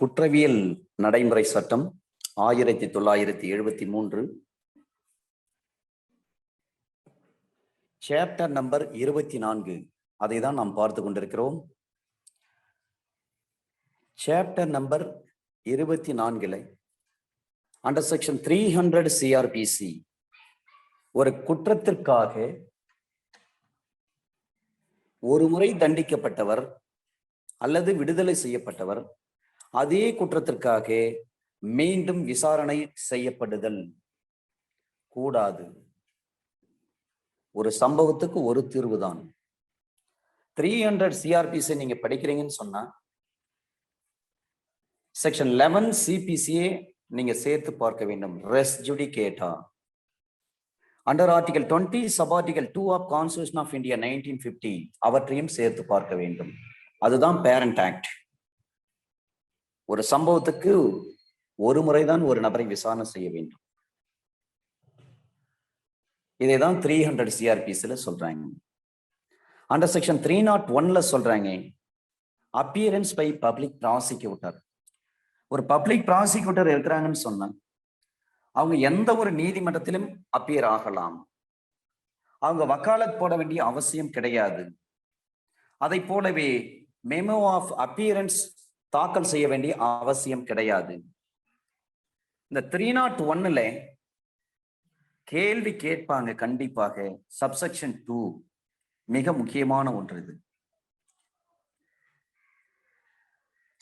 குற்றவியல் நடைமுறை சட்டம் 1973 சாப்டர் நம்பர் 24 அதை தான் நாம் பார்த்து கொண்டிருக்கிறோம். Chapter number 24 under section 300 CRPC ஒரு குற்றத்திற்காக ஒரு முறை தண்டிக்கப்பட்டவர் அல்லது விடுதலை செய்யப்பட்டவர் அதே குற்றத்திற்காக மீண்டும் விசாரணை செய்யப்படுதல் கூடாது. ஒரு சம்பவத்துக்கு ஒரு தீர்வுதான். 300 CRPC நீங்க படிக்கிறீங்கன்னு சொன்னா செக்ஷன் 11 CPCA நீங்க சேர்த்து பார்க்க வேண்டும். Res judicata under article 20 sub article 2 of constitution of India 1950 அவற்றையும் சேர்த்து பார்க்க வேண்டும். அதுதான் பேரண்ட் ஆக்ட். ஒரு சம்பவத்துக்கு ஒரு முறைதான் ஒரு நபரை விசாரணை செய்ய வேண்டும். இதைதான் 300 CRPCல சொல்றாங்க. அண்டர் செக்ஷன் 301 சொல்றாங்க அப்பியரன்ஸ் பை பப்ளிக் ப்ராசிக்யூட்டர். ஒரு பப்ளிக் ப்ராசிக்யூட்டர் இருக்கிறாங்கன்னு சொன்னா அவங்க எந்த ஒரு நீதிமன்றத்திலும் அப்பியர் ஆகலாம். அவங்க வக்காலத் போட வேண்டிய அவசியம் கிடையாது. அதை போலவே மெமோ ஆஃப் அப்பியரன்ஸ் தாக்கல் செய்ய வேண்டிய அவசியம் கிடையாது. இந்த 301 கேள்வி கேட்பாங்க கண்டிப்பாக. சப்செக்ஷன் 2 மிக முக்கியமான ஒன்று. இது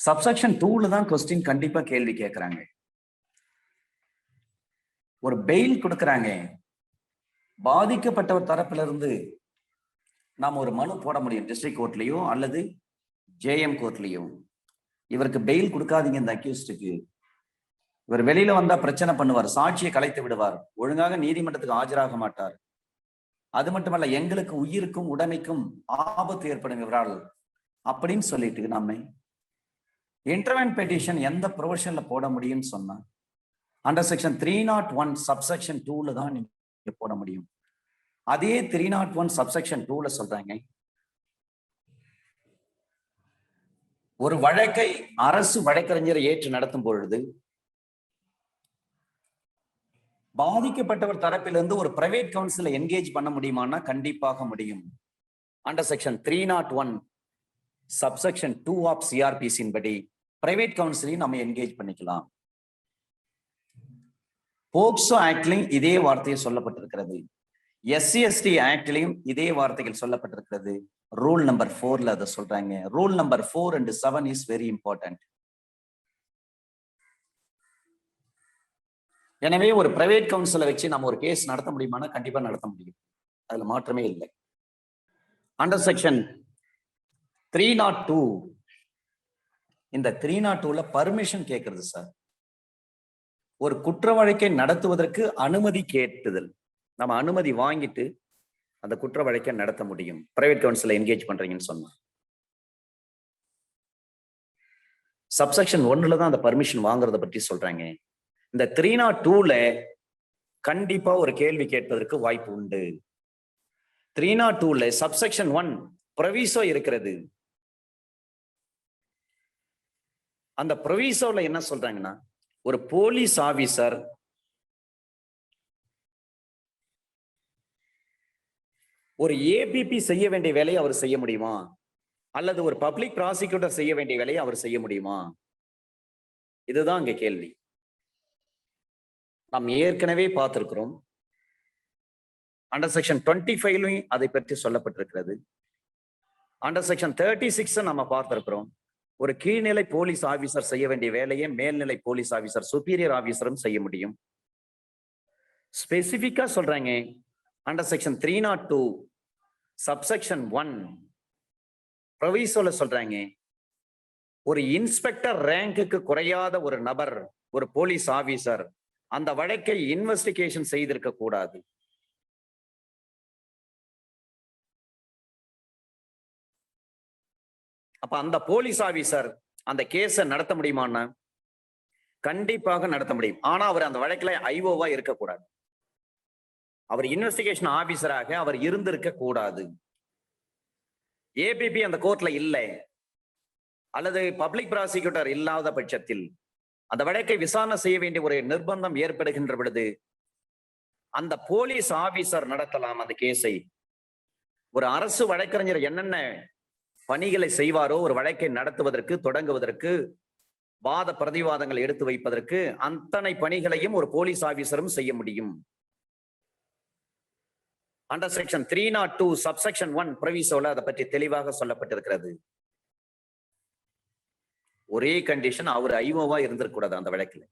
சப்செக்ஷன் 2ல தான் கொஸ்டின் கண்டிப்பா கேள்வி கேட்கிறாங்க. ஒரு பெயில் கொடுக்கறாங்க. பாதிக்கப்பட்டவர் தரப்புல இருந்து நாம் ஒரு மனு போட முடியும் டிஸ்ட்ரிக்ட் கோர்ட்லயோ அல்லது JM கோர்ட்லயோ. இவருக்கு பெயில் கொடுக்காதீங்க, இந்த அக்யூஸ்டுக்கு. இவர் வெளியில வந்தா பிரச்சனை பண்ணுவார், சாட்சியை கலைத்து விடுவார், ஒழுங்காக நீதிமன்றத்துக்கு ஆஜராக மாட்டார். அது மட்டுமல்ல, எங்களுக்கு உயிருக்கும் உடைமைக்கும் ஆபத்து ஏற்படும் இவரால் அப்படின்னு சொல்லிட்டு நம்ம இன்டர்வென்ட் பெட்டிஷன் எந்த ப்ரொவிஷன்ல போட முடியும்னு சொன்னா அண்டர் செக்ஷன் 301 சப்செக்ஷன் 2ல தான் நீங்க போட முடியும். அதே 301 சப்செக்ஷன் 2ல சொல்றாங்க ஒரு வழக்கை அரசு வழக்கறிஞரை ஏற்று நடத்தும் பொழுது பாதிக்கப்பட்டவர் தரப்பிலிருந்து ஒரு பிரைவேட் கவுன்சிலை என்கேஜ் பண்ண முடியுமானா கண்டிப்பாக முடியும். Under section 301 subsection 2 of CRPC படி பிரைவேட் கவுன்சிலையும் நம்ம என்கேஜ் பண்ணிக்கலாம். போக்சோ ஆக்ட்லையும் இதே வார்த்தையை சொல்லப்பட்டிருக்கிறது. SC/ST ஆக்ட்லையும் இதே வார்த்தைகள் சொல்லப்பட்டிருக்கிறது. ரூல் நம்பர் 4ல அதை சொல்றாங்க. Rule number 4 and 7 is very important. எனவே ஒரு பிரைவேட் கவுன்சிலை வச்சு நம்ம ஒரு கேஸ் நடத்த முடியுமானா கண்டிப்பா நடத்த முடியும். அதுல மாற்றமே இல்லை. அண்டர் செக்ஷன் 302 இந்த 302ல பர்மிஷன் கேட்கறது சார். ஒரு குற்ற வழக்கை நடத்துவதற்கு அனுமதி கேட்டுதல். நம்ம அனுமதி வாங்கிட்டு அந்த குற்ற வழக்கை நடத்த முடியும் பிரைவேட் கவுன்சிலை என்கேஜ் பண்றீங்கன்னு சொன்னா. சப்செக்ஷன் 1ல தான் அந்த பர்மிஷன் வாங்குறத பற்றி சொல்றாங்க. இந்த 302ல கண்டிப்பா ஒரு கேள்வி கேட்பதற்கு வாய்ப்பு உண்டு. 302ல சப்செக்ஷன் 1 ப்ரொவிசோ இருக்கிறது. அந்த ப்ரொவிசோல என்ன சொல்றாங்கன்னா ஒரு போலீஸ் ஆபீசர் ஒரு APP செய்ய வேண்டிய வேலையை அவர் செய்ய முடியுமா அல்லது ஒரு பப்ளிக் ப்ராசிக்யூட்டர் செய்ய வேண்டிய வேலையை அவர் செய்ய முடியுமா? இதுதான் அங்க கேள்வி. நாம் ஏற்கனவே பார்த்திருக்கிறோம். அண்டர் செக்ஷன் 25 அதை பற்றி சொல்லப்பட்டிருக்கிறது. அண்டர் செக்ஷன் 36 நம்ம பார்த்திருக்கிறோம். ஒரு கீழ்நிலை போலீஸ் ஆபீசர் செய்ய வேண்டிய வேலையை மேல்நிலை போலீஸ் ஆபீசர் சுப்பீரியர் ஆபீசரும் செய்ய முடியும். ஸ்பெசிபிக்கா சொல்றாங்க அண்டர் செக்ஷன் 302 சப்செக்ஷன் 1 ப்ரொவிசோல சொல்றாங்க ஒரு இன்ஸ்பெக்டர் ரேங்குக்கு குறையாத ஒரு நபர், ஒரு போலீஸ் ஆபீசர் அந்த வழக்கை இன்வெஸ்டிகேஷன் செய்திருக்க கூடாது. அப்ப அந்த போலீஸ் ஆபீசர் அந்த கேஸை நடத்த முடியுமான்னா கண்டிப்பாக நடத்த முடியும். ஆனா அவர் அந்த வழக்குல IOவா இருக்கக்கூடாது. அவர் இன்வெஸ்டிகேஷன் ஆபீசராக அவர் இருந்திருக்க கூடாது. APP அந்த கோர்ட்ல இல்லை. அல்லது பப்ளிக் ப்ராசிக்யூட்டர் இல்லாத பட்சத்தில் அந்த வழக்கை விசாரணை செய்ய வேண்டிய ஒரு நிர்பந்தம் ஏற்படுகின்ற பொழுது அந்த போலீஸ் ஆபீசர் நடத்தலாம் அந்த கேஸை. ஒரு அரசு வழக்கறிஞர் என்னென்ன பணிகளை செய்வாரோ ஒரு வழக்கை நடத்துவதற்கு, தொடங்குவதற்கு, வாத பிரதிவாதங்கள் எடுத்து வைப்பதற்கு அத்தனை பணிகளையும் ஒரு போலீஸ் ஆபீசரும் செய்ய முடியும். அண்டர் செக்ஷன் 302 சப்செக்ஷன் 1 ப்ரொவிசோல அதை பற்றி தெளிவாக சொல்லப்பட்டிருக்கிறது. ஒரே கண்டிஷன், அவர் ஐஓவா இருந்திருக்கூடாது அந்த வழக்கில்.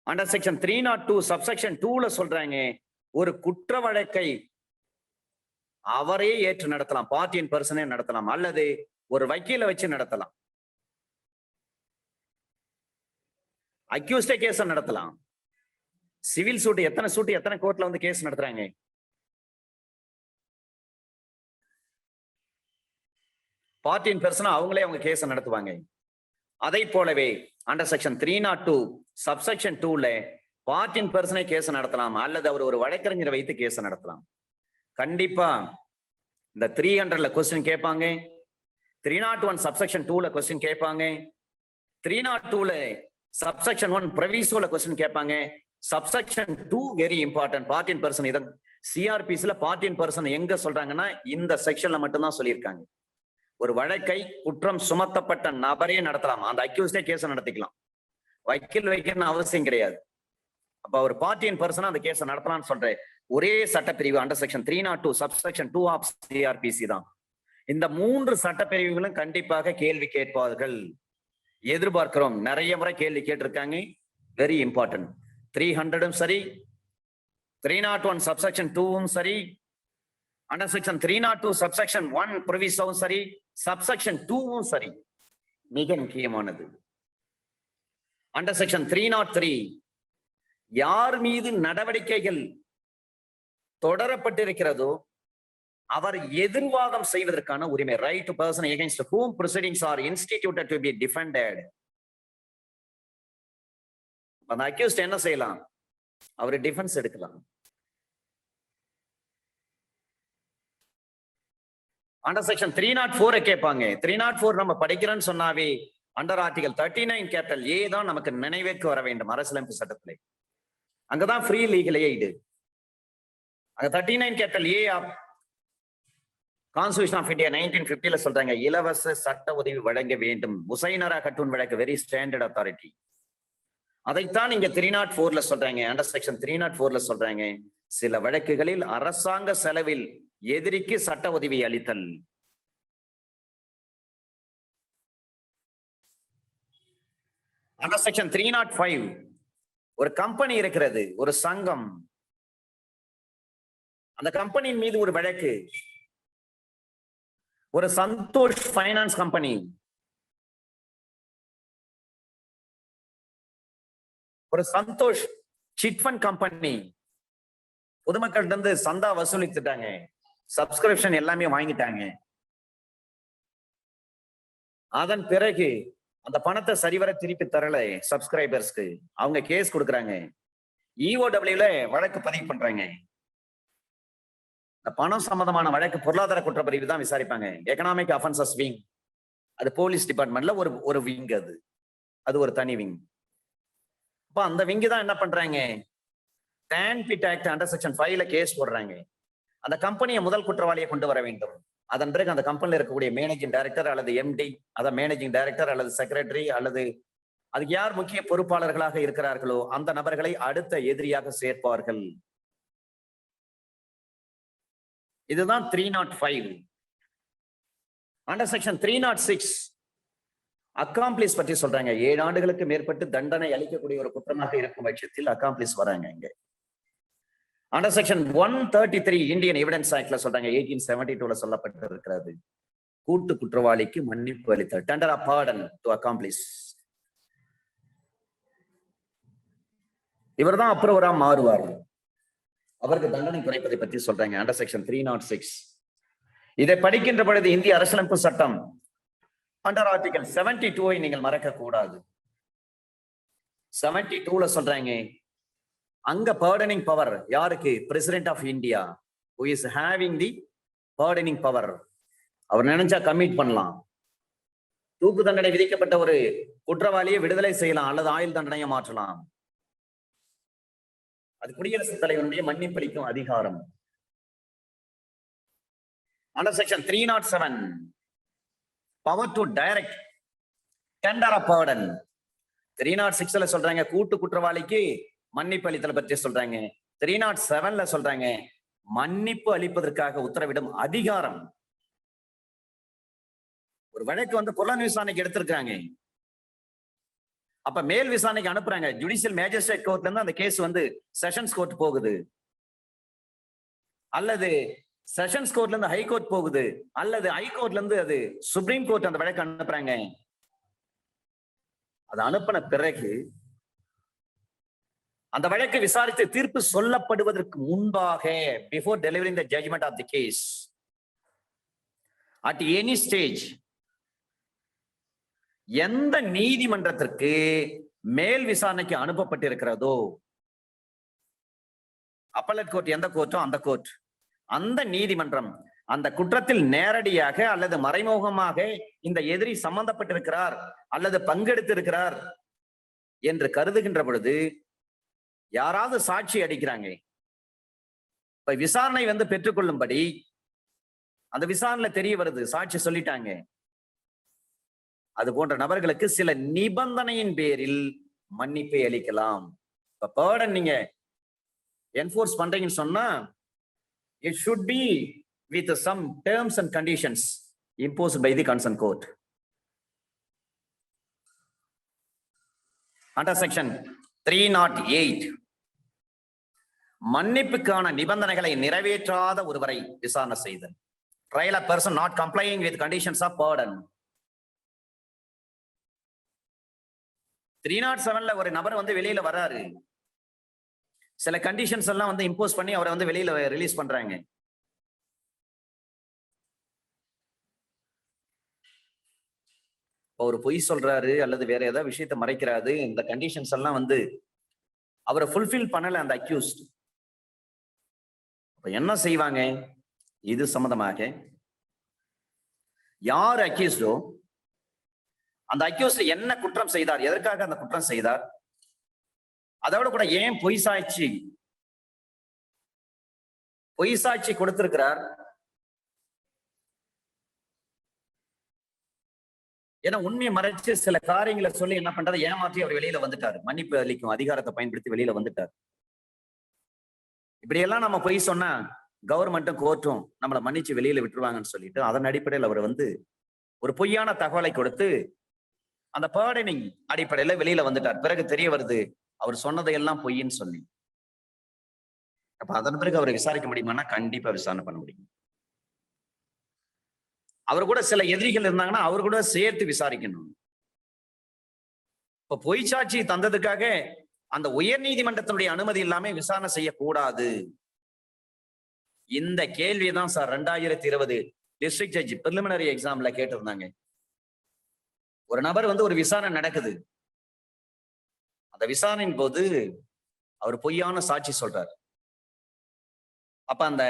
அண்டர் செக்ஷன் 302 சப்செக்ஷன் 2ல சொல்றாங்க, ஒரு குற்ற வழக்கை அவரே ஏற்று நடத்தலாம், பார்ட்டியின் பர்சனே நடத்தலாம், அல்லது ஒரு வக்கீலை வச்சு நடத்தலாம், அக்யூஸ்டே கேஸ் நடத்தலாம். சிவில் சூட் எத்தனை கோர்ட்ல வந்து கேஸ் நடத்துறாங்க? பார்ட்டியின் பர்சனா அவங்களே அவங்க கேஸ் நடத்துவாங்க. அதை போலவே அண்டர் செக்ஷன் 302 சப்செக்ஷன் 2ல பார்ட்டியின் பர்சனை கேஸ் நடத்தலாம், அல்லது அவர் ஒரு வழக்கறிஞரை வைத்து கேஸ் நடத்தலாம். கண்டிப்பா இந்த 300ல கொஸ்டின் கேட்பாங்க, 301 சப்செக்ஷன் 2ல கொஸ்டின் கேட்பாங்க, 302ல சப்செக்ஷன் 1 ப்ரொவிசோல கொஸ்டின் கேட்பாங்க. Subsection 2 very important. பார்ட்டியின் பர்சன் இதன் சிஆர்பிஸ்ல பார்ட்டியின் பர்சன் எங்க சொல்றாங்கன்னா இந்த செக்ஷன்ல மட்டும்தான் சொல்லியிருக்காங்க. ஒரு வழக்கை குற்றம் சுமத்தப்பட்ட நபரே நடத்தலாம், அந்த அக்யூஸ்டே கேஸ் நடத்திக்கலாம், வக்கீல் வைக்கணும்னு அவசியம் கிடையாது. அப்ப ஒரு பார்ட்டியின் பர்சனா அந்த கேஸை நடத்தலாம்னு சொல்ற ஒரே சட்டப்பிரிவு under section 302 subsection 2 of CRPC தான். இந்த 3 சட்டப்பிரிவுகளும் கண்டிப்பாக கேள்வி கேட்பார்கள், எதிர்பார்க்கிறோம். நிறைய முறை கேள்வி கேட்டிருக்காங்க, வெரி இம்பார்ட்டன்ட். 300ம் சரி, 301 சப்செக்ஷன் 2ம் சரி, அண்டர் செக்ஷன் 302 சப்செக்ஷன் 1 ப்ரொவிசோவும் சரி, சப்செக்ஷன் 2ம் சரி, மிக முக்கியமானது. அண்டர் செக்ஷன் 303 யார் மீது நடவடிக்கைகள் தொடரப்பட்டிருக்கிறதோ அவர் எதிர்வாதம் செய்வதற்கான உரிமை, right to person against whom proceedings are instituted to be defended. அந்த அக்யூஸ்ட் என்ன செய்யலாம்? அவர் டிஃபென்ஸ் எடுக்கலாம். அண்டர் செக்ஷன் 304 கேட்பாங்க. 304 நம்ம படிக்கிறோம்னு சொன்னாவே அண்டர் ஆர்டிகல் 39 கேபிட்டல் ஏ தான் நமக்கு நினைவேற்கு வர வேண்டும் அரசியலமைப்பு சட்டத்திலே. அங்கதான் ஃப்ரீ லீகல் எய்டு. அங்க 39 capital A of constitution of India 1950ல சொல்றாங்க, இலவச சட்ட உதவி வழங்க வேண்டும். உசைனரா கட்டூன் வழக்கு வெரி ஸ்டாண்டர்ட் அத்தாரிட்டி. அதைத்தான் இங்க 304ல சொல்றாங்க. அண்டர் செக்ஷன் 304ல சொல்றாங்க, சில வழக்குகளில் அரசாங்க செலவில் எதிரிக்கு சட்ட உதவி அளித்தல். அண்டர் செக்ஷன் 305 ஒரு கம்பெனி இருக்கிறது, ஒரு சங்கம், அந்த கம்பெனியின் மீது ஒரு வழக்கு, ஒரு சந்தோஷ் பைனான்ஸ் கம்பெனி, ஒரு சந்தோஷ் சிட் ஃபண்ட் கம்பெனி பொதுமக்கள்கிட்ட இருந்து சந்தா வசூலித்துட்டாங்க, சப்ஸ்கிரிப்ஷன் எல்லாமே வாங்கிட்டாங்க. அதன் பிறகு அந்த பணத்தை சரிவர திருப்பி தரல சப்ஸ்கிரைபர்ஸ்க்கு, அவங்க கேஸ் கொடுக்குறாங்க, இஓடபிள்யூல வழக்கு பதிவு பண்றாங்க. பணம் சம்பந்தமான வழக்கு பொருளாதார குற்றப்பிரிவு தான் விசாரிப்பாங்க, எக்கனாமிக் அஃபென்சஸ் விங். அது போலீஸ் டிபார்ட்மெண்ட்ல ஒரு விங், அது ஒரு தனி விங். அப்ப அந்த விங்கு தான் என்ன பண்றாங்க, TNPID act under section 5ல கேஸ் போடுறாங்க. அந்த கம்பெனியை முதல் குற்றவாளியை கொண்டு வர வேண்டும். அதன் பிறகு அந்த கம்பெனில இருக்கக்கூடிய மேனேஜிங் டைரக்டர் அல்லது எம்டி, அத மேனேஜிங் டைரக்டர் அல்லது செக்ரட்டரி அல்லது அதுக்கு யார் முக்கிய பொறுப்பாளர்களாக இருக்கிறார்களோ அந்த நபர்களை அடுத்த எதிரியாக சேர்ப்பார்கள். இதுதான் 305. அண்டர் செக்ஷன் 306 அக்காம்ப்ளிஸ் பற்றி சொல்றாங்க. 7 ஆண்டுகளுக்கு மேற்பட்டு தண்டனை அளிக்கக்கூடிய ஒரு குற்றமாக இருக்கும் பட்சத்தில் அக்காம்ப்ளிஸ் வராங்க இங்க. அண்டர் செக்ஷன் 133 இந்தியன் எவிடன்ஸ் ஆக்ட்ல சொல்றாங்க, 1872ல சொல்லப்பட்டு இருக்கிறது, கூட்டு குற்றவாளிக்கு மன்னிப்பு அளித்தல், டெண்டர் ஆஃப் பார்டன் டு அக்காம்ப்ளிஸ். இவர் தான் அப்ரூவரா மாறுவார், அவருக்கு தண்டனை குறைப்பதை பற்றி சொல்றாங்க. அண்டர் செக்ஷன் 306 இதை படிக்கின்ற பொழுது இந்திய அரசியலமைப்பு சட்டம் அண்டர் ஆர்டிகல் 72 நீங்கள் மறக்க கூடாது. 72ல சொல்றாங்க, அங்க பர்டனிங் பவர் யாருக்கு? President of India, who is having the pardoning power. அவர் நினைச்சா கமிட் பண்ணலாம், தூக்கு தண்டனை விதிக்கப்பட்ட ஒரு குற்றவாளியை விடுதலை செய்யலாம் அல்லது ஆயுள் தண்டனையை மாற்றலாம். அது குடியரசுத் தலைவருடைய மன்னிப்பளிக்கும் அதிகாரம். Under section 307, power to direct tender a pardon. 306ல சொல்றாங்க கூட்டு குற்றவாளிக்கு மன்னிப்பு அளித்தல் பற்றி சொல்றாங்க. 307ல சொல்றாங்க மன்னிப்பு அளிப்பதற்காக உத்தரவிடும் அதிகாரம். ஒரு வழக்கு புலன் விசாரணைக்கு எடுத்திருக்காங்க. அப்ப மேல் விசாரணைக்கு அனுப்புறாங்க. ஜுடிஷியல் மேஜிஸ்ட்ரேட் கோர்ட்ல இருந்து அந்த கேஸ் செஷன்ஸ் கோர்ட் போகுது, அல்லது செஷன்ஸ் கோர்ட்ல இருந்து ஹை கோர்ட் போகுது, அல்லது ஹை கோர்ட்ல இருந்து அது சுப்ரீம் கோர்ட் அந்த வழக்கு அனுப்புறாங்க. அது அனுப்பின பிறகு அந்த வழக்கை விசாரித்து தீர்ப்பு சொல்லப்படுவதற்கு முன்பாக, before delivering the judgment of the case, at any stage, எந்த நீதிமன்றத்திற்கு மேல் விசாரணைக்கு அனுப்பப்பட்டிருக்கிறதோ, அப்பலட் கோர்ட் எந்த கோர்ட்டோ அந்த கோர்ட், அந்த நீதிமன்றம் அந்த குற்றத்தில் நேரடியாக அல்லது மறைமுகமாக இந்த எதிரி சம்பந்தப்பட்டிருக்கிறார் அல்லது பங்கெடுத்திருக்கிறார் என்று கருதுகின்ற பொழுது யாராவது சாட்சி அளிக்கிறாங்க. இப்ப விசாரணை பெற்றுக்கொள்ளும்படி அந்த விசாரணை தெரிய வருது, சாட்சி சொல்லிட்டாங்க. அது போன்ற நபர்களுக்கு சில நிபந்தனையின் பேரில் மன்னிப்பை அளிக்கலாம். இப்ப பர்டன் நீங்க என்ஃபோர்ஸ் பண்றீங்கன்னு சொன்னா it should be with some terms and conditions imposed by the concerned court. Under section 308, மன்னிப்புக்கான நிபந்தனைகளை நிறைவேற்றாத ஒருவரை விசாரணை செய்தல். Trial a person not complying with conditions of pardon. 307ல ஒரு நபர் வெளியில வராரு, சில கண்டிஷன்ஸ் எல்லாம் இம்போஸ் பண்ணி அவரை வெளியில ரிலீஸ் பண்றாங்க. ஒரு பொய் சொல்றாரு அல்லது வேற ஏதாவது விஷயத்தை மறைக்கிறாரு, இந்த கண்டிஷன்ஸ் எல்லாம் அவரை ஃபுல்ஃபில் பண்ணல அந்த அக்யூஸ்ட். அப்ப என்ன செய்வாங்க? இது சம்பந்தமாக யார் அக்யூஸ்டோ அந்த அக்யூஸ்ட் என்ன குற்றம் செய்தார், எதற்காக அந்த குற்றம் செய்தார், அதோட கூட ஏன் பொய் சாட்சி கொடுத்திருக்கிறார், ஏன்னா உண்மையை மறைச்சு சில காரியங்களை சொல்லி என்ன பண்றது, ஏமாற்றி அவர் வெளியில வந்துட்டாரு, மன்னிப்பு அளிக்கும் அதிகாரத்தை பயன்படுத்தி வெளியில வந்துட்டார். இப்படி எல்லாம் நம்ம பொய் சொன்னா கவர்மெண்ட்டும் கோர்ட்டும் நம்மளை மன்னிச்சு வெளியில விட்டுருவாங்கன்னு சொல்லிட்டு அதன் அடிப்படையில் அவர் ஒரு பொய்யான தகவலை கொடுத்து அந்த பர்டனிங் அடிப்படையில வெளியில வந்துட்டார். பிறகு தெரிய வருது அவர் சொன்னதையெல்லாம் பொய்ன்னு சொல்லி. அப்ப அதன் பிறகு அவரை விசாரிக்க முடியுமானா கண்டிப்பா விசாரணை பண்ண முடியும். அவர் கூட சில எதிரிகள் இருந்தாங்கன்னா அவர் கூட சேர்த்து விசாரிக்கணும். இப்ப பொய் சாட்சி தந்ததுக்காக அந்த உயர் நீதிமன்றத்தினுடைய அனுமதி இல்லாம விசாரணை செய்யக்கூடாது. இந்த கேள்விதான் சார் 2020 டிஸ்ட்ரிக்ட் ஜட்ஜ் பிரிலிமினரி எக்ஸாம்ல கேட்டிருந்தாங்க. ஒரு நபர் ஒரு விசாரணை நடக்குது, அந்த விசாரணையின் போது அவர் பொய்யான சாட்சி சொல்றார். அப்ப அந்த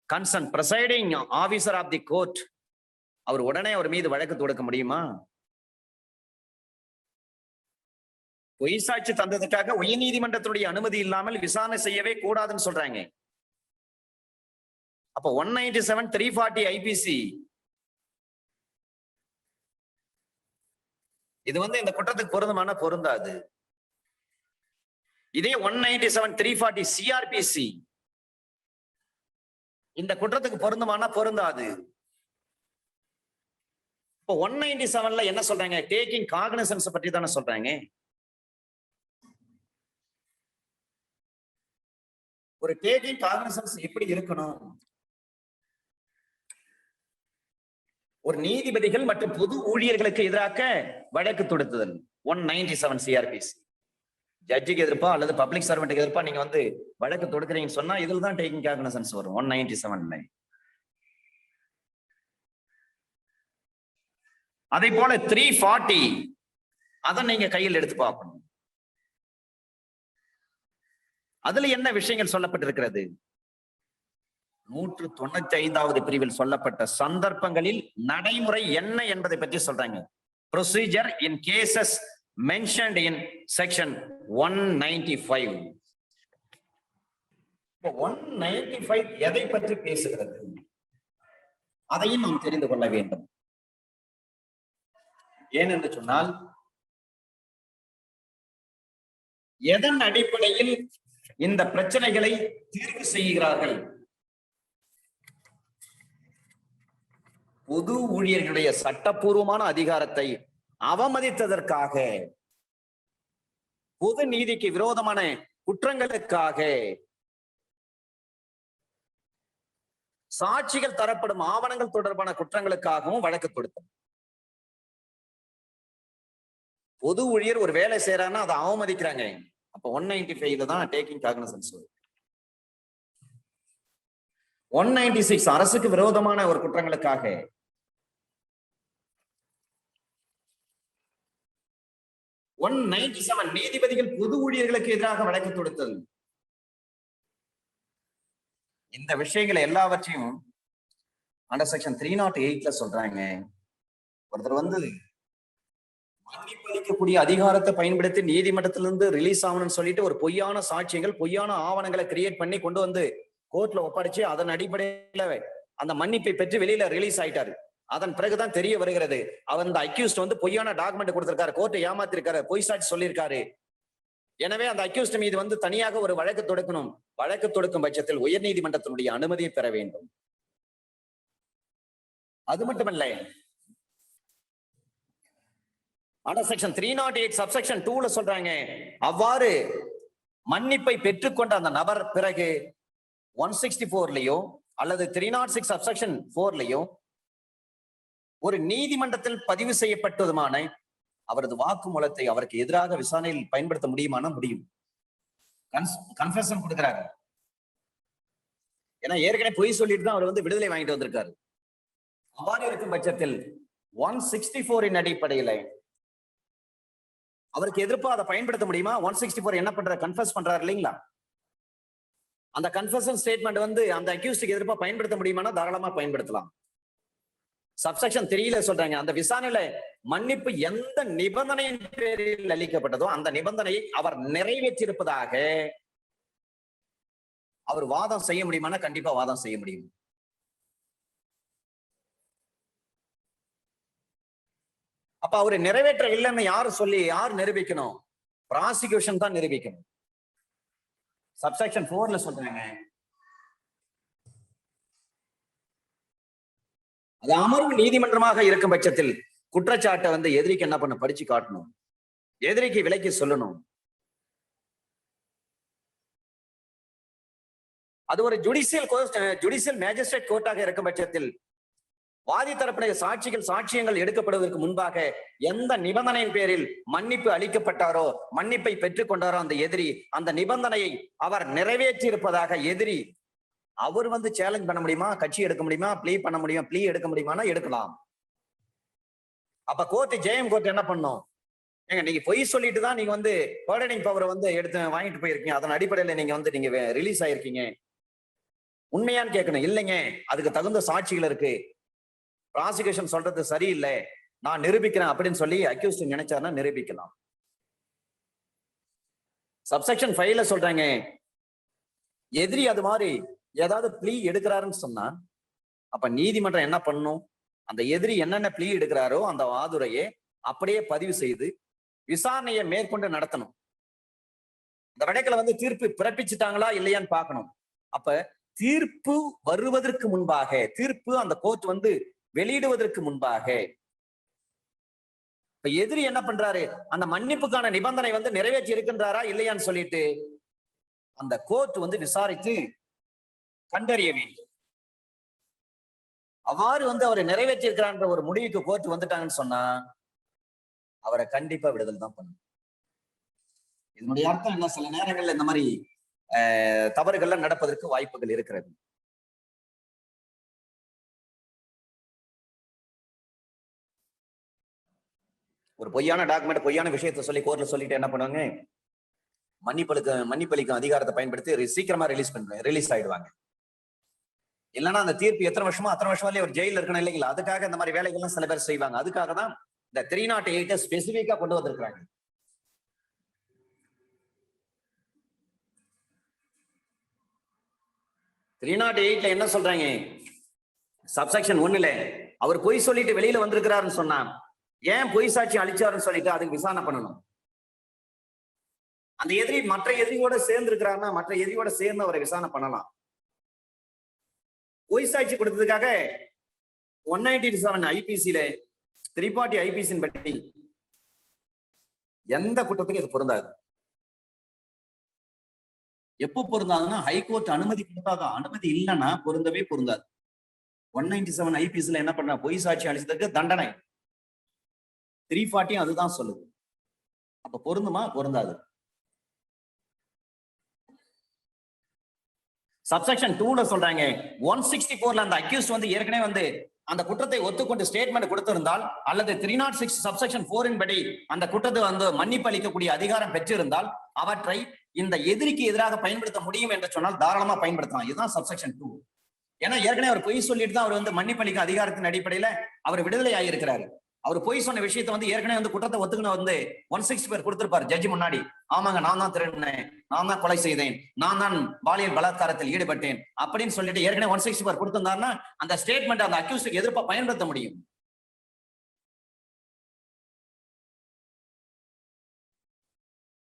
concern presiding officer of the court அவர் உடனே அவர் மீது வழக்கு தொடுக்க முடியுமா? பொய் சாட்சி தந்ததுக்காக உயர் நீதிமன்றத்தினுடைய அனுமதி இல்லாமல் விசாரணை செய்யவே கூடாதுன்னு சொல்றாங்க. அப்ப 197, 340 ஐபிசி இது இந்த குற்றத்துக்கு பொருந்துமான பொருந்தாது. இதே 197, 340 சிஆர்பிசி இந்த குற்றத்துக்கு பொருந்துமான பொருந்தாது. இப்போ 197ல என்ன சொல்றாங்க? டேக்கிங் காக்னிசன்ஸ் பற்றி தானே சொல்றாங்க. ஒரு டேக்கிங் காக்னிசன்ஸ் எப்படி இருக்கணும்? ஒரு நீதிபதிகள் மற்றும் பொது ஊழியர்களுக்கு எதிராக வழக்கு தொடுத்தல் 197 சிஆர்பிசி. ஜட்ஜுக்கு எதிர்ப்பா அல்லது பப்ளிக் சர்வெண்ட்டுக்கு எதிர்ப்பா நீங்க வழக்கு தொடுக்கிறீங்கன்னு சொன்னா இதுல தான் டேக்கிங் காக்னிசன்ஸ் வரும் 197ல. அதே போல 340 அதை நீங்க கையில் எடுத்து பார்க்கணும். அதுல என்ன விஷயங்கள் சொல்லப்பட்டிருக்கிறது? 195வது பிரிவில் சொல்லப்பட்ட சந்தர்ப்பங்களில் நடைமுறை என்ன என்பதை பற்றி சொல்றாங்க. procedure in cases mentioned in section 195. 195 எதை பற்றி பேசுகிறது அதையும் நாம் தெரிந்து கொள்ள வேண்டும். ஏனென்று சொன்னால் எதன் அடிப்படையில் இந்த பிரச்சனைகளை தீர்வு செய்கிறார்கள்? பொது ஊழியர்களுடைய சட்டப்பூர்வமான அதிகாரத்தை அவமதித்ததற்காக, பொது நீதிக்கு விரோதமான குற்றங்களுக்காக, சாட்சிகள் தரப்படும் ஆவணங்கள் தொடர்பான குற்றங்களுக்காகவும் வழக்கு தொடுத்தார். பொது ஊழியர் ஒரு வேலை செய்யறாருன்னா அதை அவமதிக்கிறாங்க. அப்ப 195 தான் டேக்கிங் காக்னிசன்ஸ். 196 அரசுக்கு விரோதமான ஒரு குற்றங்களுக்காக, 197 நீதிபதிகள் பொது ஊழியர்களுக்கு எதிராக வழக்கு தொடுத்தது. இந்த விஷயங்களை எல்லாவற்றையும் அண்டர் செக்ஷன் 308 சொல்றாங்க. ஒருத்தர் மன்னிப்பளிக்கக்கூடிய அதிகாரத்தை பயன்படுத்தி நீதிமன்றத்திலிருந்து ரிலீஸ் ஆகணும்னு சொல்லிட்டு ஒரு பொய்யான சாட்சியங்கள், பொய்யான ஆவணங்களை கிரியேட் பண்ணி கொண்டு வந்து கோர்ட்ல ஒப்படைச்சு அதன் அடிப்படையில அந்த மன்னிப்பை பெற்று வெளியில ரிலீஸ் ஆயிட்டாரு. அதன் பிறகுதான் தெரிய வருகிறது அந்த அக்யூஸ்ட் பொய்யான டாக்குமெண்ட் கொடுத்திருக்காரு, கோர்ட்டை ஏமாத்திருக்காரு, பொய் சாட்சி சொல்லியிருக்காரு. எனவே அந்த அக்யூஸ்ட் மீது தனியாக ஒரு வழக்கு தொடுக்கணும். வழக்கு தொடுக்கும் பட்சத்தில் உயர் நீதிமன்றத்தினுடைய அனுமதியை பெற வேண்டும். அது மட்டுமல்ல, அண்டர் செக்ஷன் 308 சப்செக்ஷன் 2ல சொல்றாங்க, அவ்வாறு மன்னிப்பை பெற்றுக்கொண்ட அந்த நபர் பிறகு 164லயோ அல்லது 306 சப்செக்ஷன் 4லயோ ஒரு நீதிமன்றத்தில் பதிவு செய்யப்பட்டதுமான அவரது வாக்குமூலத்தை அவருக்கு எதிராக விசாரணையில் பயன்படுத்த முடியுமானா முடியும். கன்ஃபெஷன் கொடுக்கிறாரு. ஏன்னா ஏற்கனவே பொய் சொல்லிட்டு தான் அவர் விடுதலை வாங்கிட்டு வந்திருக்காரு. அவ்வாறு இருக்கும் பட்சத்தில் 164 அடிப்படையில அவருக்கு எதிர்ப்பா அதை பயன்படுத்த முடியுமா? 164 என்ன பண்ற, கன்ஃபெஸ் பண்றாரு இல்லைங்களா? அந்த கன்ஃபெஷன் ஸ்டேட்மெண்ட் அந்த அக்யூஸ்டுக்கு எதிர்ப்பா பயன்படுத்த முடியுமானா தாராளமா பயன்படுத்தலாம். சப்செக்ஷன் 3ல சொல்றாங்க, அந்த விசாரணையில மன்னிப்பு எந்த நிபந்தனையின் பேரில் அளிக்கப்பட்டதோ அந்த நிபந்தனையை அவர் நிறைவேற்றியிருப்பதாக அவர் வாதம் செய்ய முடியுமானா கண்டிப்பா வாதம் செய்ய முடியும். அப்ப அவரு நிறைவேற்ற இல்லைன்னு யார் நிரூபிக்கணும்? ப்ராசிக்யூஷன் தான் நிரூபிக்கணும். சப்செக்ஷன் 4ல சொல்றாங்க, அது அமர்வு நீதிமன்றமாக இருக்கும் பட்சத்தில் குற்றச்சாட்டை எதிரிக்கு என்ன பண்ண படிச்சு காட்டணும், எதிரிக்கு விலைக்கு சொல்லணும். அது ஒரு ஜுடிஷியல் மேஜிஸ்ட்ரேட் கோர்ட்டாக இருக்கும் பட்சத்தில் வாதி தரப்புடைய சாட்சியங்கள் எடுக்கப்படுவதற்கு முன்பாக எந்த நிபந்தனையின் பேரில் மன்னிப்பு அளிக்கப்பட்டாரோ, மன்னிப்பை பெற்றுக் கொண்டாரோ அந்த எதிரி, அந்த நிபந்தனையை அவர் நிறைவேற்றி இருப்பதாக எதிரி அவர் சேலஞ்ச் பண்ண முடியுமா? கட்சி எடுக்க முடியுமா? ப்ளீ பண்ண முடியும்? ப்ளீ எடுக்க முடியுமானா எடுக்கலாம். அப்ப கோர்ட், ஜெயம் கோர்ட் என்ன பண்ணும்? ஏங்க நீங்க பொய் சொல்லிட்டு தான் நீங்க கோஆர்டினேட்டிங் பவர் எடுத்து வாங்கிட்டு போயிருக்கீங்க, அதன் அடிப்படையில நீங்க ரிலீஸ் ஆயிருக்கீங்க, உண்மையான்னு கேட்கணும். இல்லைங்க, அதுக்கு தகுந்த சாட்சிகள் இருக்கு, ப்ராசிக்யூஷன் சொல்றது சரியில்லை, நான் நிரூபிக்கிறேன் அப்படின்னு சொல்லி அக்யூஸ்ட் நினைச்சாருன்னா நிரூபிக்கலாம். சப்செக்ஷன் 5ல சொல்றாங்க, எதிரி அது மாதிரி ஏதாவது ப்ளீ எடுக்கிறாருன்னு சொன்னா அப்ப நீதிமன்றம் என்ன பண்ணும்? அந்த எதிரி என்னென்ன ப்ளீ எடுக்கிறாரோ அந்த வாதுரையை அப்படியே பதிவு செய்து விசாரணையை மேற்கொண்டு நடத்தணும். இந்த வழக்குல தீர்ப்பு பிறப்பிச்சுட்டாங்களா இல்லையான்னு பார்க்கணும். அப்ப தீர்ப்பு வருவதற்கு முன்பாக, தீர்ப்பு அந்த கோர்ட் வெளியிடுவதற்கு முன்பாக இப்ப எதிரி என்ன பண்றாரு? அந்த மன்னிப்புக்கான நிபந்தனை நிறைவேற்றி இருக்கின்றாரா இல்லையான்னு சொல்லிட்டு அந்த கோர்ட் விசாரித்து கண்டறிய வேண்டும். அவ்வாறு அவரை நிறைவேற்றி இருக்கிறான்ற ஒரு முடிவுக்கு கோர்ட் வந்துட்டாங்கன்னு சொன்னா அவரை கண்டிப்பா விடுதலை தான் பண்ணும். இதனுடைய அர்த்தம் என்ன? சில நேரங்கள்ல இந்த மாதிரி தவறுகள்லாம் நடப்பதற்கு வாய்ப்புகள் இருக்கிறது. ஒரு பொய்யான டாக்குமெண்ட், பொய்யான விஷயத்தை சொல்லி கோர்ட்ல சொல்லிட்டு என்ன பண்ணுவாங்க? மன்னிப்பளிக்கும் அதிகாரத்தை பயன்படுத்தி சீக்கிரமா ரிலீஸ் ஆயிடுவாங்க. இல்லைன்னா அந்த தீர்ப்பு எத்தனை வருஷமோ அத்தனை வருஷம் ஒரு ஜெயில இருக்கணும் இல்லைங்களா? அதுக்காக இந்த மாதிரி வேலைகள்லாம் சில பேர் செய்வாங்க. அதுக்காக தான் இந்த 308 ஸ்பெசிபிக்கா கொண்டு வந்திருக்கிறாங்க. என்ன சொல்றாங்க? சப்செக்ஷன் 1ல அவர் பொய் சொல்லிட்டு வெளியில வந்திருக்கிறாருன்னு சொன்னா ஏன் பொய் சாட்சி அளிச்சாருன்னு சொல்லிட்டு அதுக்கு விசாரணை பண்ணணும். அந்த எதிரி மற்ற எதிரியோட சேர்ந்து இருக்கிறாருன்னா மற்ற எதிரியோட சேர்ந்து அவரை விசாரணை பண்ணலாம். பொய் சாட்சி கொடுத்ததுக்காக 197 ஐபிசியில 340 ஐபிசியின் பற்றி எந்த குற்றத்துக்கும் இது பொருந்தாது. எப்போ பொருந்தாதுன்னா ஹைகோர்ட் அனுமதி கொடுத்தாதான், அனுமதி இல்லைன்னா பொருந்தவே பொருந்தாது. 197 ஐபிசில என்ன பண்ண, பொய் சாட்சி அளிச்சதுக்கு தண்டனை. 340 அதுதான் சொல்லுது. அப்ப பொருந்துமா? பொருந்தாது. சப்செக்ஷன் 2ல சொல்றாங்க 164ல அந்த அக்யூஸ்ட் வந்து ஏற்கனவே வந்து அந்த குற்றத்தை ஒத்துக்கொண்டு ஸ்டேட்மெண்ட் கொடுத்திருந்தால் அல்லது 306 சப்செக்ஷன் 4 படி அந்த குற்றத்தை வந்து மன்னிப்பு அளிக்கக்கூடிய அதிகாரம் பெற்றிருந்தால் அவற்றை இந்த எதிரிக்கு எதிராக பயன்படுத்த முடியும் என்று சொன்னால் தாராளமா பயன்படுத்தலாம். இதுதான் சப்செக்ஷன் 2. ஏன்னா ஏற்கனவே அவர் பொய் சொல்லிட்டு தான் அவர் வந்து மன்னிப்பு அளிக்க அதிகாரத்தின் அடிப்படையில அவர் விடுதலை ஆகியிருக்கிறாரு. அவர் பொய் சொன்ன விஷயத்தை வந்து ஏற்கனவே வந்து குற்றத்தை ஒத்துக்கணும் வந்து 160 பேர் கொடுத்திருப்பாரு ஜட்ஜி முன்னாடி. ஆமாங்க, நான் தான் திருடினேன், நான் தான் கொலை செய்தேன், நான் தான் பாலியல் பலாத்காரத்தில் ஈடுபட்டேன் அப்படின்னு சொல்லிட்டு ஏற்கனவே 160 பேர் கொடுத்திருந்தாருன்னா அந்த ஸ்டேட்மெண்ட் அந்த அக்யூஸ்டுக்கு எதிர்ப்பா பயன்படுத்த முடியும்.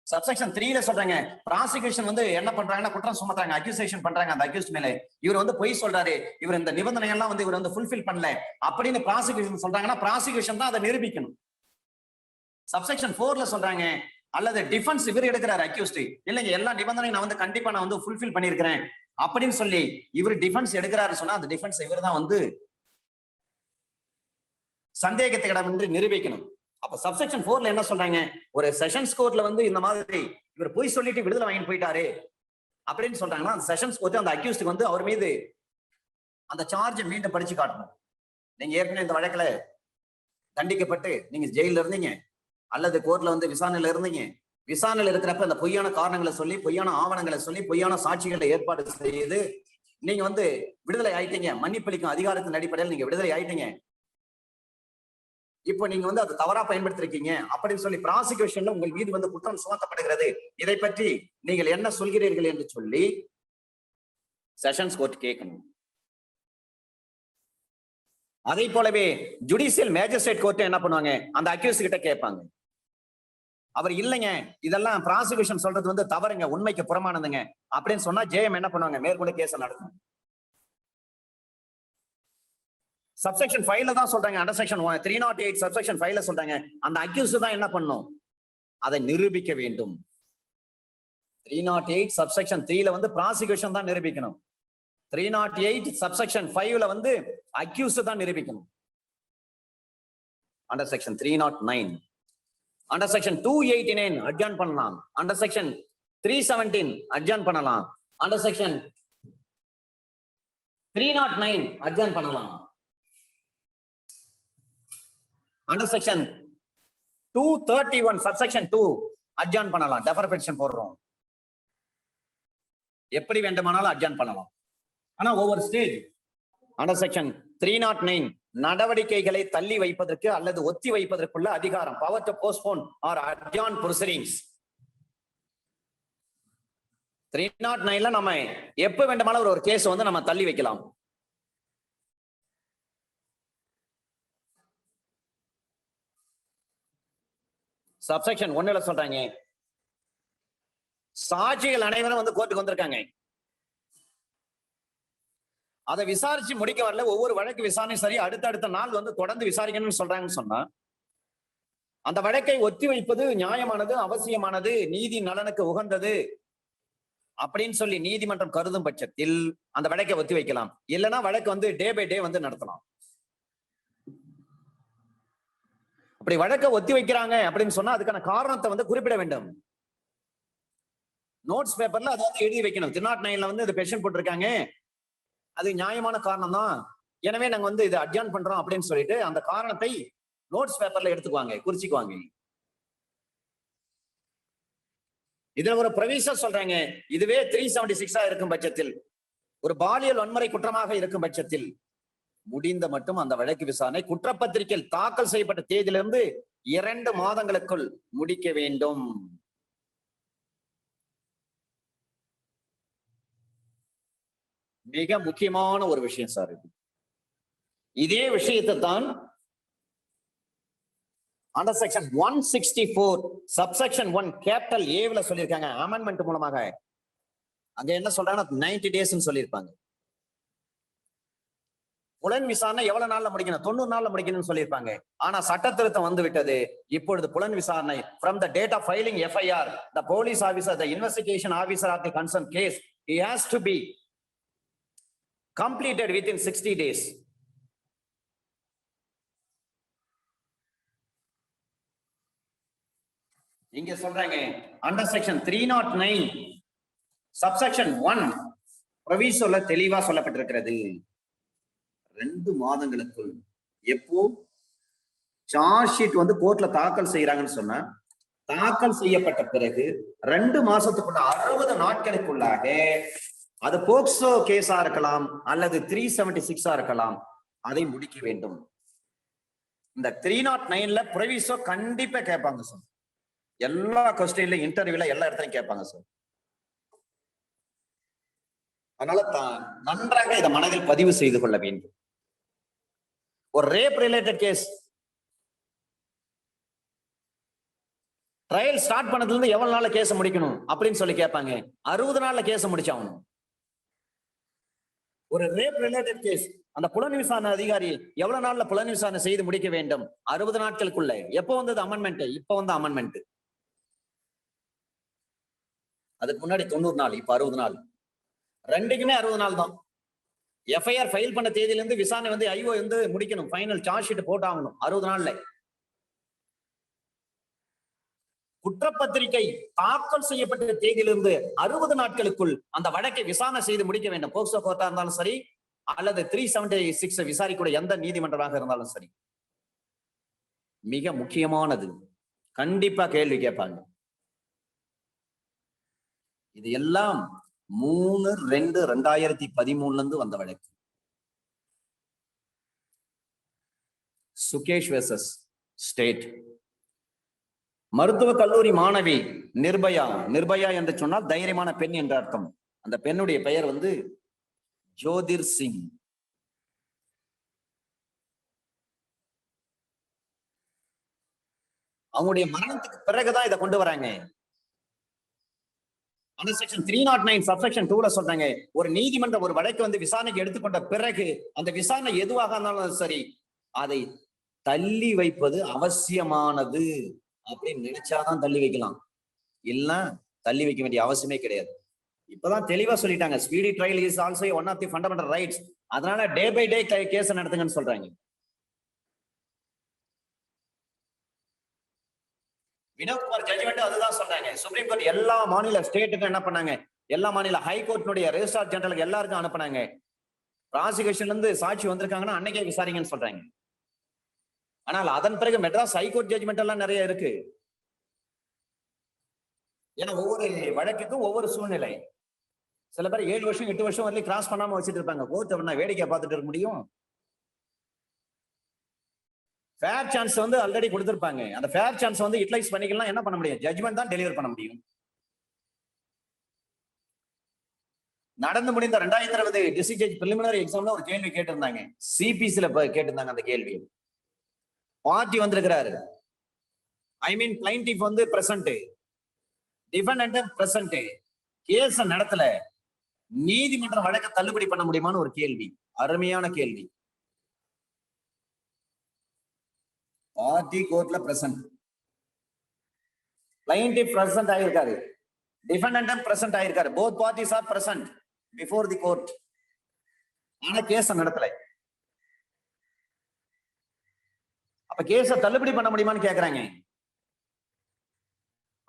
சப்செக்ஷன் 3ல சொல்றாங்க ப்ராசிக்யூஷன் வந்து என்ன பண்றாங்கன்னா குற்றம் சுமத்துறாங்க, அக்யூசேஷன் பண்றாங்க அந்த அக்யூஸ்ட் மேல. இவர் வந்து பொய் சொல்றாரு, இவர் இந்த நிபந்தனை எல்லாம் வந்து இவர் வந்து ஃபுல்ஃபில் பண்ணல அப்படின்னு ப்ராசிக்யூஷன் சொல்றாங்கன்னா ப்ராசிக்யூஷன் தான் அதை நிரூபிக்கணும். சப்செக்ஷன் 4ல சொல்றாங்க அல்லது டிஃபென்ஸ் இவர் எடுக்கிறார் அக்யூஸ்ட், இல்லைங்க எல்லா நிபந்தனையும் நான் வந்து கண்டிப்பா நான் வந்து ஃபுல்ஃபில் பண்ணியிருக்கிறேன் அப்படின்னு சொல்லி இவர் டிஃபென்ஸ் எடுக்கிறாரு சொன்னா அந்த டிஃபென்ஸ் இவர் தான் வந்து சந்தேகத்துக்கிடமின்றி நிரூபிக்கணும். அப்ப சப்செக்ஷன் 4ல என்ன சொல்றாங்க, ஒரு செஷன்ஸ் கோர்ட்ல வந்து இந்த மாதிரி இவர் பொய் சொல்லிட்டு விடுதலை வாங்கிட்டு போயிட்டாரு அப்படின்னு சொல்றாங்கன்னா அந்த செஷன்ஸ் கோர்ட் அந்த அக்யூஸ்டுக்கு வந்து அவர் மீது அந்த சார்ஜை மீண்டும் படிச்சு காட்டணும். நீங்க ஏற்கனவே இந்த வழக்குல தண்டிக்கப்பட்டு நீங்க ஜெயில இருந்தீங்க அல்லது கோர்ட்ல வந்து விசாரணையில இருந்தீங்க, விசாரணையில இருக்கிறப்ப அந்த பொய்யான காரணங்களை சொல்லி பொய்யான ஆவணங்களை சொல்லி பொய்யான சாட்சிகளை ஏற்பாடு செய்து நீங்க வந்து விடுதலை ஆயிட்டீங்க, மன்னிப்பளிக்கும் அதிகாரத்தின் அடிப்படையில் நீங்க விடுதலை ஆயிட்டீங்க, இப்போ நீங்க வந்து அது தவறா பயன்படுத்திருக்கீங்க அப்படின்னு சொல்லி ப்ராசிக்யூஷன்ல உங்கள் மீது வந்து குற்றம் சுமத்தப்படுகிறது, இதை பற்றி நீங்கள் என்ன சொல்கிறீர்கள் என்று சொல்லி செஷன்ஸ் கோர்ட் கேட்கணும். அதே போலவே ஜுடிஷியல் மேஜிஸ்ட்ரேட் கோர்ட் என்ன பண்ணுவாங்க, அந்த அக்யூஸ் கிட்ட கேட்பாங்க. அவர் இல்லைங்க இதெல்லாம் ப்ராசிக்யூஷன் சொல்றது வந்து தவறுங்க, உண்மைக்கு புறமானதுங்க அப்படின்னு சொன்னா ஜேஎம் என்ன பண்ணுவாங்க, மேற்கொண்டு கேஸ் நடக்கும். சப்செக்ஷன் 5ல தான் சொல்றாங்க, அண்டர் செக்ஷன் 308 சப்செக்ஷன் 5ல சொல்றாங்க அந்த அக்யூஸ்ட் தான் என்ன பண்ணும், அதை நிரூபிக்க வேண்டும். 308 சப்செக்ஷன் 3ல வந்து ப்ராசிக்யூஷன் தான் நிரூபிக்கணும். 308 சப்செக்ஷன் 5ல வந்து அக்யூஸ்ட் தான் நிரூபிக்கணும். அண்டர் செக்ஷன் 309 அண்டர் செக்ஷன் 289 அட்ஜார்ன் பண்ணலாம், அண்டர் செக்ஷன் 317 அட்ஜார்ன் பண்ணலாம், அண்டர் செக்ஷன் 309 அட்ஜார்ன் பண்ணலாம், அண்டர் செக்ஷன் 231 சப்செக்ஷன் 2 அட்ஜார்ன் பண்ணலாம், டெஃபர் பெட்டிஷன் போடுறோம், எப்படி வேண்டுமானாலும் அட்ஜார்ன் பண்ணலாம். ஆனா ஒவ்வொரு ஸ்டேஜ் அண்டர் செக்ஷன் 309 நடவடிக்கைகளை தள்ளி வைப்பதற்கு அல்லது ஒத்தி வைப்பதற்குள்ள அதிகாரம், power to postpone or adjourn proceedings. 309ல நம்ம எப்ப வேண்டுமானாலும் ஒரு கேஸ் வந்து நம்ம தள்ளி வைக்கலாம். சப்செக்ஷன் 1ல சொல்றாங்க சாட்சிகள் அனைவரும் வந்து கோர்ட்டுக்கு வந்திருக்காங்க, அதை விசாரிச்சு முடிக்க வரல, ஒவ்வொரு வழக்கு விசாரணை சரி அடுத்தடுத்த நாள் வந்து தொடர்ந்து விசாரிக்கணும்னு சொல்றாங்கன்னு சொன்னா அந்த வழக்கை ஒத்தி வைப்பது நியாயமானது, அவசியமானது, நீதி நலனுக்கு உகந்தது அப்படின்னு சொல்லி நீதிமன்றம் கருதும் பட்சத்தில் அந்த வழக்கை ஒத்தி வைக்கலாம். இல்லைன்னா வழக்கு வந்து டே பை டே வந்து நடத்தலாம். அப்படி வழக்கை ஒத்தி வைக்கிறாங்க அப்படின்னு சொன்னா அதுக்கான காரணத்தை வந்து குறிப்பிட வேண்டும். நோட்ஸ் பேப்பர்ல அதை வந்து எழுதி வைக்கணும். 309ல வந்து இது பெஷன் போட்டிருக்காங்க, அது நியாயமான காரணம் தான், எனவே நாங்க வந்து இதை அட்ஜார்ன் பண்றோம் அப்படின்னு சொல்லிட்டு அந்த காரணத்தை நோட்ஸ் பேப்பர்ல எடுத்துக்குவாங்க, குறிச்சுக்குவாங்க. இதுல ஒரு ப்ரொவிஷன் சொல்றாங்க, இதுவே 376 இருக்கும் பட்சத்தில், ஒரு பாலியல் வன்முறை குற்றமாக இருக்கும் பட்சத்தில் முடிந்த மட்டும் அந்த வழக்கு விசாரணை குற்றப்பத்திரிகையில் தாக்கல் செய்யப்பட்ட தேதியிலிருந்து 2 மாதங்களுக்குள் முடிக்க வேண்டும். மிக முக்கியமான ஒரு விஷயம் சார் இது. இதே விஷயத்தை தான் அண்டர் செக்ஷன் 164 சப்செக்ஷன் 1 கேபிட்டல் ஏல சொல்லியிருக்காங்க. அமெண்ட்மெண்ட் மூலமாக அங்க என்ன சொல்றாங்கன்னா 90 டேஸ் சொல்லியிருப்பாங்க. புலன் விசாரணை எவ்வளவு நாள்ல முடிக்கணும்? 90 நாள்ல முடிக்கணும்னு சொல்லியிருப்பாங்க. ஆனா சட்ட திருத்தம் வந்து விட்டது. இப்பொழுது புலன் விசாரணை from the date of filing FIR, the police officer, the investigation officer of the concerned case, he has to be completed within 60 days. இங்க சொல்றாங்க அண்டர் செக்ஷன் 309 சப்செக்ஷன் 1 ப்ரொவிசோல தெளிவா சொல்லப்பட்டிருக்கிறது. 2 மாதங்களுக்குள். எப்போ சார்ஜ் ஷீட் வந்து கோர்ட்ல தாக்கல் செய்யறாங்கன்னு சொன்னா, தாக்கல் செய்யப்பட்ட பிறகு 2 மாசத்துக்குள்ள 60 நாட்களுக்குள்ளாக அது போக்சோ கேஸா இருக்கலாம் அல்லது 376 இருக்கலாம், அதை முடிக்க வேண்டும். இந்த 309ல ப்ரொவிசோ கண்டிப்பா கேட்பாங்க சார். எல்லா கொஸ்டின்ல இன்டர்வியூல எல்லா இடத்துலயும் கேட்பாங்க சார். அதனால நன்றாக இதை மனதில் பதிவு செய்து கொள்ள வேண்டும். ஒரு rape related case trial start பண்ணதுல இருந்து எவ்வளவு நாள்ல கேஸ் முடிக்கணும் அப்படின்னு சொல்லி கேட்பாங்க. 60 நாள்ல கேஸ் முடிச்சாகணும். ஒரு ரேப் ரிலேட்டட் கேஸ் அந்த புலன் விசாரணை அதிகாரி எவ்வளவு நாள்ல புலன் விசாரணை செய்து முடிக்க வேண்டும்? 60 நாட்களுக்குள்ள. எப்போ வந்தது அமெண்ட்மெண்ட்? இப்ப வந்து அமெண்ட்மெண்ட். அதுக்கு முன்னாடி 90 நாள், இப்ப 60 நாள். ரெண்டுக்குமே 60 நாள் தான். எஃப்ஐஆர் ஃபைல் பண்ண தேதியில இருந்து விசாரணை வந்து ஐஓ வந்து முடிக்கணும், ஃபைனல் சார்ஜ் ஷீட் போட்டாகணும் 60 நாள்ல. குற்றப்பத்திரிகை தாக்கல் செய்யப்பட்ட தேதியிலிருந்து 60 நாட்களுக்குள் அந்த வழக்கை விசாரணை செய்து முடிக்க வேண்டும். போக்சோ கோர்ட்டா இருந்தாலும் சரி அல்லது 376 விசாரிக்கூடிய எந்த நீதிமன்றமாக இருந்தாலும் சரி. மிக முக்கியமானது. கண்டிப்பா கேள்வி கேட்பாங்க. இது எல்லாம் 3/2/2013 இருந்து வந்த வழக்கு. Sukesh versus state. மருத்துவ கல்லூரி மாணவி நிர்பயா. நிர்பயா என்று சொன்னால் தைரியமான பெண் என்ற அர்த்தம். அந்த பெண்ணுடைய பெயர் வந்து ஜோதிர் சிங். அவங்களுடைய மரணத்துக்கு பிறகுதான் இதை கொண்டு வராங்க. அந்த செக்ஷன் 309 சப்செக்ஷன் 2ல சொல்றாங்க, ஒரு நீதிமன்றம் ஒரு வழக்கு வந்து விசாரணைக்கு எடுத்துக்கொண்ட பிறகு அந்த விசாரணை எதுவாக இருந்தாலும் சரி அதை தள்ளி வைப்பது அவசியமானது அப்படின்னு நினைச்சாதான் தள்ளி வைக்கலாம். இல்ல தள்ளி வைக்க வேண்டிய அவசியமே கிடையாது. இப்பதான் தெளிவா சொல்லிட்டாங்க, speedy trial is also one of the fundamental rights. அதனால டே பை டே கேஸ் நடத்துங்கன்னு சொல்றாங்க. வினோத்குமார் ஜட்ஜ்மெண்ட் அதுதான் சொல்றாங்க. சுப்ரீம் கோர்ட் எல்லா மாநில ஸ்டேட்டுக்கும் என்ன பண்ணாங்க, எல்லா மாநில ஹைகோர்ட்னுடைய ரெஜிஸ்ட்ரார் ஜெனரலுக்கு எல்லாருக்கும் அனுப்புனாங்க. ப்ராசிக்யூஷன்ல இருந்து சாட்சி வந்திருக்காங்கன்னா அன்னைக்கே விசாரிங்கன்னு சொல்றாங்க. ஆனால் அதன் பிறகு மெட்ராஸ் ஹைகோர்ட் ஜட்ஜ்மெண்ட் எல்லாம் நிறைய இருக்கு. ஏன்னா ஒவ்வொரு வழக்குக்கும் ஒவ்வொரு சூழ்நிலை. சில பேர் 7 வருஷம் 8 வருஷம் வரைக்கும் கிராஸ் பண்ணாம வச்சுட்டு இருப்பாங்க. கோர்ட் வேடிக்கை பார்த்துட்டு இருக்க முடியும்? ஃபேர் சான்ஸ் வந்து ஆல்ரெடி கொடுத்திருப்பாங்க. அந்த ஃபேர் சான்ஸ் வந்து யூட்டிலைஸ் பண்ணிக்கலாம். என்ன பண்ண முடியும்? ஜட்ஜ்மெண்ட் தான் டெலிவர் பண்ண முடியும். நடந்து முடிந்த 2020 டிஸ்ட்ரிக்ட் ஜட்ஜ் பிரிலிமினரி எக்ஸாம்ல ஒரு கேள்வி கேட்டிருந்தாங்க. சிபிசில கேட்டிருந்தாங்க. அந்த கேள்வி பார்ட்டி வந்திருக்கிறாரு, ஐ மீன் பிளைன்டிஃப் வந்து பிரசன்ட், டிஃபெண்டன்ட் பிரசன்ட், கேஸ் நடத்தல, நீதிமன்ற வழக்கை தள்ளுபடி பண்ண முடியுமான்னு ஒரு கேள்வி. அருமையான கேள்வி. பார்ட்டி கோர்ட்ல பிரசன்ட், பிளைன்டிஃப் பிரசன்ட் ஆயிருக்காரு, டிஃபெண்டன்ட் பிரசன்ட் ஆயிருக்காரு. both parties are present before the court. ஆனா கேஸ் நடத்தல. அப்ப கேஸ தள்ளுபடி பண்ண முடியுமான்னு கேக்குறாங்க.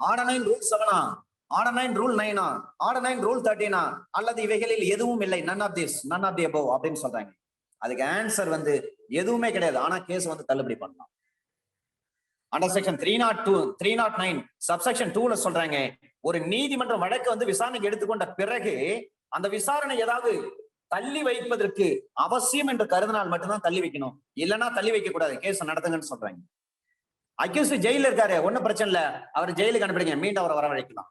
Order 9 rule 7 order 9 rule 9 order 9 rule 13 அல்லது இவைகளில் எதுவும் இல்லை, none of this, none of the above அப்படின்னு சொல்றாங்க. அதுக்கு ஆன்சர் வந்து எதுவுமே கிடையாது. ஆனா கேஸ் வந்து தள்ளுபடி பண்ணலாம். அண்டர் செக்ஷன் 309 சப்செக்ஷன் 2ல சொல்றாங்க, ஒரு நீதிமன்ற வழக்கு வந்து விசாரணைக்கு எடுத்துக்கொண்ட பிறகு அந்த விசாரணை ஏதாவது தள்ளி வைப்பதற்கு அவசியம் என்று கருதினால் மட்டும்தான் தள்ளி வைக்கணும், இல்லைன்னா தள்ளி வைக்க கூடாது, கேஸ் நடத்துங்கன்னு சொல்றாங்க. அக்யூஸ்ட் ஜெயில இருக்காரு, ஒன்னும் பிரச்சனை இல்ல, அவர் ஜெயிலுக்கு அனுப்பிடுங்க, மீண்டும் அவரை வரவழைக்கலாம்.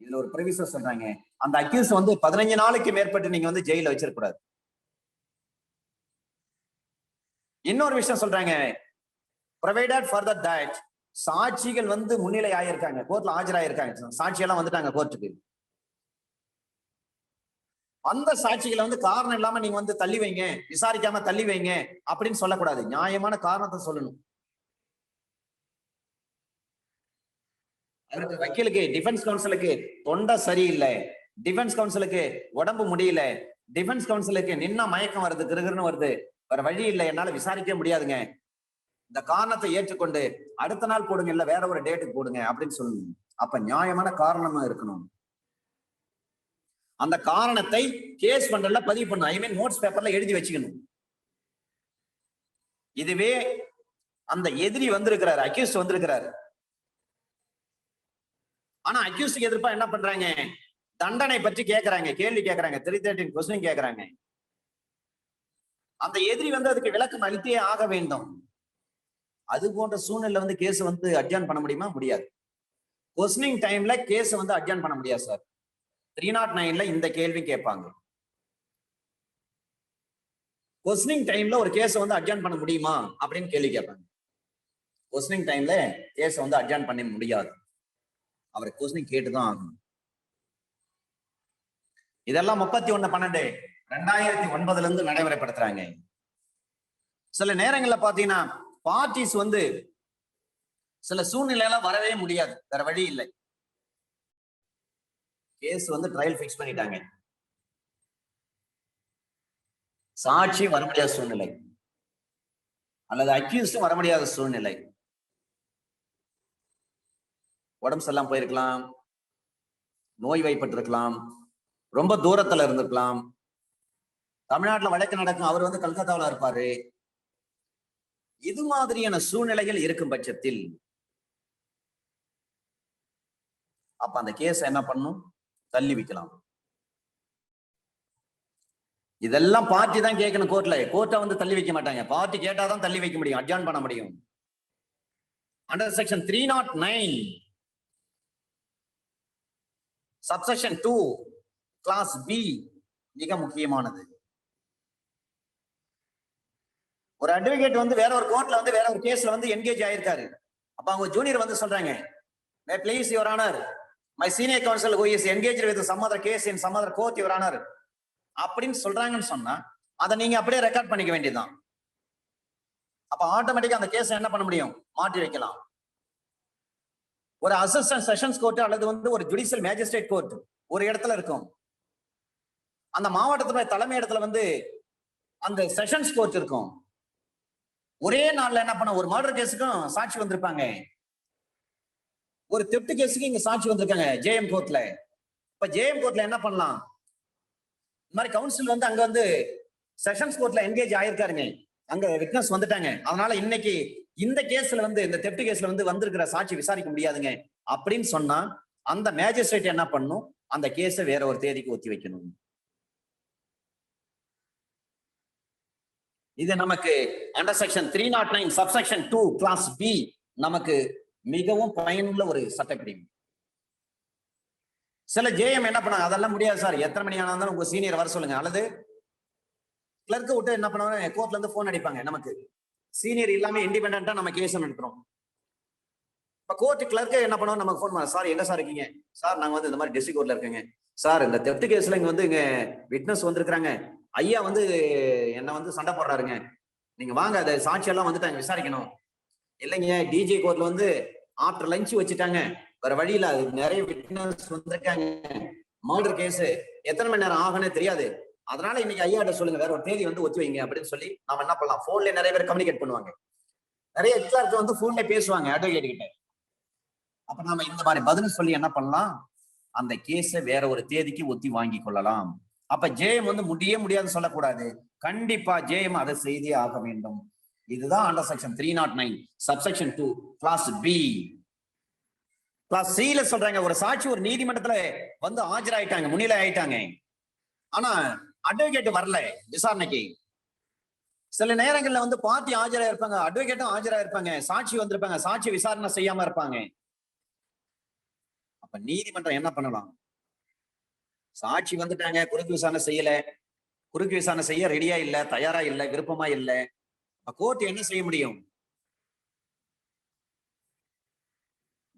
இதுல ஒரு ப்ரிவிஷன் சொல்றாங்க, அந்த அக்யூஸ் 15 நாளைக்கு மேற்பட்டு நீங்க ஜெயில வச்சிருக்கூடாது. இன்னொரு விஷயம் சொல்றாங்க, provided further that சாட்சிகள் முன்னிலை ஆயிருக்காங்க, கோர்ட்ல ஆஜராயிருக்காங்க, சாட்சியெல்லாம் வந்துட்டாங்க கோர்ட்டுக்கு. அந்த சாட்சிகளை காரணம் இல்லாம நீங்க தள்ளி வைங்க, விசாரிக்காம தள்ளி வைங்க அப்படின்னு சொல்லக்கூடாது, நியாயமான காரணத்தை சொல்லணும். அவருக்கு வக்கீலுக்கு, டிஃபென்ஸ் கவுன்சிலுக்கு தொண்டை சரியில்லை, டிஃபென்ஸ் கவுன்சிலுக்கு உடம்பு முடியல, டிஃபென்ஸ் கவுன்சிலுக்கு நின்னா மயக்கம் வருது, கிருகிருன்னு வருது, வேற வழி இல்லை, என்னால விசாரிக்க முடியாதுங்க, இந்த காரணத்தை ஏற்றுக்கொண்டு அடுத்த நாள் போடுங்க, இல்ல வேற ஒரு டேட்டுக்கு போடுங்க அப்படின்னு சொல்லணும். அப்ப நியாயமான காரணமா இருக்கணும். அந்த காரணத்தை கேஸ் பண்றதுல பதிவு பண்ணணும், ஐ மீன் நோட்ஸ் பேப்பர்ல எழுதி வச்சுக்கணும். இதுவே அந்த எதிரி வந்திருக்கிறாரு, அக்யூஸ்ட் வந்திருக்கிறாரு, ஆனா அக்யூஸ்டுக்கு எதிர்ப்பா என்ன பண்றாங்க, தண்டனை பற்றி கேட்கறாங்க, கேள்வி கேட்கறாங்க, 313 கொஸ்டின் கேட்கறாங்க. அந்த எதிரி அதுக்கு விளக்கம் அளித்தே ஆக வேண்டும். அது போன்ற சூழ்நிலை கேஸ் அட்ஜாயின் பண்ண முடியுமா? முடியாது. கொஸ்டினிங் டைம்ல கேஸ் அட்ஜாயின் பண்ண முடியாது சார். 309ல இந்த கேள்வி கேட்பாங்க, கொஸ்டினிங் டைம்ல ஒரு கேஸ் அட்ஜாயின் பண்ண முடியுமா அப்படின்னு கேள்வி கேட்பாங்க. கொஸ்டினிங் டைம்ல கேஸ் அட்ஜாயின் பண்ண முடியாது, அவரை கொஸ்டினிங் கேட்டுதான் ஆகணும். இதெல்லாம் 31/12/2009 இருந்து நடைமுறைப்படுத்துறாங்க. சில நேரங்கள்ல பாத்தீங்கன்னா பார்ட்டிஸ் சில சூழ்நிலையில வரவே முடியாது, வேற வழி இல்லை, கேஸ் ட்ரையல் பிக்ஸ் பண்ணிட்டாங்க, சாட்சி வர முடியாத சூழ்நிலை அல்லது அக்யூஸ்டும் வர முடியாத சூழ்நிலை, உடம்பு சரியில்லாம போயிருக்கலாம், நோய் வாய்ப்பட்டிருக்கலாம், ரொம்ப தூரத்துல இருந்திருக்கலாம், தமிழ்நாட்டுல வழக்கு நடக்கும், அவர் கல்கத்தாவில் இருப்பாரு. இது மாதிரியான சூழ்நிலைகள் இருக்கும் பட்சத்தில் அப்ப அந்த கேஸ் என்ன பண்ணும், தள்ளி வைக்கலாம். இதெல்லாம் பார்ட்டி தான் கேட்கணும் கோர்ட்ல, கோர்ட்டை தள்ளி வைக்க மாட்டாங்க, பார்ட்டி கேட்டாதான் தள்ளி வைக்க முடியும், அட்ஜாயின் பண்ண முடியும். Under section 309 subsection 2 clause B மிக முக்கியமானது. ஒரு அட்வொகேட் வேற ஒரு கோர்ட்ல வேற ஒரு கேஸ்ல என்கேஜ் ஆயிருக்காரு. அப்ப அவங்க ஜூனியர் சொல்றாங்க, may please your honour, my senior counsel who is engaged with some other case in some other court your honour அப்படின்னு சொல்றாங்கன்னு சொன்னா அதை நீங்க அப்படியே ரெக்கார்ட் பண்ணிக்க வேண்டியதுதான். அப்ப ஆட்டோமேட்டிக்கா அந்த கேஸ் என்ன பண்ண முடியும், மாற்றி வைக்கலாம். ஒரு அசிஸ்டன்ட் செஷன்ஸ் கோர்ட் அல்லது ஒரு ஜுடிஷியல் மேஜிஸ்ட்ரேட் கோர்ட் ஒரு இடத்துல இருக்கும், அந்த மாவட்டத்துல தலைமை இடத்துல அந்த செஷன்ஸ் கோர்ட் இருக்கும். ஒரே நாள்ல என்ன பண்ண, ஒரு மர்டர் கேஸுக்கும் சாட்சி வந்திருப்பாங்க, ஒரு தெப்ட் கேஸுக்கு இங்க சாட்சி வந்திருக்காங்க ஜேஎம் கோர்ட்ல. இப்ப ஜேஎம் கோர்ட்ல என்ன பண்ணலாம், இந்த மாதிரி கவுன்சில் அங்க செஷன்ஸ் கோர்ட்ல என்கேஜ் ஆயிருக்காருங்க, அங்க விட்னஸ் வந்துட்டாங்க, அதனால இன்னைக்கு இந்த கேஸ்ல இந்த தெப்ட் கேஸ்ல வந்திருக்கிற சாட்சி விசாரிக்க முடியாதுங்க அப்படின்னு சொன்னா அந்த மேஜிஸ்ட்ரேட் என்ன பண்ணும், அந்த கேஸை வேற ஒரு தேதிக்கு ஒத்தி வைக்கணும். இது நமக்கு under section 309 subsection 2 clause B நமக்கு மிகவும் பயனுள்ள ஒரு சட்டப்பிரிவு. சில ஜேஎம் என்ன பண்ணாங்க, அதெல்லாம் முடியாது சார், எத்தனை மணி ஆனாலும் உங்க சீனியர் வர சொல்லுங்க, அல்லது கிளர்க்கு விட்டு என்ன பண்ணுவாங்க, கோர்ட்ல இருந்து போன் அடிப்பாங்க, நமக்கு சீனியர் இல்லாம இண்டிபெண்டா நம்ம கேஸ் நடத்துறோம். இப்ப கோர்ட் கிளர்க்கு என்ன பண்ணுவோம், நமக்கு போன் பண்ண, சார் எங்க சார் இருக்கீங்க, சார் நாங்க இந்த மாதிரி டிஸ்ட்ரிக்ட் கோர்ட்ல இருக்கேங்க சார், இந்த தெப்ட் கேஸ்ல இங்க இங்க விட்னஸ் வந்திருக்கிறாங்க, ஐயா என்ன சண்டை போடுறாருங்க, நீங்க வாங்க, அதை சாட்சி எல்லாம் வந்துட்டாங்க விசாரிக்கணும். இல்லைங்க டிஜி கோர்ட்ல ஆஃப்டர் லஞ்ச் வச்சுட்டாங்க, வேற வழியில நிறைய விட்னஸ் வந்திருக்காங்க, மர்டர் கேஸ் எத்தனை மணி நேரம் ஆகும்னே தெரியாது, அதனால இன்னைக்கு ஐயாட்ட சொல்லுங்க வேற ஒரு தேதி ஒத்தி வைங்க அப்படின்னு சொல்லி நாம என்ன பண்ணலாம், போன்ல நிறைய பேர் கம்யூனிகேட் பண்ணுவாங்க, நிறைய கிளர்க் போன்ல பேசுவாங்க அட்வொகேட் கிட்ட. அப்ப நாம இந்த மாதிரி பதில் சொல்லி என்ன பண்ணலாம், அந்த கேஸை வேற ஒரு தேதிக்கு ஒத்தி வாங்கி கொள்ளலாம். அப்ப ஜேஎம் முடியாதுன்னு சொல்லக்கூடாது, கண்டிப்பா ஜேஎம் அதை செய்தே ஆக வேண்டும். இதுதான் under section 309 subsection 2 clause B. Clause சில சொல்றாங்க ஒரு சாட்சி ஒரு நீதிமன்றத்துல வந்து ஆஜராயிட்டாங்க, முன்னிலை ஆயிட்டாங்க, ஆனா அட்வொகேட் வரல விசாரணைக்கு. சில நேரங்கள்ல வந்து பார்ட்டி ஆஜரா இருப்பாங்க, அட்வொகேட்டும் ஆஜரா இருப்பாங்க, சாட்சி வந்திருப்பாங்க, சாட்சி விசாரணை செய்யாம இருப்பாங்க. அப்ப நீதிமன்றம் என்ன பண்ணலாம்? சாட்சி வந்துட்டாங்க, குறுக்கு விசாரணை செய்யல, குறுக்கு விசாரணை செய்ய ரெடியா இல்ல, தயாரா இல்ல, விருப்பமா இல்ல, கோர்ட் என்ன செய்ய முடியும்?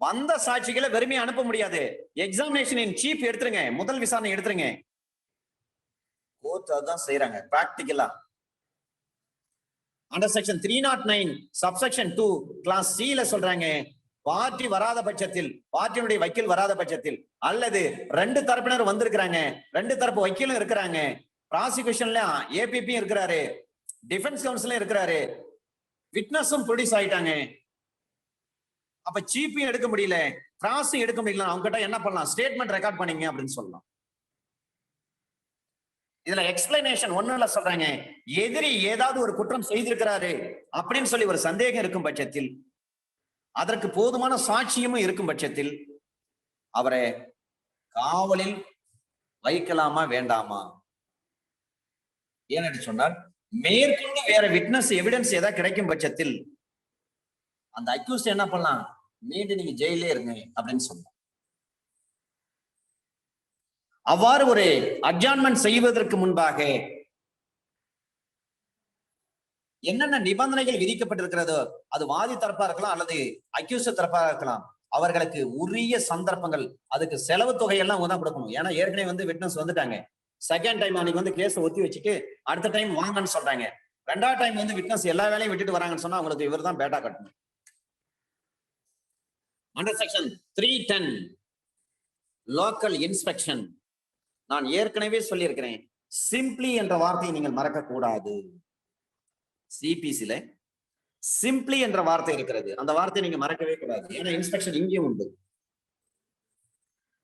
வந்த சாட்சிகளை வெறுமையா அனுப்ப முடியாது. எக்ஸாமினேஷன் இன் சீஃப் எடுத்துருங்க, முதல் விசாரணை எடுத்துருங்க. கோர்ட் அதான் செய்யறாங்க பிராக்டிகலா. அண்டர் செக்ஷன் 309 சப்செக்ஷன் 2 கிளாஸ் சில சொல்றாங்க, பார்ட்டி வராத பட்சத்தில், பார்ட்டியினுடைய வக்கீல் வராத பட்சத்தில், அல்லது ரெண்டு தரப்பினர் வந்திருக்கிறாங்க, ரெண்டு தரப்பு வக்கீலும் இருக்கிறாங்க, ப்ராசிக்யூஷன்ல ஏபிபி இருக்கிறாரு, டிஃபென்ஸ் கவுன்சிலும் இருக்கிறாரு, விட்னஸும் ப்ரொடியூஸ் ஆயிட்டாங்க, அப்ப சீப்பையும் எடுக்க முடியல, கிராஸும் எடுக்க முடியல, அவங்க கிட்ட என்ன பண்ணலாம்? ஸ்டேட்மெண்ட் ரெக்கார்ட் பண்ணீங்க அப்படின்னு சொல்லலாம். இதுல எக்ஸ்பிளனேஷன் ஒண்ணுல சொல்றாங்க, எதிரி ஏதாவது ஒரு குற்றம் செய்திருக்கிறாரு அப்படின்னு சொல்லி ஒரு சந்தேகம் இருக்கும் பட்சத்தில், அதற்கு போதுமான சாட்சியமும் இருக்கும் பட்சத்தில் அவரை காவலில் வைக்கலாமா வேண்டாமா? ஏன்னு சொன்னால், மேற்கொண்டு வேற விட்னஸ் எவிடன்ஸ் ஏதாவது கிடைக்கும் பட்சத்தில் அந்த அக்யூஸ்ட் என்ன பண்ணலாம்? மீண்டும் நீங்க ஜெயிலே இருங்க அப்படின்னு சொல்லலாம். அவ்வாறு ஒரு அட்ஜாயின்மென்ட் செய்வதற்கு முன்பாக என்னென்ன நிபந்தனைகள் விதிக்கப்பட்டிருக்கிறதோ, அது வாதி தரப்பா இருக்கலாம் அல்லது அக்யூஸ் தரப்பா இருக்கலாம், அவர்களுக்கு உரிய சந்தர்ப்பங்கள், அதுக்கு செலவு தொகையெல்லாம் தான் கொடுக்கணும். ஏன்னா ஏற்கனவே வந்து விட்னஸ் வந்துட்டாங்க, செகண்ட் டைம் அன்னைக்கு வந்து கேஸ் ஒத்தி வச்சுட்டு அடுத்த டைம் வாங்கன்னு சொல்றாங்க, ரெண்டாவது டைம் வந்து விட்னஸ் எல்லா வேலையும் விட்டுட்டு வராங்கன்னு சொன்னா அவங்களுக்கு இவர் தான் பேட்டா கட்டணும். அண்டர் செக்ஷன் 310 லோக்கல் இன்ஸ்பெக்ஷன், நான் ஏற்கனவே சொல்லியிருக்கிறேன், சிம்பிளி என்ற வார்த்தையை நீங்கள் மறக்க கூடாது. சிபிசில சிம்பிளி என்ற வார்த்தை இருக்கிறது, அந்த வார்த்தையை நீங்க மறக்கவே கூடாது. ஏன்னா இன்ஸ்பெக்ஷன் இங்கேயும் உண்டு.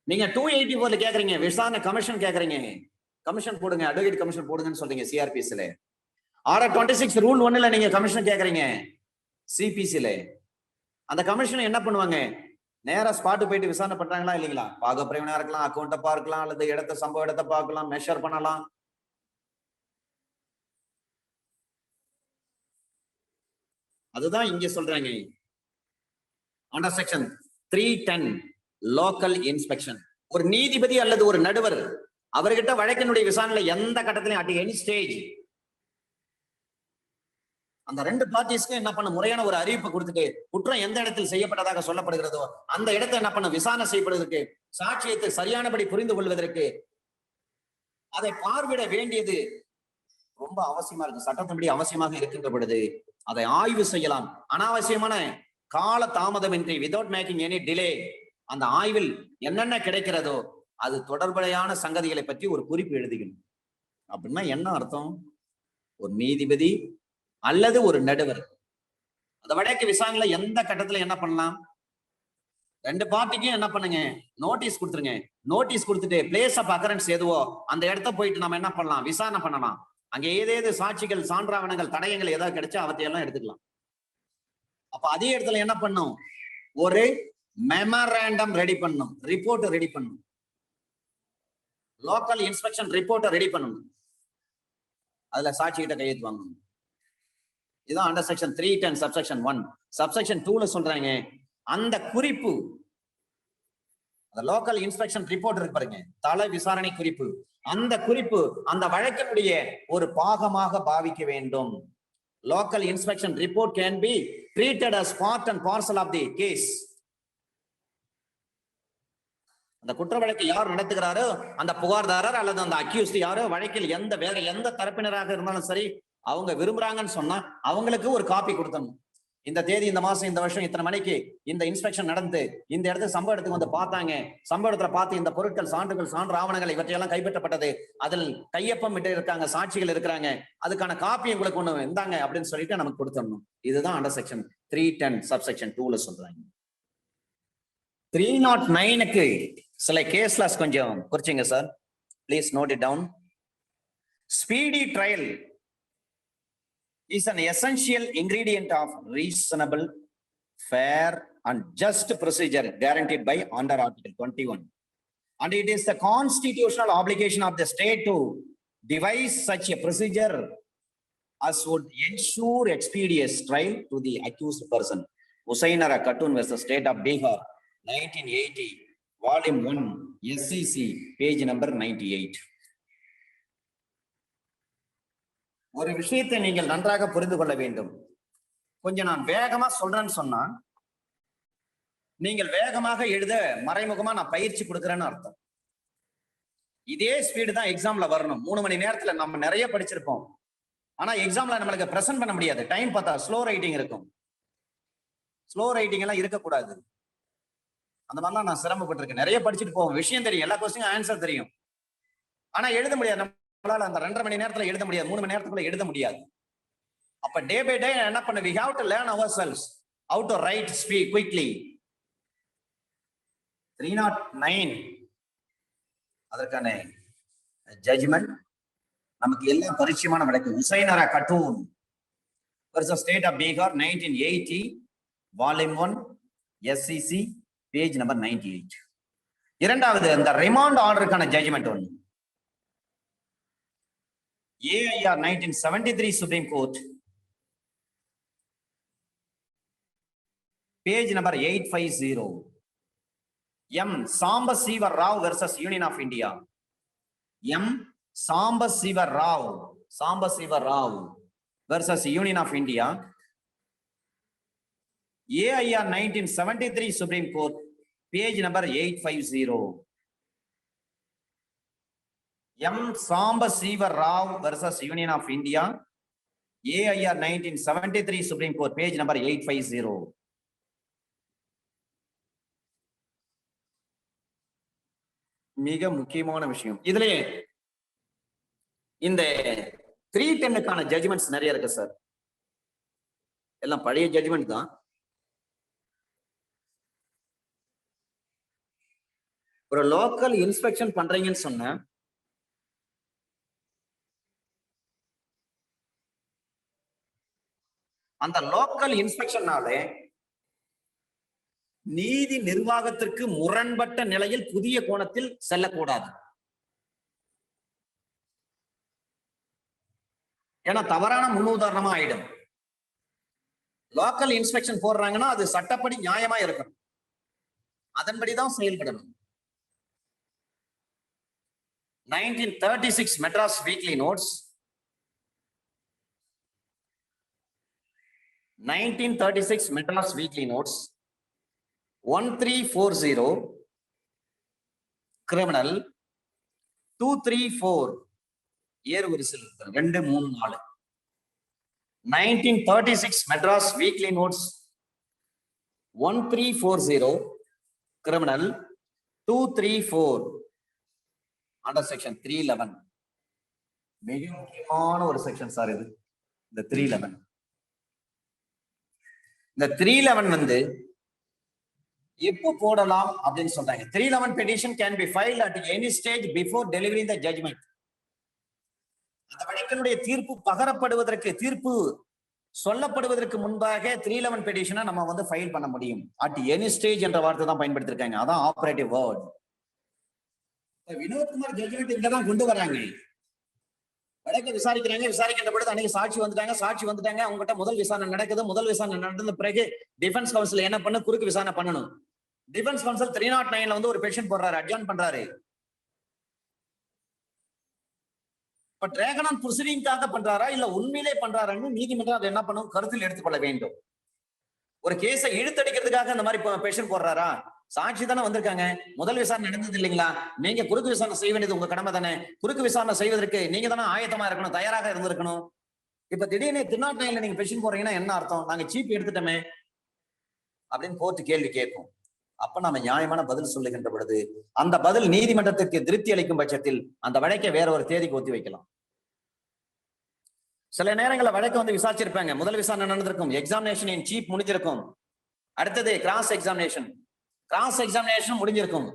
நீங்க 284 கேக்குறீங்க, விசாரணை கமிஷன் கேக்குறீங்க, கமிஷன் போடுங்க, அட்வொகேட் கமிஷன் போடுங்கன்னு சொல்றீங்க சிஆர்பிசில. ஆர்டர் 26 ரூல் 1ல நீங்க கமிஷன் கேக்குறீங்க சிபிசில. அந்த கமிஷன் என்ன பண்ணுவாங்க? நேரா ஸ்பாட்டு போயிட்டு விசாரணை பண்றாங்களா இல்லைங்களா? பாகப்பிரிவினா இருக்கலாம், அக்கௌண்ட்டை பார்க்கலாம், அல்லது இடத்த சம்பவ இடத்தை பார்க்கலாம், மெஷர் பண்ணலாம். அதுதான் இங்க சொல்றாங்க. அண்டர் செக்ஷன் 310 லோக்கல் இன்ஸ்பெக்ஷன், ஒரு நீதிபதி அல்லது ஒரு நடுவர் அவர்கிட்ட வழக்கினுடைய விசாரணையில எந்த கட்டத்திலையும் அட் எனி ஸ்டேஜ் அந்த ரெண்டு பார்ட்டிஸ்க்கு என்ன பண்ண, முறையான ஒரு அறிவிப்பு கொடுத்துட்டு குற்றம் எந்த இடத்தில் செய்யப்பட்டதாக சொல்லப்படுகிறதோ அந்த இடத்தை என்ன பண்ண, விசாரணை செய்யப்படுவதற்கு, சாட்சியத்தை சரியானபடி புரிந்து கொள்வதற்கு அதை பார்வையிட வேண்டியது ரொம்ப அவசியமா இருக்கு. சட்டத்தின்படி அவசியமாக இருக்கின்ற பொழுது அதை ஆய்வு செய்யலாம். அனாவசியமான கால தாமதமின்றி, வித்வுட் மேக்கிங் எனி டிலே, அந்த ஆய்வில் என்னென்ன கிடைக்கிறதோ அது தொடர்புடையான சங்கதிகளை பற்றி ஒரு குறிப்பு எழுதுகிறோம். அப்படின்னா என்ன அர்த்தம்? ஒரு நீதிபதி அல்லது ஒரு நடுவர் அந்த வழக்கு விசாரணையில எந்த கட்டத்துல என்ன பண்ணலாம்? ரெண்டு பார்ட்டிக்கும் என்ன பண்ணுங்க, நோட்டீஸ் கொடுத்துருங்க. நோட்டீஸ் கொடுத்துட்டு பிளேஸ் ஆஃப் அக்கரன்ஸ் எதுவோ அந்த இடத்த போயிட்டு நம்ம என்ன பண்ணலாம், விசாரணை பண்ணலாம். அங்க ஏதேது சாட்சிகள், சான்றாவணங்கள், தடயங்கள் ஏதாவது கிடைச்சா அவற்றையெல்லாம் எடுத்துக்கலாம். அப்ப அதே இடத்துல என்ன பண்ணும், ஒரு மெமராண்டம் ரெடி பண்ணும், ரிப்போர்ட் ரெடி பண்ணும், லோக்கல் இன்ஸ்பெக்ஷன் ரிப்போர்ட்டை ரெடி பண்ணணும். அதுல சாட்சி கிட்ட கையெழுத்து வாங்கணும். இதுதான் அண்டர் செக்ஷன் 310 சப்செக்ஷன் 1. சப்செக்ஷன் 2ல சொல்றாங்க, அந்த குறிப்பு, அந்த லோக்கல் இன்ஸ்பெக்ஷன் ரிப்போர்ட் இருக்கு பாருங்க, தல விசாரணை குறிப்பு, அந்த குறிப்பு அந்த வழக்கினுடைய ஒரு பாகமாக பாவிக்க வேண்டும். Local inspection report can be treated as part and parcel of the case. அந்த குற்ற வழக்கு யார் நடத்துகிறாரோ, அந்த புகார்தாரர் அல்லது அந்த அக்யூஸ்ட் யாரோ, வழக்கில் எந்த வேற எந்த தரப்பினராக இருந்தாலும் சரி, அவங்க விரும்புறாங்கன்னு சொன்னா அவங்களுக்கு ஒரு காப்பி கொடுத்தணும். இந்த தேதி, இந்த மாசம், இந்த வருஷம், இத்தனை மணிக்கு இந்த இன்ஸ்பெக்ஷன் நடந்து இந்த இடத்துக்கு சம்பவ இடத்துக்கு வந்து பார்த்தாங்க, சம்பவ இடத்துல பார்த்து இந்த பொருட்கள், சான்றுகள், சான்று ஆவணங்கள் இவற்றையெல்லாம் கைப்பற்றப்பட்டது, அதில் கையொப்பம் விட்டு இருக்காங்க, சாட்சிகள் இருக்கிறாங்க, அதுக்கான காப்பி உங்களுக்கு ஒண்ணு இருந்தாங்க அப்படின்னு சொல்லிட்டு நமக்கு கொடுத்துடணும். இதுதான் அண்டர் செக்ஷன் 310 சப்செக்ஷன் 2ல சொல்றாங்க. 309க்கு சில கேஸ்லாஸ் கொஞ்சம் குறிச்சிங்க sir, please note it down. Speedy trial is an essential ingredient of reasonable, fair and just procedure guaranteed by under Article 21. And it is the constitutional obligation of the state to devise such a procedure as would ensure expeditious trial to the accused person. Husainara Khatun versus State of Bihar, 1980, Volume 1, SCC, page number 98. ஒரு விஷயத்தை நீங்கள் நன்றாக புரிந்து கொள்ள வேண்டும். கொஞ்சம் நான் வேகமா சொல்றேன்னு சொன்னா நீங்கள் வேகமாக எழுத மறைமுகமா நான் பயிற்சி கொடுக்குறேன்னு அர்த்தம். இதே ஸ்பீடு தான் எக்ஸாம்ல வரணும். 3 மணி நேரத்துல நம்ம நிறைய படிச்சிருப்போம். ஆனா எக்ஸாம்ல நம்மளுக்கு பிரசன்ட் பண்ண முடியாது. டைம் பார்த்தா ஸ்லோ ரைட்டிங் இருக்கும். ஸ்லோ ரைட்டிங் எல்லாம் இருக்கக்கூடாது. அந்த மாதிரிலாம் நான் சிரமப்பட்டிருக்கேன். நிறைய படிச்சுட்டு போவோம். விஷயம் தெரியும், எல்லா கொஸ்டினும் ஆன்சர் தெரியும். ஆனா எழுத முடியாது. நம்மளால அந்த 2.5 மணி நேரத்துல எழுத முடியாது, 3 மணி நேரத்துக்குள்ள எழுத முடியாது. அப்ப டே பை டே என்ன பண்ண, we have to learn ourselves how to write speak quickly. 309 அதற்கான ஜட்ஜ்மெண்ட் நமக்கு எல்லாம் பரிச்சயமான வழக்கு. ஹுசைனரா கட்டூன் versus State of Bihar, 1980, Volume 1, SCC, page number 98. இரண்டாவது அந்த ரிமாண்ட் ஆர்டருக்கான ஜட்ஜ்மெண்ட் ஒன்று. AIR 1973 Supreme Court, page number 850. M. Sambasiva Rao versus Union of India. M. Sambasiva Rao versus Union of India. AIR 1973 Supreme Court, page number 850. M. Sambasiva Rao versus Union of India. AIR 1973 Supreme Court, page number 850. மிக முக்கியமான விஷயம். இதுலயே இந்த 310க்கான judgements நிறைய இருக்கு sir. எல்லாம் பழைய judgement தான். ஒரு லோக்கல் இன்ஸ்பெக்ஷன் பண்றீங்கன்னு சொன்ன அந்த லோக்கல் இன்ஸ்பெக்ஷனாலே நீதி நிர்வாகத்திற்கு முரண்பட்ட நிலையில் புதிய கோணத்தில் செல்லக்கூடாது. ஏன்னா தவறான முன்னுதாரணமா ஆயிடும். லோக்கல் இன்ஸ்பெக்ஷன் போடுறாங்கன்னா அது சட்டப்படி நியாயமா இருக்கணும், அதன்படிதான் செயல்படணும். 1936 Madras weekly notes, 1936 Madras weekly notes 1340 criminal 234 ஏறு வரிசையில் 2, 3, 4. 1936 Madras weekly notes 1340 criminal 234 under section 311. மிக முக்கியமான ஒரு செக்ஷன் சார் இது, இந்த 311. இந்த 311 வந்து எப்போ போடலாம் அப்படின்னு சொல்றாங்க. 311 petition can be filed at any stage before delivering the judgment. அந்த வழக்கினுடைய தீர்ப்பு பகரப்படுவதற்கு, தீர்ப்பு சொல்லப்படுவதற்கு முன்பாக 311 petition நம்ம வந்து ஃபைல் பண்ண முடியும். at any stage என்ற வார்த்தை தான் பயன்படுத்திருக்காங்க. அதான் ஆபரேட்டிவ் வேர்ட். வினோத்குமார் ஜட்ஜ்மெண்ட் இங்கதான் கொண்டு வராங்க. வழக்கு விசாரிக்கிறாங்க, விசாரிக்கின்ற பொழுது அன்னைக்கு சாட்சி வந்துட்டாங்க. அவங்ககிட்ட முதல் விசாரணை நடக்குது. முதல் விசாரணை நடந்த பிறகு டிஃபென்ஸ் கவுன்சில் என்ன பண்ணு, குறுக்கு விசாரணை பண்ணணும். டிஃபென்ஸ் கவுன்சில் 309 வந்து ஒரு பெட்டிஷன் போடுறாரு, அட்ஜார்ன் பண்றாரு. பட் ரேகனான் ப்ரொசீடிங்காக பண்றாரா இல்ல உண்மையிலே பண்றாரான்னு நீதிமன்றம் அதை என்ன பண்ணும், கருத்தில் எடுத்துக்கொள்ள வேண்டும். ஒரு கேஸை இழுத்தடிக்கிறதுக்காக இந்த மாதிரி பெட்டிஷன் போடுறாரா? சாட்சி தானே வந்திருக்காங்க, முதல் விசாரணை நடந்தது இல்லைங்களா? நீங்க குறுக்கு விசாரணை செய்ய வேண்டியது உங்க கடமை தானே. குறுக்கு விசாரணை செய்வதற்கு நீங்க தானே ஆயத்தமா இருக்கணும், தயாராக இருந்திருக்கணும். இப்ப திடீர்னு 309 நீங்க பெட்டிஷன் போடுறீங்கன்னா என்ன அர்த்தம்? நாங்க சீப் எடுத்துட்டோமே அப்படின்னு கோர்ட்டு கேள்வி கேட்கும். அப்ப நாம நியாயமான பதில் சொல்லுகின்ற பொழுது அந்த பதில் நீதிமன்றத்திற்கு திருப்தி அளிக்கும் பட்சத்தில் அந்த வழக்கை வேற ஒரு தேதிக்கு ஒத்தி வைக்கலாம். சில நேரங்களில் வழக்கு வந்து விசாரிச்சிருப்பாங்க, முதல் விசாரணை நடந்திருக்கும், எக்ஸாமினேஷன் இன் சீப் முடிஞ்சிருக்கும், அடுத்தது கிராஸ் எக்ஸாமினேஷன் முடிஞ்சிருக்கும்.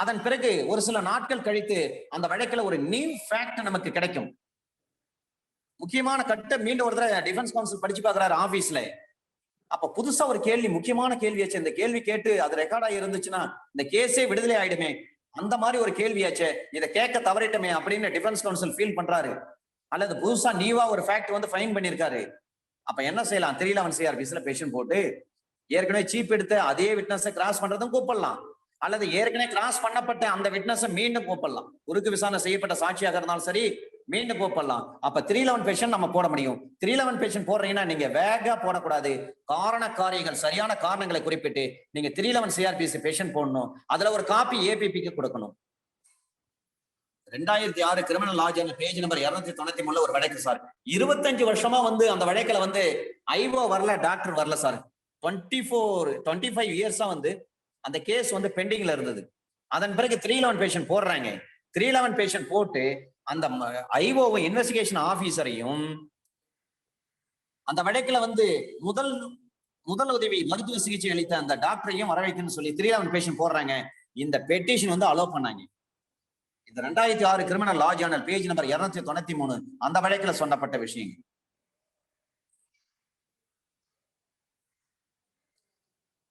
அதன் பிறகு ஒரு சில நாட்கள் கழித்து அந்த வழக்கில் ஒரு நியூ ஃபேக்ட் நமக்கு கிடைக்கும். முக்கியமான கட்ட மீண்டும் ஒரு தடவை டிஃபென்ஸ் கவுன்சில் படிச்சு பார்க்கிறாரு ஆபீஸ்ல. அப்ப புதுசா ஒரு கேள்வி, முக்கியமான கேள்வியாச்சு, இந்த கேள்வி கேட்டு அது ரெக்கார்ட் ஆகி இருந்துச்சுன்னா இந்த கேஸே விடுதலை ஆயிடுமே, அந்த மாதிரி ஒரு கேள்வியாச்சு, இதை கேட்க தவறிட்டமே அப்படின்னு டிஃபென்ஸ் கவுன்சில் ஃபீல் பண்றாரு. அல்லது புதுசா நீவா ஒரு ஃபேக்ட் வந்து ஃபைன் பண்ணிருக்காரு. அப்ப என்ன செய்யலாம்? 311 CRPCல பெட்டிஷன் போட்டு ஏற்கனவே சீப் எடுத்து அதே விட்னஸை கிராஸ் பண்றதும் கூப்பிடலாம், அல்லது ஏற்கனவே கிராஸ் பண்ணப்பட்ட அந்த விட்னஸை மீண்டும் கூப்பிடலாம். குறுக்கு விசாரணை செய்யப்பட்ட சாட்சியாக இருந்தாலும் சரி, மீண்டும் கூப்பிடலாம். அப்ப 311 பெட்டிஷன் நம்ம போட முடியும். 311 பெட்டிஷன் போடுறீங்கன்னா நீங்க வேகா போடக்கூடாது. காரண காரியங்கள், சரியான காரணங்களை குறிப்பிட்டு நீங்க 311 CRPC பெட்டிஷன் போடணும். அதுல ஒரு காப்பி ஏபிபிக்கு கொடுக்கணும். 2006 கிரிமினல் லா ஜர்னல் பேஜ் நம்பர் 293 ஒரு வழக்கு சார். 25 வருஷமா வந்து அந்த வழக்குல வந்து ஐஓ வரல, டாக்டர் வரல சார். 25 இயர்ஸா வந்து அந்த கேஸ் வந்து பெண்டிங்ல இருந்தது. அதன் பிறகு 311 பெட்டிஷன் போடுறாங்க. 311 பெட்டிஷன் போட்டு அந்த ஐஓ இன்வெஸ்டிகேஷன் ஆபீசரையும் அந்த வழக்குல வந்து முதல் உதவி மருத்துவ சிகிச்சை அளித்த அந்த டாக்டரையும் வரவைக்கணும்னு சொல்லி 311 பெட்டிஷன் போடுறாங்க. இந்த பெட்டிஷன் வந்து அலோவ் பண்ணாங்க. இந்த 2006 கிரிமினல் லா ஜர்னல் பேஜ் நம்பர் 293 அந்த வழக்குல சொல்லப்பட்ட விஷயம்.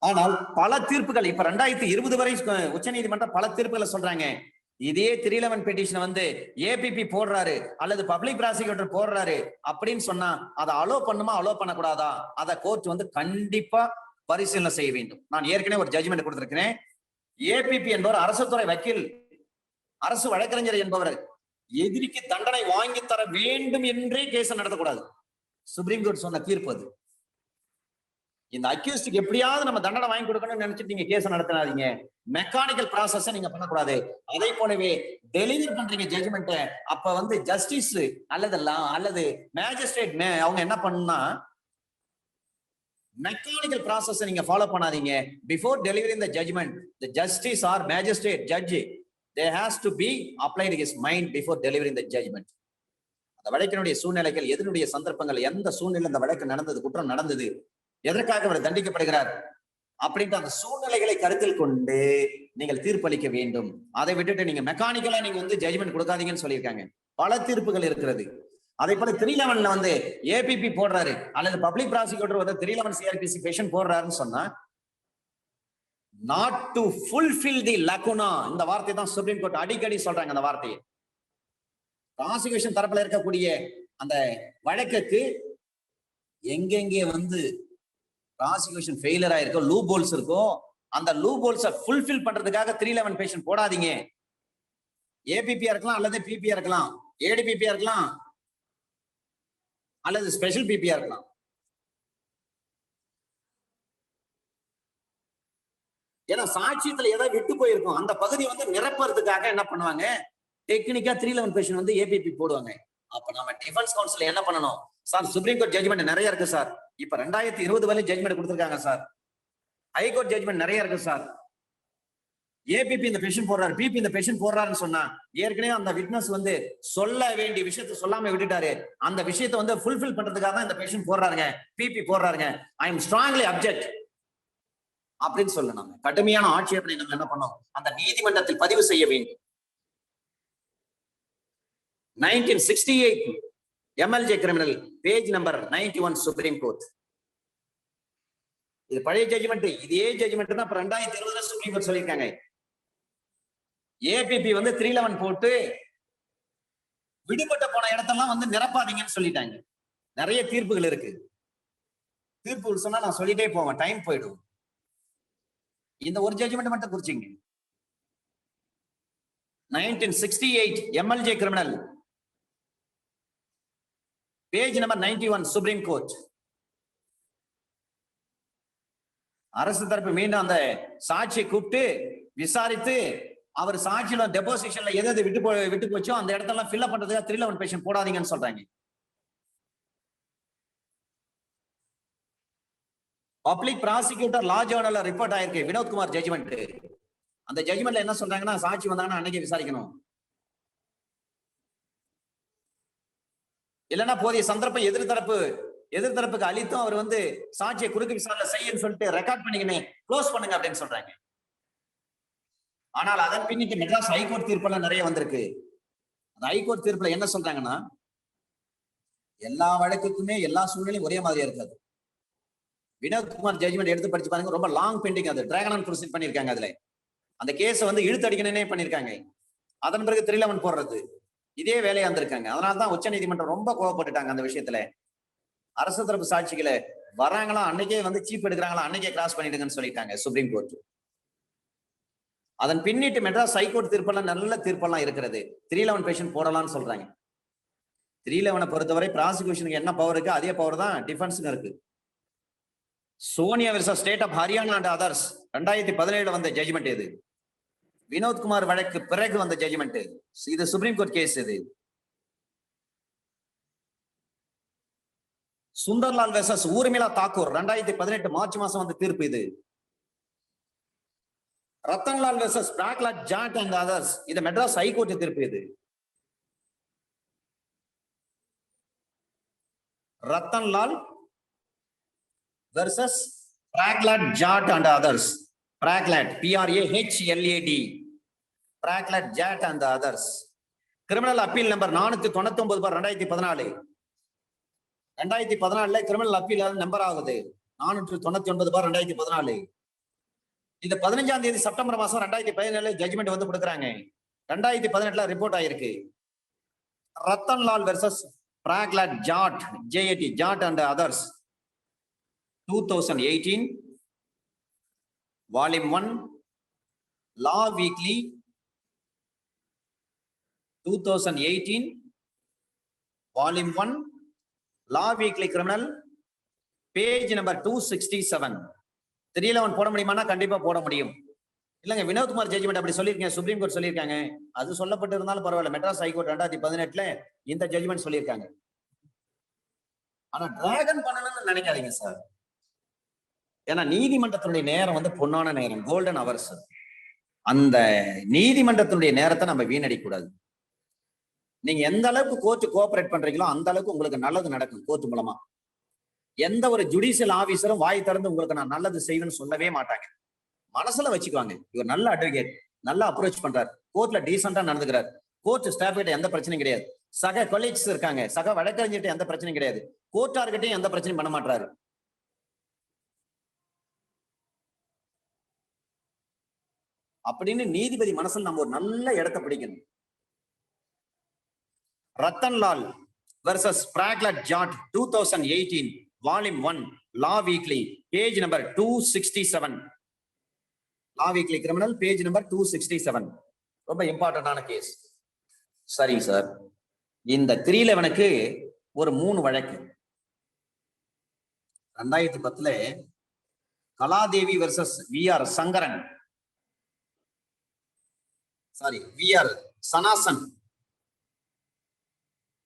ஆனால் பல தீர்ப்புகள் இப்ப 2020 வரை உச்சநீதிமன்றம் பல தீர்ப்புகளை சொல்றாங்க. இதே 311 பெட்டிஷன் வந்து ஏபிபி போடுறாரு அல்லது பப்ளிக் ப்ராசிக்யூட்டர் போடுறாரு அப்படின்னு சொன்னா அதை அலோ பண்ணுமா, அலோ பண்ணக்கூடாதா, அதை கோர்ட் வந்து கண்டிப்பா பரிசீலனை செய்ய வேண்டும். நான் ஏற்கனவே ஒரு ஜட்ஜ்மெண்ட் கொடுத்திருக்கிறேன். ஏபிபி என்பவர் அரசு துறை வக்கீல், அரசு வழக்கறிஞர் என்பவர் எதிரிக்கு தண்டனை வாங்கி தர வேண்டும் என்றே கேஸ் நடத்தக்கூடாது. சுப்ரீம் கோர்ட் சொன்ன தீர்ப்பு அது. இந்த அக்யூஸ்டுக்கு எப்படியாவது நம்ம தண்டனை வாங்கி கொடுக்கணும்னு நினைச்சிட்டு நீங்க கேஸ் நடத்தினாதீங்க. மெக்கானிக்கல் ப்ராசஸ் நீங்க பண்ணக்கூடாது. அதே போலவே டெலிவர் பண்றீங்க ஜட்ஜ்மெண்ட், அப்ப வந்து ஜஸ்டிஸ் அல்லது மேஜிஸ்ட்ரேட் அவங்க என்ன பண்ணா, மெக்கானிக்கல் ப்ராசஸ் நீங்க ஃபாலோ பண்ணாதீங்க. Before delivering the judgment, the justice or magistrate judge there has to be applied his mind before delivering the judgment. அந்த வழக்கினுடைய சூழ்நிலைகள், எதனுடைய சந்தர்ப்பங்கள், எந்த சூழ்நிலை அந்த வழக்கு நடந்தது, குற்றம் நடந்தது, எதற்காக அவர் தண்டிக்கப்படுகிறார் அப்படின்ற அந்த சூழ்நிலைகளை கருத்தில் கொண்டு நீங்கள் தீர்ப்பளிக்க வேண்டும். அதை விட்டுட்டு நீங்க மெக்கானிக்கலா நீங்க வந்து ஜட்ஜ்மெண்ட் கொடுக்காதீங்கன்னு சொல்லியிருக்காங்க. பல தீர்ப்புகள் இருக்கிறது. அதே போல 311 வந்து ஏபிபி போடுறாரு அல்லது பப்ளிக் ப்ராசிக்யூட்டர் வந்து 311 CRPC பெட்டிஷன் போடுறாருன்னு சொன்னா, not to fulfill the lacuna, இந்த வார்த்தை தான் சுப்ரீம் கோர்ட் அடிக்கடி சொல்றாங்க. அந்த வார்த்தையை ப்ராசிக்யூஷன் தரப்புல இருக்கக்கூடிய அந்த வழக்குக்கு எங்கெங்கே வந்து ப்ராசிக்யூஷன் ஃபெயிலியர் ஆயிருக்கோ, லூப் ஹோல்ஸ் இருக்கோ, அந்த லூப் ஹோல்ஸை ஃபுல்ஃபில் பண்றதுக்காக 311 பெட்டிஷன் போடாதீங்க. ஏபிபியா இருக்கலாம் அல்லது பிபியா இருக்கலாம், ஏடிபிபியா இருக்கலாம் அல்லது ஸ்பெஷல் பிபியா இருக்கலாம். ஏன்னா சாட்சியத்துல ஏதாவது விட்டு போயிருக்கும், அந்த பகுதி வந்து நிரப்புறதுக்காக என்ன பண்ணுவாங்க, டெக்னிக்கா 311 பெட்டிஷன் வந்து ஏபிபி போடுவாங்க. அப்ப நம்ம டிஃபென்ஸ் கவுன்சில் என்ன பண்ணணும் சார்? சுப்ரீம் கோர்ட் ஜட்ஜ்மெண்ட் நிறைய இருக்கு சார். இப்ப 2020 வரை ஜட்ஜ்மெண்ட் கொடுத்திருக்காங்க சார். ஹைகோர்ட் ஜட்ஜ்மெண்ட் நிறைய இருக்கு சார். ஏபிபி இந்த பெட்டிஷன் போடுறாரு, பிபி இந்த பெட்டிஷன் போடுறாருன்னு சொன்னா, ஏற்கனவே அந்த விட்னஸ் வந்து சொல்ல வேண்டிய விஷயத்தை சொல்லாம விட்டுட்டாரு. அந்த விஷயத்தை வந்து ஃபுல்ஃபில் பண்றதுக்காக தான் இந்த பெட்டிஷன் போடுறாருங்க, பிபி போடுறாருங்க. ஐ எம் ஸ்ட்ராங்லி அப்ஜெக்ட் அப்படின்னு சொல்லணும். கடுமையான ஆட்சேபனை நம்ம என்ன பண்ணோம், அந்த நீதிமன்றத்தில் பதிவு செய்ய வேண்டும். 1968 MLJ criminal page number 91 supreme court. இது பழைய ஜட்ஜ்மெண்ட். இதே ஜட்ஜ்மெண்ட் தான் 2020 சுப்ரீம் கோர்ட் சொல்லியிருக்காங்க. ஏபிபி வந்து 311 போட்டு விடுபட்ட போன இடத்தெல்லாம் வந்து நிரப்பாதீங்கன்னு சொல்லிட்டாங்க. நிறைய தீர்ப்புகள் இருக்கு. தீர்ப்புகள் சொன்னா நான் சொல்லிட்டே போவேன், டைம் போயிடும். இந்த ஒரு ஜட்ஜ்மெண்ட் மட்டும் குறிச்சிங்க. 1968 MLJ criminal page number 91 supreme court. அரசு தரப்பு மீண்டும் அந்த சாட்சியை கூப்பிட்டு விசாரித்து, அவர் சாட்சியில டெபோசிஷன்ல எது விட்டு போச்சோ அந்த இடத்தெல்லாம் ஃபில் பண்றதுக்காக 311 பெட்டிஷன் போடாதீங்கன்னு சொல்றாங்க. பப்ளிக் ப்ராசிக்யூட்டர் லா ஜர்னல்ல ரிப்போர்ட் ஆயிருக்கு, வினோத்குமார் ஜட்ஜ்மெண்ட். அந்த ஜட்ஜ்மெண்ட்ல என்ன சொல்றாங்கன்னா, சாட்சி வந்தாங்கன்னா அன்னைக்கு விசாரிக்கணும், இல்லைன்னா போதிய சந்தர்ப்பம் எதிர்த்தரப்புக்கு அளித்தும் அவர் வந்து சாட்சியை குறுக்கு விசாரணை செய்யன்னு சொல்லிட்டு ரெக்கார்ட் பண்ணிக்கணும், க்ளோஸ் பண்ணுங்க அப்படின்னு சொல்றாங்க. ஆனால் அதன் பின்னிட்டு மெட்ராஸ் ஹைகோர்ட் தீர்ப்பெல்லாம் நிறைய வந்திருக்கு. அந்த ஹைகோர்ட் தீர்ப்புல என்ன சொல்றாங்கன்னா, எல்லா வழக்குக்குமே எல்லா சூழ்நிலையும் ஒரே மாதிரியா இருக்காது. வினோத்குமார் ஜட்ஜ்மெண்ட் எடுத்து படிச்சு பாருங்க, ரொம்ப லாங் பெண்டிங். அது டிராகன் ஆன் ப்ரொசீட் பண்ணிருக்காங்க. அதுல அந்த கேஸை வந்து இழுத்து அடிக்கணும்னே பண்ணிருக்காங்க. அதன் பிறகு 311 போடுறது இதே வேலையா இருந்திருக்காங்க. அதனாலதான் உச்ச நீதிமன்றம் ரொம்ப கோவப்பட்டுட்டாங்க அந்த விஷயத்துல. அரசு தரப்பு சாட்சிகளை வராங்களா அன்னைக்கே வந்து சீப் எடுக்கிறாங்களா அன்னைக்கே கிராஸ் பண்ணிடுங்கன்னு சொல்லிட்டாங்க சுப்ரீம் கோர்ட். அதன் பின்னிட்டு மெட்ராஸ் ஹைகோர்ட் தீர்ப்பெல்லாம் நல்ல தீர்ப்பெல்லாம் இருக்கிறது. 311 பேஷன் போடலாம்னு சொல்றாங்க. 311 பொறுத்தவரை ப்ராசிக்யூஷனுக்கு என்ன பவர் இருக்கு அதே பவர் தான் டிஃபென்ஸுக்கு இருக்கு. Sonia versus state of Haryana and others 2017 வந்த ஜட்ஜ்மெண்ட் இது. வினோத்குமார் வழக்கு பிறகு வந்த ஜட்ஜ்மெண்ட் இது. சுப்ரீம் கோர்ட் கேஸ் இது. சுந்தர்லால் வெர்சஸ் ஊர்மிளா தாக்கூர் 2018 மார்ச் மாசம் வந்த தீர்ப்பு இது. Rattan Lal versus Prahlad Jat and others இது மெட்ராஸ் ஹைகோர்ட் தீர்ப்பு இது. Rattan Lal versus Prahlad Jat and others. பிராக்லாட் PRAHLAD பிராக்லாட் Jat and others. Criminal appeal number 499/2014. 2014 criminal appeal number ஆகுது 499/2014. இந்த 15ஆம் தேதி செப்டம்பர் மாசம் 2017 ஜட்ஜ்மெண்ட் வந்து கொடுக்குறாங்க. 2018 ரிப்போர்ட் ஆயிருக்கு. Rattanlal versus Prahlad Jat JAT Jat and others 2018 volume 1 law weekly 2018 volume 1 law weekly criminal page number 267. 311 போட முடியுமானா கண்டிப்பா போட முடியும். இல்லங்க வினோத்குமார் ஜட்ஜ்மெண்ட் அப்படி சொல்லிருக்கீங்க, சுப்ரீம் கோர்ட் சொல்லியிருக்காங்க. அது சொல்லப்பட்டு இருந்தாலும் பரவாயில்ல. மெட்ராஸ் ஹைகோர்ட் 2018 இந்த ஜட்ஜ்மெண்ட் சொல்லியிருக்காங்க. ஆனா டிராகன் பண்ணணும்னு நினைக்காதீங்க சார். ஏன்னா நீதிமன்றத்தினுடைய நேரம் வந்து பொன்னான நேரம், கோல்டன் அவர்ஸ். அந்த நீதிமன்றத்தினுடைய நேரத்தை நம்ம வீணடிக்க கூடாது. நீங்க எந்த அளவுக்கு கோர்ட் கோஆபரேட் பண்றீங்களோ அந்த அளவுக்கு உங்களுக்கு நல்லது நடக்கும் கோர்ட் மூலமா. எந்த ஒரு ஜுடிஷியல் ஆபீசரும் வாய் திறந்து உங்களுக்கு நான் நல்லது செய்வேன்னு சொல்லவே மாட்டாங்க. மனசுல வச்சுக்குவாங்க, இவர் நல்ல அட்வொகேட், நல்லா அப்ரோச் பண்றாரு, கோர்ட்ல டீசெண்டா நடந்துக்கிறார், கோர்ட் ஸ்டாஃப் கிட்ட எந்த பிரச்சனையும் கிடையாது, சக கொலீக்ஸ் இருக்காங்க, சக வழக்கறிஞர்கிட்ட எந்த பிரச்சனையும் கிடையாது, கோர்ட்டார்கிட்டையும் எந்த பிரச்சனையும் பண்ண மாட்டாரு. அப்படின்னு நீதிபதி மனசுல நம்ம ஒரு நல்ல இடத்தை பிடிக்கணும். Rattanlal versus Prahlad Jat 2018 volume 1 law weekly page number 267. Law weekly criminal page number 267. ரொம்ப இம்பார்ட்டன்டான கேஸ். சரிங்க சார். இந்த 311க்கு ஒரு 3 வழக்கு. 2010 Kaladevi versus VR Sankaran, sorry VR Sanasan,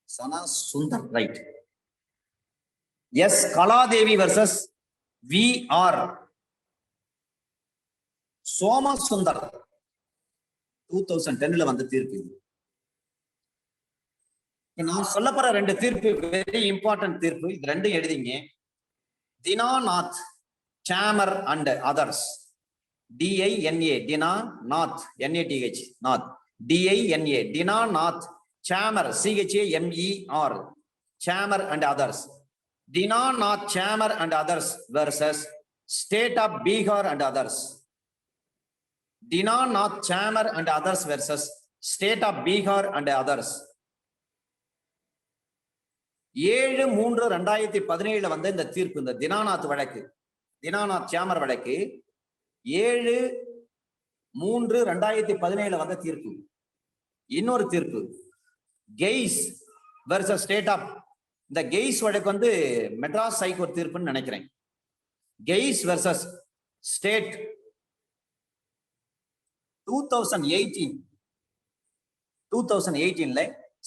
Sana Sundar, right. Yes Kaladevi versus VR Soma Sundar 2010 வந்த தீர்ப்பு. நான் சொல்ல போற 2 தீர்ப்பு வெரி இம்பார்ட்டன்ட் தீர்ப்பு. இது ரெண்டும் எழுதிங்க. Dinanath Chamar and others, DINA Dinanath NATH Nath, DINA Dinanath Chamar CHAMER Chamar and others. Dinanath Chamar and others versus state of Bihar and others. Dinanath Chamar and others versus state of Bihar and others. 7/3/2017 வந்த இந்த தீர்ப்பு, இந்த தினாநாத் வழக்கு, தினாநாத் சாமர் வழக்கு 7/3/2017 வந்த தீர்ப்பு. இன்னொரு தீர்ப்பு கெய்ஸ் வெர்சஸ் ஸ்டேட் ஆஃப், இந்த கெய்ஸ் வழக்கு வந்து மெட்ராஸ் ஹைகோர்ட் தீர்ப்புன்னு நினைக்கிறேன். கெய்ஸ் வெர்சஸ் ஸ்டேட் 2018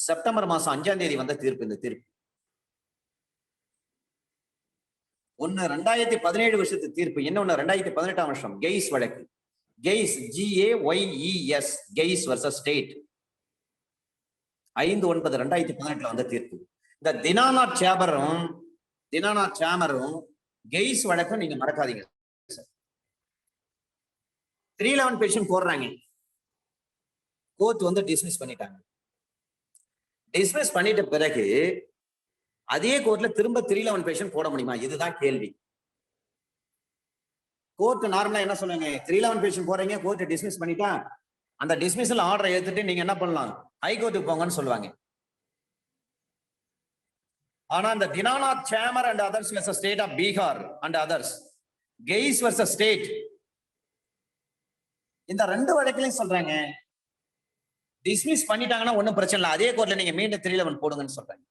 செப்டம்பர் மாசம் 5ஆம் தேதி வந்த தீர்ப்பு. இந்த தீர்ப்பு ஒன்னு 2017 வருஷத்து தீர்ப்பு, இன்னொன்னு 2018 வருஷம் கெய்ஸ் வழக்கு. Guys GAYES guys versus state 5/9/2018 வந்த தீர்ப்பு. இந்த தினாநாத் சாமரும் கெய்ஸ் வழக்கம் நீங்க மறக்காதீங்க. 311 பேஷன் போடுறாங்க, கோர்ட் வந்து டிஸ்மிஸ் பண்ணிட்டாங்க. டிஸ்மிஸ் பண்ணிட்ட பிறகு அதே கோர்ட்ல திரும்ப 311 பேஷன் போட முடியுமா? இதுதான் கேள்வி. கோர்ட் நார்மலா என்ன சொல்லுங்க, 311 பெட்டிஷன் போறீங்க, கோர்ட் டிஸ்மிஸ் பண்ணிட்டா அந்த டிஸ்மிஸல் ஆர்டரை ஏத்துட்டு நீங்க என்ன பண்ணலாம், ஹைகோர்ட்டுக்கு போங்கன்னு சொல்லுவாங்க. ஆனா இந்த Dinanath Chamar and others versus state of Bihar and others, case versus state, இந்த ரெண்டு வழக்கிலையும் சொல்றாங்க டிஸ்மிஸ் பண்ணிட்டாங்கன்னா ஒன்னும் பிரச்சனை இல்லை, அதே கோர்ட்ல நீங்க மீண்டும் 311 போடுங்கன்னு சொல்றாங்க.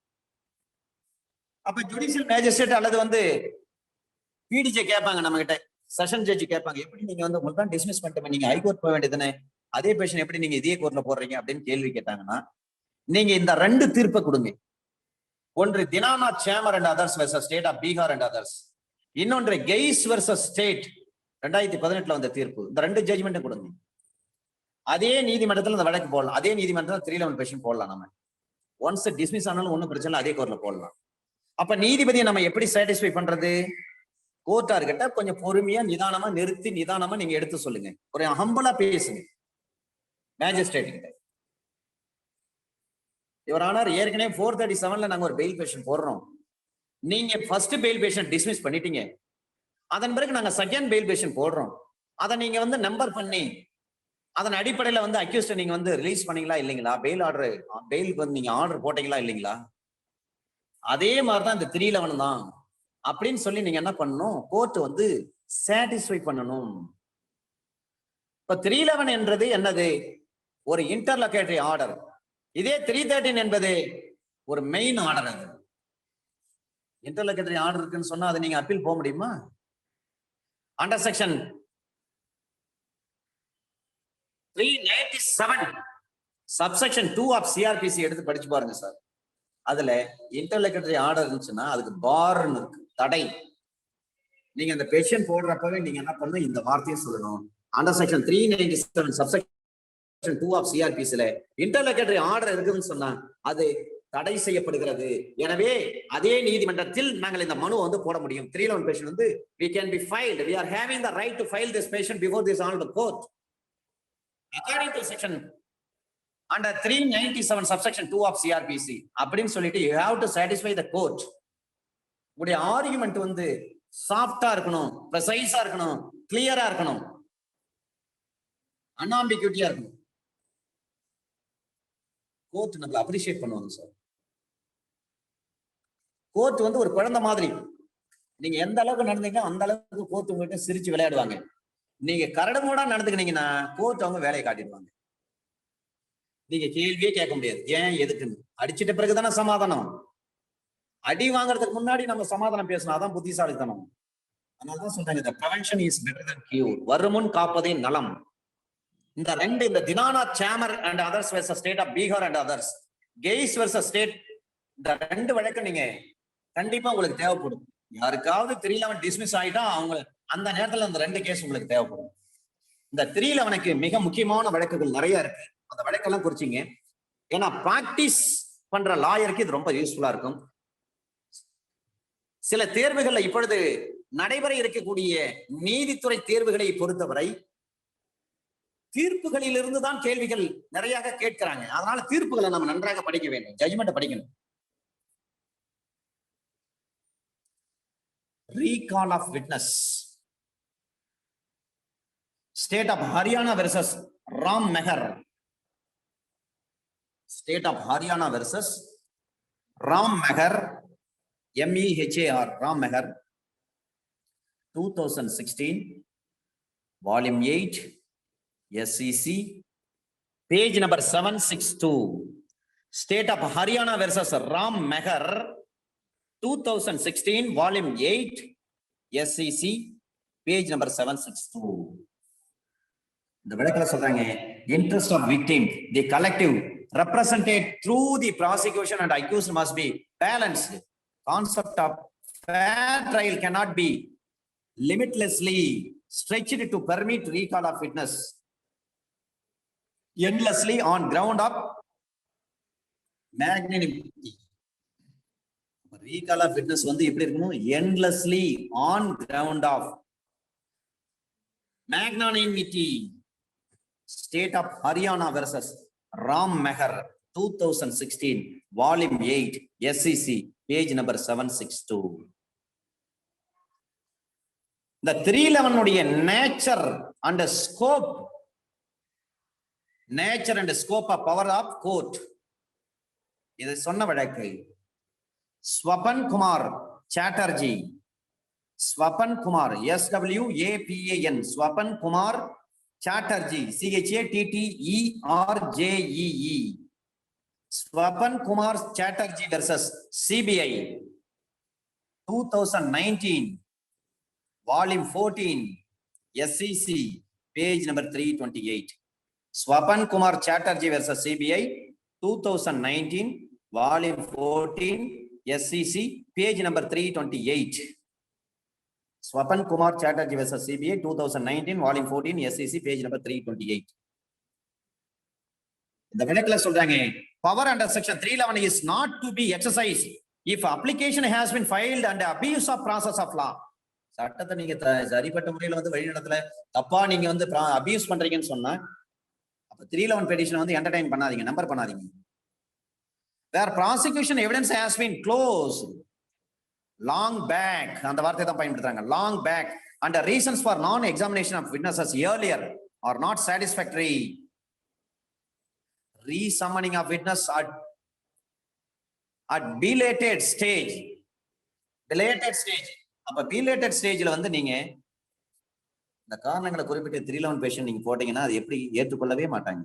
அப்ப ஜுடிஷியல் மேஜிஸ்ட்ரேட் அல்லது வந்து பிடிஜே கேட்பாங்க நம்ம கிட்ட, செஷன் ஜட்ஜ் கேட்பாங்க, எப்படி நீங்க வந்து உங்களுக்கு தான் டிஸ்மிஸ் பண்ணிட்டு நீங்க ஹைகோர்ட் போக வேண்டியதுன்னு, அதே பேஷன் எப்படி நீங்க இதே கோர்ட்ல போடுறீங்க அப்படின்னு கேள்வி கேட்டாங்கன்னா, நீங்க இந்த ரெண்டு தீர்ப்பை கொடுங்க. ஒன்று Dinanath Chamar and others versus state of Bihar and others, இன்னொன்று கெய்ஸ் வெர்சஸ் ஸ்டேட் 2018 வந்த தீர்ப்பு. இந்த ரெண்டு ஜட்ஜ்மெண்ட் கொடுங்க. அதே நீதிமன்றத்தில் இந்த வழக்கு போடலாம், அதே நீதிமன்றத்தில் 311 பெட்டிஷன் போடலாம். நம்ம ஒன்ஸ் டிஸ்மிஸ் ஆனாலும் ஒன்னும் பிரச்சனை இல்லை, அதே கோர்ட்ல போடலாம். அப்ப நீதிபதியை நம்ம எப்படி சாட்டிஸ்ஃபை பண்றது? கோர்ட்டார்கிட்ட கொஞ்சம் பொறுமையா நிதானமா நிறுத்தி நிதானமா நீங்க எடுத்து சொல்லுங்க, ஒரு ஹம்பலா பேசுங்க மேஜிஸ்ட்ரேட் கிட்ட. யுவர் ஆனர், ஏற்கனவே 437ல நாங்க ஒரு பெயில் பெட்டிஷன் போடுறோம், நீங்க ஃபர்ஸ்ட் பெயில் பெட்டிஷன் டிஸ்மிஸ் பண்ணிட்டீங்க, அதன் பிறகு நாங்க செகண்ட் பெயில் பெட்டிஷன் போடுறோம், அதை நீங்க வந்து நம்பர் பண்ணி அதன் அடிப்படையில வந்து அக்யூஸ்ட் நீங்க வந்து ரிலீஸ் பண்ணீங்களா இல்லைங்களா, பெயில் ஆர்டர் பெயிலுக்கு வந்து நீங்க ஆர்டர் போட்டீங்களா இல்லைங்களா, அதே மாதிரிதான் இந்த 311 தான் அப்படின்னு சொல்லி நீங்க என்ன பண்ணணும், கோர்ட் வந்து சாட்டிஸ்ஃபை பண்ணணும். இப்ப 311 என்றது என்னது, ஒரு இன்டர்லோகேட்டரி ஆர்டர். இதே 313 என்பது ஒரு மெயின் ஆர்டர். அது இன்டர்லோகேட்டரி ஆர்டர் இருக்குன்னு சொன்னா அதை நீங்க அப்பீல் போக முடியுமா? Under section 397 subsection 2 of CRPC எடுத்து படிச்சு பாருங்க சார். அதுல இன்டர்லோகேட்டரி ஆர்டர் இருந்துச்சுன்னா அதுக்கு பார்ன்னு இருக்கு, தடை. நீங்க அந்த பெட்டிஷன் போடுறப்பவே நீங்க என்ன பண்ணணும், இந்த வார்த்தையை சொல்லணும். அண்டர் செக்ஷன் 397 சப்செக்ஷன் 2 ஆஃப் சிஆர்பிசில இன்டர்லோகேட்டரி ஆர்டர் இருக்குன்னு சொன்னா அது தடை செய்யப்படுகிறது. எனவே அதே நீதிமன்றத்தில் நாங்கள் இந்த மனு வந்து போட முடியும். 311 பெட்டிஷன் வந்து we can be filed, we are having the right to file this petition before this honorable court according to section under 397 subsection 2 of CRPC அப்படின்னு சொல்லிட்டு you have to satisfy the court. உங்களுடைய argument வந்து சாஃப்டா இருக்கணும், ப்ரெசைஸா இருக்கணும், கிளியரா இருக்கணும், அன்ஆம்பிகுவிட்டியா இருக்கணும். கோர்ட் நம்மள அப்ரிஷியேட் பண்ணுவாங்க சார். கோர்ட் வந்து ஒரு குழந்தை மாதிரி, நீங்க எந்த அளவுக்கு நடந்தீங்கன்னா அந்த அளவுக்கு கோர்ட் உங்ககிட்ட சிரிச்சு விளையாடுவாங்க. நீங்க கரடுமுரடா நடந்துக்கினீங்கன்னா கோர்ட் அவங்க வேலையை காட்டிடுவாங்க. நீங்க கேள்வியே கேட்க முடியாது, ஏன் எதுக்குன்னு. அடிச்சிட்ட பிறகுதானே சமாதானம். அடி வாங்குறதுக்கு முன்னாடி நம்ம சமாதானம் பேசணும், அதான் புத்திசாலித்தனம். அதனாலதான் சொல்றாங்க the prevention is better than cure. வருமுன் காப்பதே நலம். இந்த ரெண்டு, இந்த Dinanath Chamar and others versus state of Bihar and others, case versus state, இந்த ரெண்டு வழக்கு நீங்க கண்டிப்பா உங்களுக்கு தேவைப்படும். யாருக்காவது 311 டிஸ்மிஸ் ஆயிட்டா அவங்க அந்த நேரத்துல அந்த ரெண்டு கேஸ் உங்களுக்கு தேவைப்படும். இந்த 311க்கு மிக முக்கியமான வழக்குகள் நிறைய இருக்கு, அந்த வழக்கெல்லாம் குறிச்சிங்க. ஏன்னா பிராக்டிஸ் பண்ற லாயருக்கு இது ரொம்ப யூஸ்ஃபுல்லா இருக்கும். சில தேர்வுகள்ல இப்பொழுது நடைபெற இருக்கக்கூடிய நீதித்துறை தேர்வுகளை பொறுத்தவரை தீர்ப்புகளில் இருந்து தான் கேள்விகள் நிறைய கேட்கிறாங்க. அதனால தீர்ப்புகளை நம்ம நன்றாக படிக்க வேண்டும், ஜட்ஜ்மெண்ட் படிக்கணும். recall of witness, state of Haryana versus Ram Meher, state of Haryana versus Ram Meher, MEHAR, Ram Meher, 2016, volume 8, SEC, page number 762. State of Haryana versus Ram Meher, 2016, volume 8, SEC, page number 762. இந்த வழக்குல சொல்றாங்க, interest of victim, the collective represented through the prosecution and accused must be balanced. Concept of fair trial cannot be limitlessly stretched to permit recall of witness endlessly on ground of magnanimity. recall of witness வந்து எப்படி இருக்கணும், endlessly on ground of magnanimity. State of Haryana versus Ram Meher, 2016, volume 8, SEC, page number 762. இந்த 311 உடைய nature and scope, nature and scope of power of court, இது சொன்ன வழக்கு. Swapan Kumar Chatterjee, Swapan Kumar, SWAPAN, Swapan Kumar Chatterjee, CHATTERJEE, Swapan Kumar Chatterjee versus CBI 2019 Volume 14 SEC page number 328. Swapan Kumar Chatterjee versus CBI 2019 Volume 14 SEC page number 328. Swapan Kumar Chatterjee versus CBI 2019 Volume 14 SEC page number 328. இந்த வழக்குல சொல்றாங்க, power under section 311 is not to be exercised if application has been filed under abuse of process of law. சட்டத்தை நீங்க சரிப்பட்ட முறையில வந்து வழிநடத்தல, தப்பா நீங்க வந்து அபியூஸ் பண்றீங்கன்னு சொன்னா அப்ப 311 பெட்டிஷன் வந்து என்டர்டைன் பண்ணாதீங்க, நம்பர் பண்ணாதீங்க. Where prosecution evidence has been closed long back, அந்த வார்த்தை தான் பயன்படுத்துறாங்க, long back, and the reasons for non-examination of witnesses earlier are not satisfactory. Resummoning of witness at belated stage, அப்ப belated stageல வந்து நீங்க இந்த காரணங்களை குறிப்பிட்ட 311 பேஷன் நீங்க போட்டீங்கன்னா அது எப்படி ஏற்றுக்கொள்ளவே மாட்டாங்க.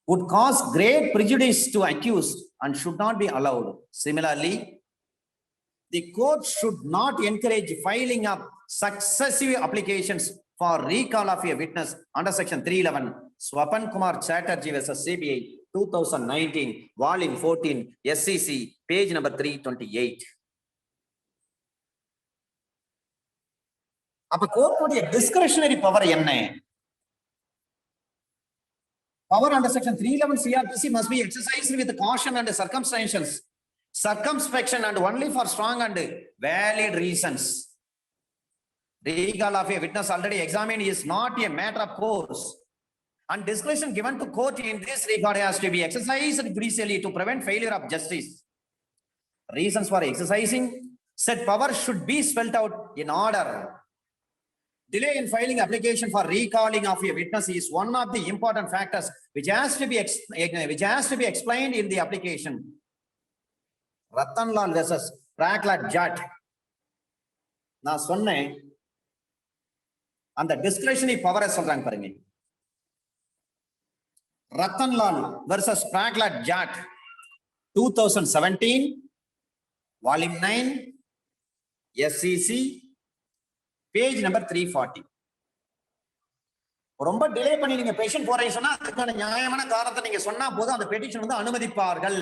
Would cause great prejudice to accused and should not be allowed. Similarly, the court should not encourage filing of successive applications for recall of a witness under section 311. Swapan Kumar Chatterjee versus CBI 2019 Volume 14 SEC page number 328. அப்ப கோர்ட்டுடைய discretionary power என்ன? Power under section 311 CRPC must be exercised with caution and circumspection and only for strong and valid reasons. Recall of a witness already examined is not a matter of course, and discretion given to court in this regard has to be exercised judicially to prevent failure of justice. Reasons for exercising said power should be spelled out in order. Delay in filing application for recalling of a witness is one of the important factors which has to be explained in the application. Ratanlal versus Praklat Jat. நான் சொன்னேன் அந்த discretionary பவரை சொல்றாங்க பாருங்க. Ratanlal versus Praklat Jat 2017 Volume 9 SEC page number 340. ரொம்ப delay பண்ணி நீங்க petition போறீங்க சொன்னா அதுக்கான நியாயமான காரணத்தை நீங்க சொன்னா போதும் அந்த பெட்டிஷன் வந்து அனுமதிப்பார்கள்.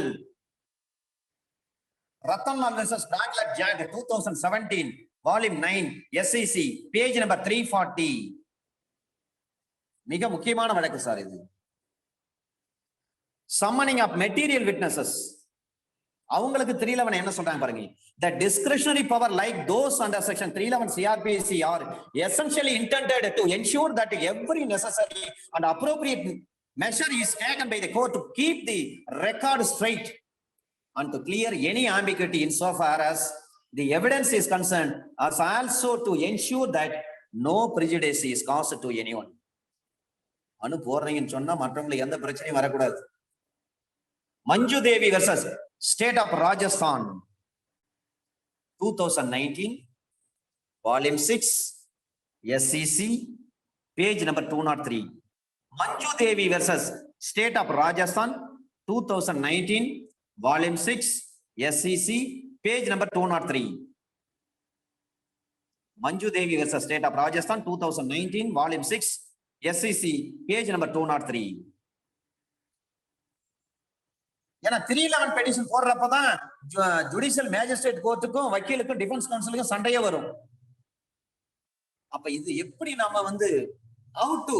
Ratanlal versus Praklat Jat 2017 Volume 9 SEC page number 340. மிக முக்கியமான வழக்கு சார் இது. Summoning of material witnesses, அவங்களுக்கு 311 என்ன சொல்றாங்க பாருங்க. The discretionary power like those under section 311 CRPC are essentially intended to ensure that every necessary and appropriate measure is taken by the court to keep the record straight and to clear any ambiguity insofar as the evidence is concerned, as also to ensure that no prejudice is caused to anyone. அனு போறீங்கன்னு சொன்னா மற்றவங்களுக்கு எந்த பிரச்சனையும் வரக்கூடாது. Manju Devi versus State of Rajasthan 2019 Volume 6 SEC page number 203. Manju Devi versus State of Rajasthan 2019 Volume 6 SEC page number 203. Manju Devi versus State of Rajasthan 2019 Volume 6 SEC page number 203. ஏன்னா 311 petition போடுறப்பதான் judicial magistrate கோர்ட்டுக்கும் வக்கீலுக்கும் defence கவுன்சிலுக்கும் சண்டையே வரும். அப்ப இது எப்படி நாம வந்து how to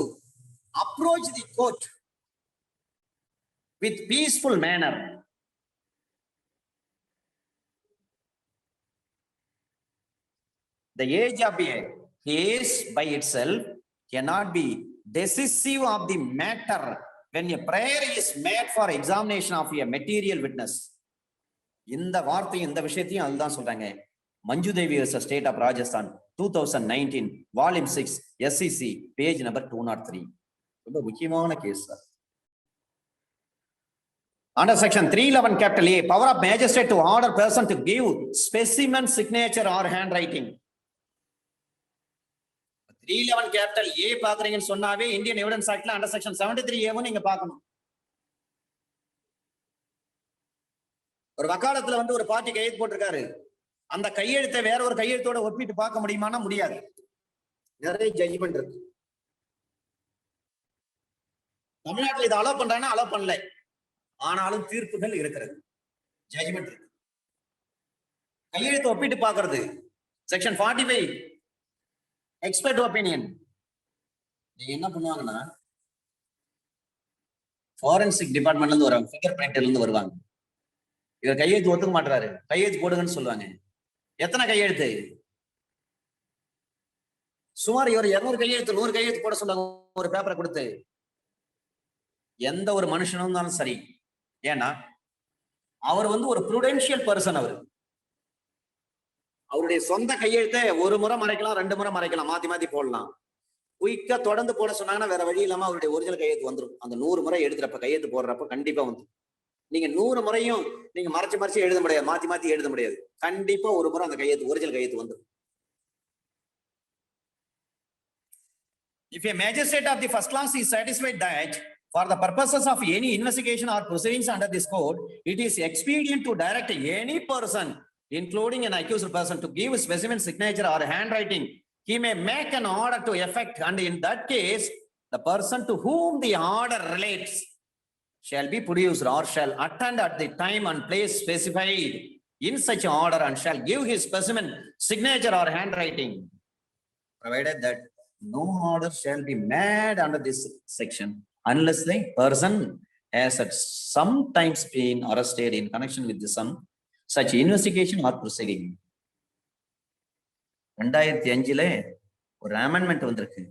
approach the court with peaceful manner. The age of a case by itself cannot be decisive of the matter when a prayer is made for examination of a material witness. இந்த வார்த்தை இந்த விஷயத்தையும் அதுதான் சொல்றாங்க. Manju Devi versus State of Rajasthan, 2019, Volume 6, SEC, page number 203. ரொம்ப முக்கியமான case sir. Under section 311 capital A, power of magistrate to order person to give specimen signature or handwriting. 311 capital A பாக்குறீங்கன்னு சொன்னாவே இந்தியன் எவிடன்ஸ் ஆக்ட்ல under section 73A நீங்க பார்க்கணும். ஒரு வக்காலத்துல வந்து ஒரு பார்ட்டி கையெழுத்து போட்டிருக்காரு, அந்த கையெழுத்தை வேற ஒரு கையெழுத்தோட ஒப்பிட்டு பார்க்க முடியுமானா முடியாது. நிறைய ஜட்ஜ்மெண்ட் இருக்கு. தமிழ்நாட்டில் இதை அலோ பண்றாங்கன்னா அலோ பண்ணல, ஆனாலும் தீர்ப்புகள் இருக்கிறது, ஜட்ஜ்மெண்ட் இருக்கு. கையெழுத்து ஒப்பிட்டு பார்க்கிறது செக்ஷன் 45 எக்ஸ்பர்ட் ஒப்பீனியன். நீங்க என்ன பண்ணுவாங்கன்னா ஃபாரன்சிக் டிபார்ட்மெண்ட்ல இருந்து வருவாங்க, ஃபிங்கர் பிரிண்ட்ல இருந்து வருவாங்க. இவர் கையெழுத்து ஒத்துக்க மாட்டாரு, கையெழுத்து போடுங்கன்னு சொல்லுவாங்க. எத்தனை கையெழுத்து? சுமார் இவர் 200 கையெழுத்து 100 கையெழுத்து போட சொல்லுவாங்க ஒரு பேப்பரை கொடுத்து. எந்த ஒரு மனுஷனும் இருந்தாலும் சரி, ஏன்னா அவர் வந்து ஒரு ப்ரூடென்ஷியல் பர்சன். அவருடைய சொந்த கையெழுத்தை ஒரு முறை மறைக்கலாம், 2 முறை மறைக்கலாம், மாத்தி மாத்தி போடலாம். குயிக்கா தொடர்ந்து போட சொன்னாங்கன்னா வேற வழி இல்லாம அவருடைய ஒரிஜினல் கையெழுத்து வந்துடும். அந்த 100 முறை எழுதுறப்ப கையெழுத்து போடுறப்ப கண்டிப்பா வந்து நீங்க 100 முறையும் நீங்க மறைச்சு எழுத முடியாது, மாத்தி மாத்தி எழுத முடியாது. கண்டிப்பா ஒரு முறை அந்த கையெழுத்து ஒரிஜினல் கையெழுத்து வந்துடும். If a magistrate of the first class is satisfied that for the purposes of any investigation or proceedings under this code, it is expedient to direct any person, including an accused person, to give specimen signature or handwriting, he may make an order to effect, and in that case, the person to whom the order relates shall be produced or shall attend at the time and place specified in such order and shall give his specimen signature or handwriting, provided that no order shall be made under this section unless the person has at some times been arrested in connection with some such investigation or proceeding. 2005 ஒரு amendment வந்திருக்கு.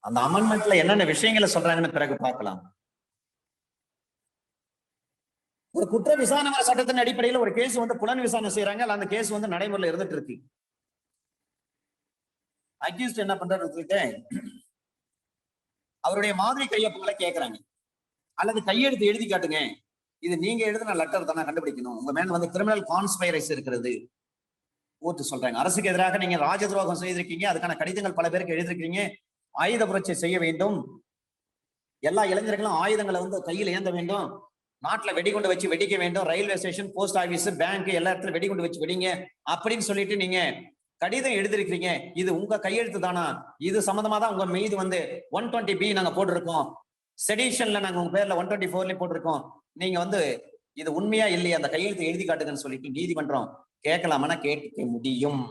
அந்த அமெண்ட்மெண்ட்ல என்னென்ன விஷயங்களை சொல்றாங்கன்னு பிறகு பார்க்கலாம். ஒரு குற்ற விசாரணை சட்டத்தின் அடிப்படையில் ஒரு கேஸ் வந்து புலன் விசாரணை செய்யறாங்க, அந்த கேஸ் வந்து நடைமுறையில் இருந்துட்டு இருக்கு. அக்யூஸ்ட் என்ன பண்றது, அவருடைய மாதிரி கையொப்பங்களை கேட்கிறாங்க, அல்லது கையெழுத்து எழுதி காட்டுங்க, இது நீங்க எழுதின லெட்டர் தானே கண்டுபிடிக்கணும், உங்க மேல வந்து கிரிமினல் கான்ஸ்பைரசி இருக்கிறது கோர்ட்டு சொல்றாங்க. அரசுக்கு எதிராக நீங்க ராஜ துரோகம் செய்திருக்கீங்க, அதுக்கான கடிதங்கள் பல பேருக்கு எழுதிருக்கீங்க, ஆயுத புரட்சி செய்ய வேண்டும், எல்லா இளைஞர்களும் ஆயுதங்களை வந்து கையில் ஏந்த வேண்டும், நாட்டுல வெடிகுண்டு வச்சு வெடிக்க வேண்டும், railway station, post office, bank எல்லா இடத்துல வெடிகுண்டு வச்சு வெடிங்க அப்படின்னு சொல்லிட்டு நீங்க கடிதம் எழுதிருக்கீங்க. இது உங்க கையெழுத்து தானா? இது சம்பந்தமா தான் உங்க மீது வந்து 120B நாங்க போட்டிருக்கோம், செடிஷன்ல நாங்க உங்க பேர்ல 124 போட்டிருக்கோம், நீங்க வந்து இது உண்மையா இல்லையா, அந்த கையெழுத்து எழுதி காட்டுங்கன்னு சொல்லிட்டு நீதிமன்றம் கேட்கலாமா? கேட்க முடியும்.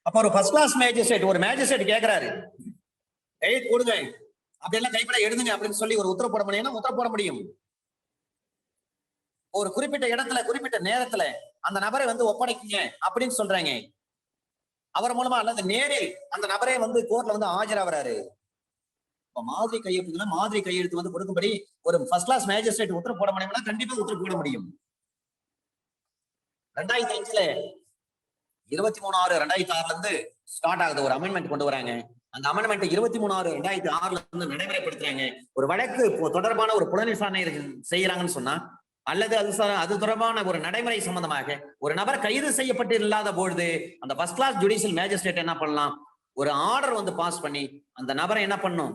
அப்ப ஒரு ஃபர்ஸ்ட் கிளாஸ் மேஜிஸ்ட்ரேட் ஒரு மேஜிஸ்ட்ரேட் கேட்கிறாரு, கையெழுத்து போடுங்க, அப்படி எல்லாம் கைப்பட எழுதுங்க அப்படின்னு சொல்லி ஒரு உத்தரவு போட முடியும்னா உத்தரவு போட முடியும். ஒரு குறிப்பிட்ட இடத்துல குறிப்பிட்ட நேரத்துல அந்த நபரை வந்து ஒப்படைக்குங்க அப்படின்னு சொல்றாங்க. அவர் மூலமா அல்லது நேரில் அந்த நபரே வந்து கோர்ட்ல வந்து ஆஜராகிறாரு. மாதிரி கையெழுத்து மாதிரி கையெழுத்து வந்து கொடுக்கும்படி ஒரு ஃபர்ஸ்ட் கிளாஸ் மேஜிஸ்ட்ரேட் உத்தரவு போட முடியும்னா கண்டிப்பா உத்தரவு போட முடியும். 2005 23/6/2006 இருந்து ஸ்டார்ட் ஆகுது, ஒரு அமெண்ட்மெண்ட் கொண்டு வராங்க. அந்த அமெண்ட்மெண்ட் 23/6/2006 இருந்து நடைமுறைப்படுத்துறாங்க. ஒரு வழக்கு தொடர்பான ஒரு புலன் விசாரணை செய்யறாங்கன்னு சொன்னா, அல்லது அது தொடர்பான ஒரு நடைமுறை சம்பந்தமாக ஒரு நபர் கைது செய்யப்பட்டு இல்லாத பொழுது அந்த ஃபர்ஸ்ட் கிளாஸ் ஜுடிஷியல் மேஜிஸ்ட்ரேட் என்ன பண்ணலாம், ஒரு ஆர்டர் வந்து பாஸ் பண்ணி அந்த நபரை என்ன பண்ணும்,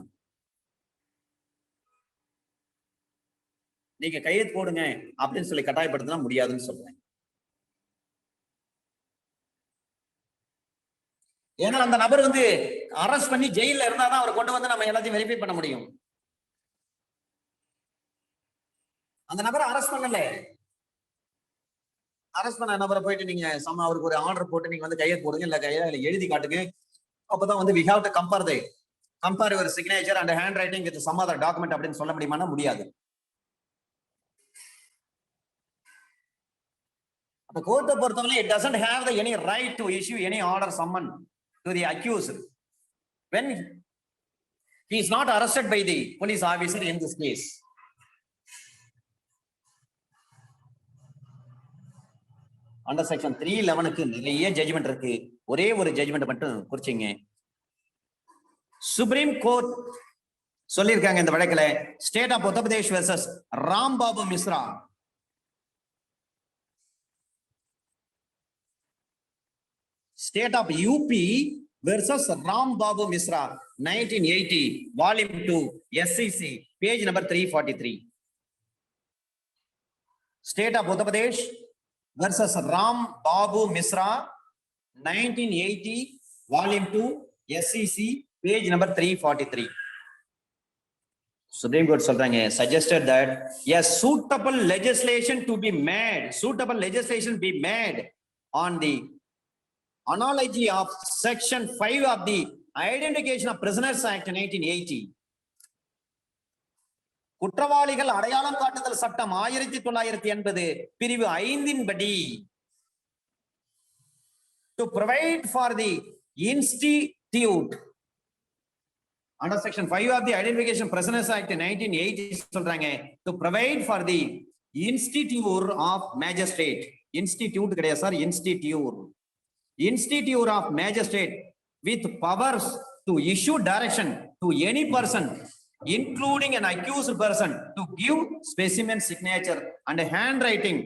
நீங்க கையெழுத்து போடுங்க அப்படின்னு சொல்லி கட்டாயப்படுத்தினா முடியாதுன்னு சொல்றேன். ஏன்னா அந்த நபர் வந்து அரெஸ்ட் பண்ணி ஜெயில இருந்தாதான் அவரை கொண்டு வந்து நம்ம எல்லாத்தையும் வெரிஃபை பண்ண முடியும். அந்த நபரை அரெஸ்ட் பண்ணல, அரெஸ்ட் பண்ண நபரை போயிட்டு நீங்க அவருக்கு ஒரு ஆர்டர் போட்டு நீங்க வந்து கையெழுத்து போடுங்க, இல்ல கையில எழுதி காட்டுங்க, அப்பதான் வந்து we have to compare your signature and handwriting with some other document அப்படின்னு சொல்ல முடியுமானா முடியாது. அப்ப கோர்ட்டை பொறுத்தவரை it doesn't have any right to issue any order summon to the accused when He is not arrested by the police officer in this case. Under section 311க்கு நிறைய judgement இருக்கு. ஒரே ஒரு ஜட்ஜ்மெண்ட் மட்டும் குறிச்சிங்க. சுப்ரீம் கோர்ட் சொல்லிருக்காங்க இந்த வழக்குல state of Uttar Pradesh versus Rambabu Mishra. State of UP versus Rambabu Misra, 1980, volume 2, SCC, page number 343. State of Uttar Pradesh versus Rambabu Misra, 1980, volume 2, SCC, page number 343. Supreme Court suggested that a suitable legislation be made on the analogy of section 5 of the Identification of Prisoners Act 1980. குற்றவாளிகள் அடையாளம் காட்டுதல் சட்டம் 1980 பிரிவு 5 படி to provide for the institute under section 5 of the Identification of Prisoners Act 1980 சொல்றாங்க to provide for the institute of magistrate. institute கிடையாது sir, institute of magistrate with powers to issue direction to any person including an accused person to give specimen signature and handwriting.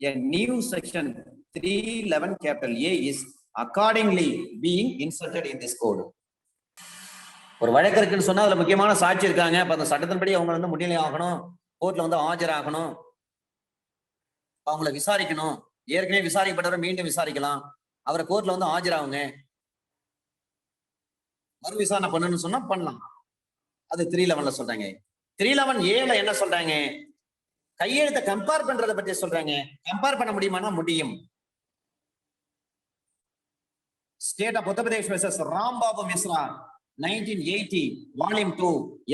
A new section 311 capital A is accordingly being inserted in this code. ஒரு வழக்கு இருக்குன்னு சொன்னா அதுல முக்கியமான சாட்சி இருக்காங்க. அப்ப அந்த சட்டத்தின்படி அவங்க வந்து முன்னிலை ஆகணும், கோர்ட்ல வந்து ஆஜராகணும், அவங்களை விசாரிக்கணும். ஏற்கனவே விசாரிக்கப்பட்டவரை மீண்டும் விசாரிக்கலாம், அவரை கோர்ட்ல வந்து ஆஜராகுங்க, மறு விசாரணை பண்ணணும்னு சொன்னா பண்ணலாம். அது 311 சொல்றாங்க. 311A என்ன சொல்றாங்க? கையெழுத்தை கம்பேர் பண்றதை பற்றி சொல்றாங்க. கம்பேர் பண்ண முடியுமானா முடியும். State of Uttar Pradesh versus Rambabu Mishra, 1980, volume 2,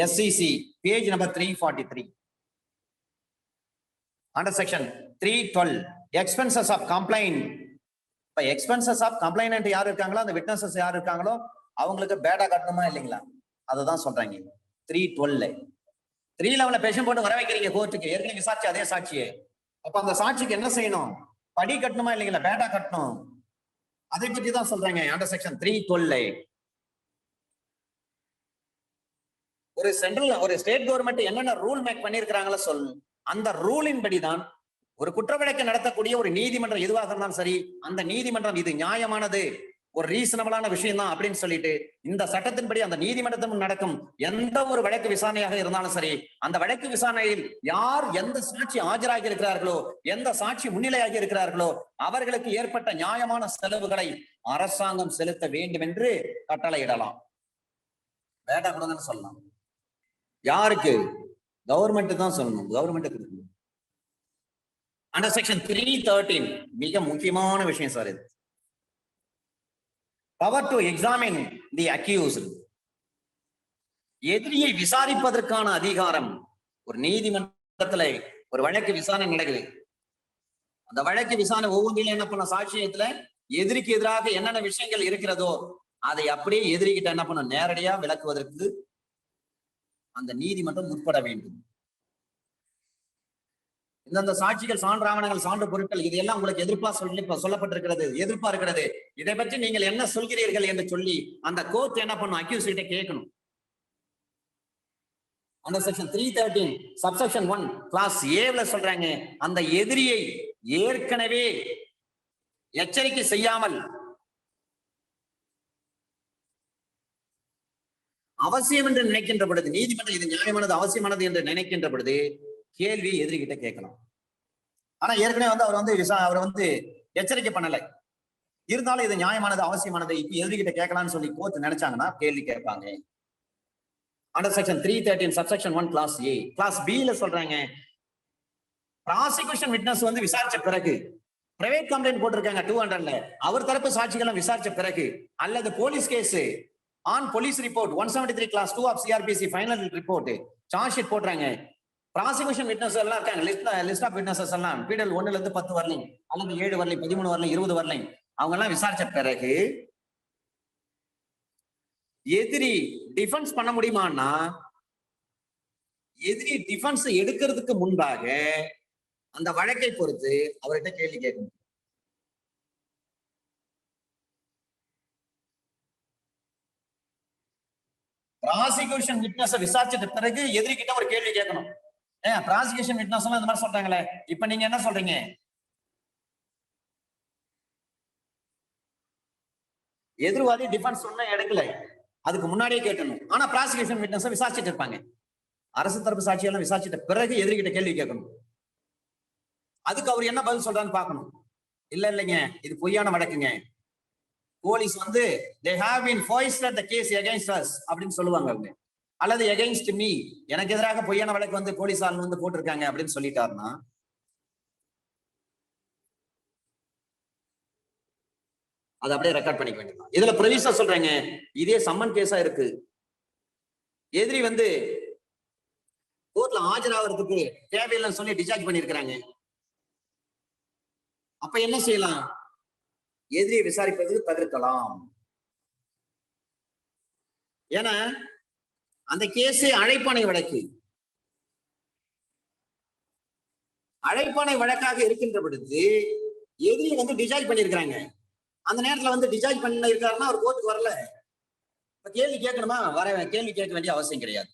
SCC, page number 343. Under section 312, expenses of complaint. இப்ப எக்ஸ்பென்சஸ் ஆஃப் கம்ப்ளைனன்ட் யார் இருக்காங்களோ, அந்த விட்னஸஸ் யார் இருக்காங்களோ அவங்களுக்கு பேடா கட்டணுமா இல்லைங்களா, அதுதான் சொல்றாங்க 312. 311 பேஷன் போட்டு வர வைக்கிறீங்க கோர்ட்டுக்கு, ஏற்கனவே விசாரிச்சு அதே சாட்சியே. அப்ப அந்த சாட்சிக்கு என்ன செய்யணும்? படி கட்டணுமா இல்லைங்களா, பேடா கட்டணும். அதை பற்றி தான் சொல்றாங்க அண்டர் செக்ஷன் 312. ஒரு சென்ட்ரல் ஒரு ஸ்டேட் கவர்மெண்ட் என்னென்ன ரூல் மேக் பண்ணிருக்கிறாங்களோ அந்த ரூலின் படிதான் ஒரு குற்ற வழக்கு நடத்தக்கூடிய ஒரு நீதிமன்றம் எதுவாக இருந்தாலும் சரி, அந்த நீதிமன்றம் இது நியாயமானது, ஒரு ரீசனபிளான விஷயம் தான் அப்படின்னு சொல்லிட்டு இந்த சட்டத்தின்படி அந்த நீதிமன்றத்தில் நடக்கும் எந்த ஒரு வழக்கு விசாரணையாக இருந்தாலும் சரி, அந்த வழக்கு விசாரணையில் யார் எந்த சாட்சி ஆஜராகி இருக்கிறார்களோ, எந்த சாட்சி முன்னிலையாகி இருக்கிறார்களோ அவர்களுக்கு ஏற்பட்ட நியாயமான செலவுகளை அரசாங்கம் செலுத்த வேண்டும் என்று கட்டளையிடலாம். வேண்டா கூட சொல்லலாம். யாருக்கு? கவர்மெண்ட் தான் சொல்லணும், கவர்மெண்ட் கொடுக்கணும். அண்டர் செக்ஷன் 313 மிக முக்கியமான விஷயம் சார் இது. Power to examine the accused, எதிரியை விசாரிப்பதற்கான அதிகாரம். ஒரு நீதிமன்றத்துல ஒரு வழக்கு விசாரணை நடக்குது, அந்த வழக்கு விசாரணை ஒவ்வொன்றிலும் என்ன பண்ண, சாட்சியத்துல எதிரிக்கு எதிராக என்னென்ன விஷயங்கள் இருக்கிறதோ அதை அப்படியே எதிரிகிட்ட என்ன பண்ண நேரடியா விளக்குவதற்கு அந்த நீதிமன்றம் முற்பட வேண்டும். இந்தந்த சாட்சிகள், சான்று ஆவணங்கள், சான்று பொருட்கள் இதெல்லாம் உங்களுக்கு சொல்லப்பட்டிருக்கிறது, எதிர்ப்பா இருக்கிறது, இதை பற்றி நீங்கள் என்ன சொல்கிறீர்கள் என்று சொல்லி அந்த கோர்ட் என்ன பண்ணும், அக்யூஸ் கிட்ட கேட்கணும். அண்டர் செக்ஷன் 313 சப்செக்ஷன் 1 கிளாஸ் ஏல சொல்றாங்க, அந்த எதிரியை ஏற்கனவே எச்சரிக்கை செய்யாமல் அவசியம் என்று நினைக்கின்ற பொழுது, நீதிமன்றம் இது நியாயமானது அவசியமானது என்று நினைக்கின்ற பொழுது கேள்வியை எதிரிகிட்ட கேட்கலாம். ஆனா ஏற்கனவே அவர் வந்து எச்சரிக்கை பண்ணலை, இருந்தாலும் இது நியாயமானது அவசியமானது இப்ப எதிரிகிட்ட கேட்கலாம்னு சொல்லி கோர்ட் நினைச்சாங்கன்னா கேள்வி கேட்பாங்க. அண்டர் செக்ஷன் 313 சப்செக்ஷன் 1 கிளாஸ் ஏ. கிளாஸ் பி ல சொல்றாங்க, ப்ராசிக்யூஷன் விட்னஸ் வந்து விசாரிச்ச பிறகு, பிரைவேட் கம்ப்ளைண்ட் போட்டிருக்காங்க 200ல, அவர் தரப்பு சாட்சிகளை விசாரிச்ச பிறகு, அல்லது police case on police report 173 clause 2 of CRPC final report charge sheet போடுறாங்க. ப்ராசிக்யூஷன் விட்னஸ் எல்லாம் இருக்காங்க, லிஸ்ட் ஆஃப் விட்னஸஸ் எல்லாம் பீடல் 1ல இருந்து 10 வரலையும், அல்லது 7 வரலையும், 13 வரலையும், 20 வரலையும், அவங்க எல்லாம் விசாரிச்ச பிறகு எதிரி டிஃபென்ஸ் பண்ண முடியுமான்னா, எதிரி டிஃபென்ஸ் எடுக்கிறதுக்கு முன்பாக அந்த வழக்கை பொறுத்து அவர்கிட்ட கேள்வி கேட்கணும். ப்ராசிக்யூஷன் விட்னஸ் விசாரிச்சிட்ட பிறகு எதிரி கிட்ட ஒரு கேள்வி கேட்கணும். ப்ராசிக்யூஷன் விட்னஸ் எல்லாம் இந்த மாதிரி சொல்றாங்களே, இப்ப நீங்க என்ன சொல்றீங்க? எதிர்வாதி டிஃபென்ஸ் சொன்ன எடுக்கல, அதுக்கு முன்னாடியே கேட்கணும். ஆனா ப்ராசிக்யூஷன் விட்னஸ் விசாரிச்சுட்டு இருப்பாங்க. அரசு தரப்பு சாட்சியெல்லாம் விசாரிச்சிட்ட பிறகு எதிரிகிட்ட கேள்வி கேட்கணும். அதுக்கு அவர் என்ன பதில் சொல்றான்னு பார்க்கணும். இல்லைங்க, இது பொய்யான வழக்குங்க. போலீஸ் வந்து they have been foisted the case against us அப்படின்னு சொல்லுவாங்க அவங்க. அல்லது against me, எனக்கு எதிராக பொய்யான வழக்கு வந்து போலீசார் வந்து போட்டிருக்காங்க அப்படின்னு சொல்லிட்டாருன்னா, அதை அப்படியே ரெக்கார்ட் பண்ணிக்க வேண்டியது. இதுல ப்ரொவிஷனா சொல்றாங்க, இதே சம்மன் கேஸா இருக்கு, எதிரி வந்து கோர்ட்ல ஆஜராகிறதுக்கு தேவையில்லைன்னு சொல்லி டிஸ்சார்ஜ் பண்ணிருக்கிறாங்க. அப்ப என்ன செய்யலாம்? எதிரியை விசாரிப்பது தவிர்க்கலாம். ஏன்னா அந்த கேஸ் அழைப்பானை வழக்கு, அழைப்பானை வழக்காக இருக்கின்ற பொழுது எதிரி வந்து டிஸ்சார்ஜ் பண்ணிருக்கிறாங்க. அந்த நேரத்துல வந்து டிஸ்சார்ஜ் பண்ண இருக்காருன்னா அவர் கோர்ட்டுக்கு வரல, இப்ப கேள்வி கேட்கணுமா? கேள்வி கேட்க வேண்டிய அவசியம் கிடையாது.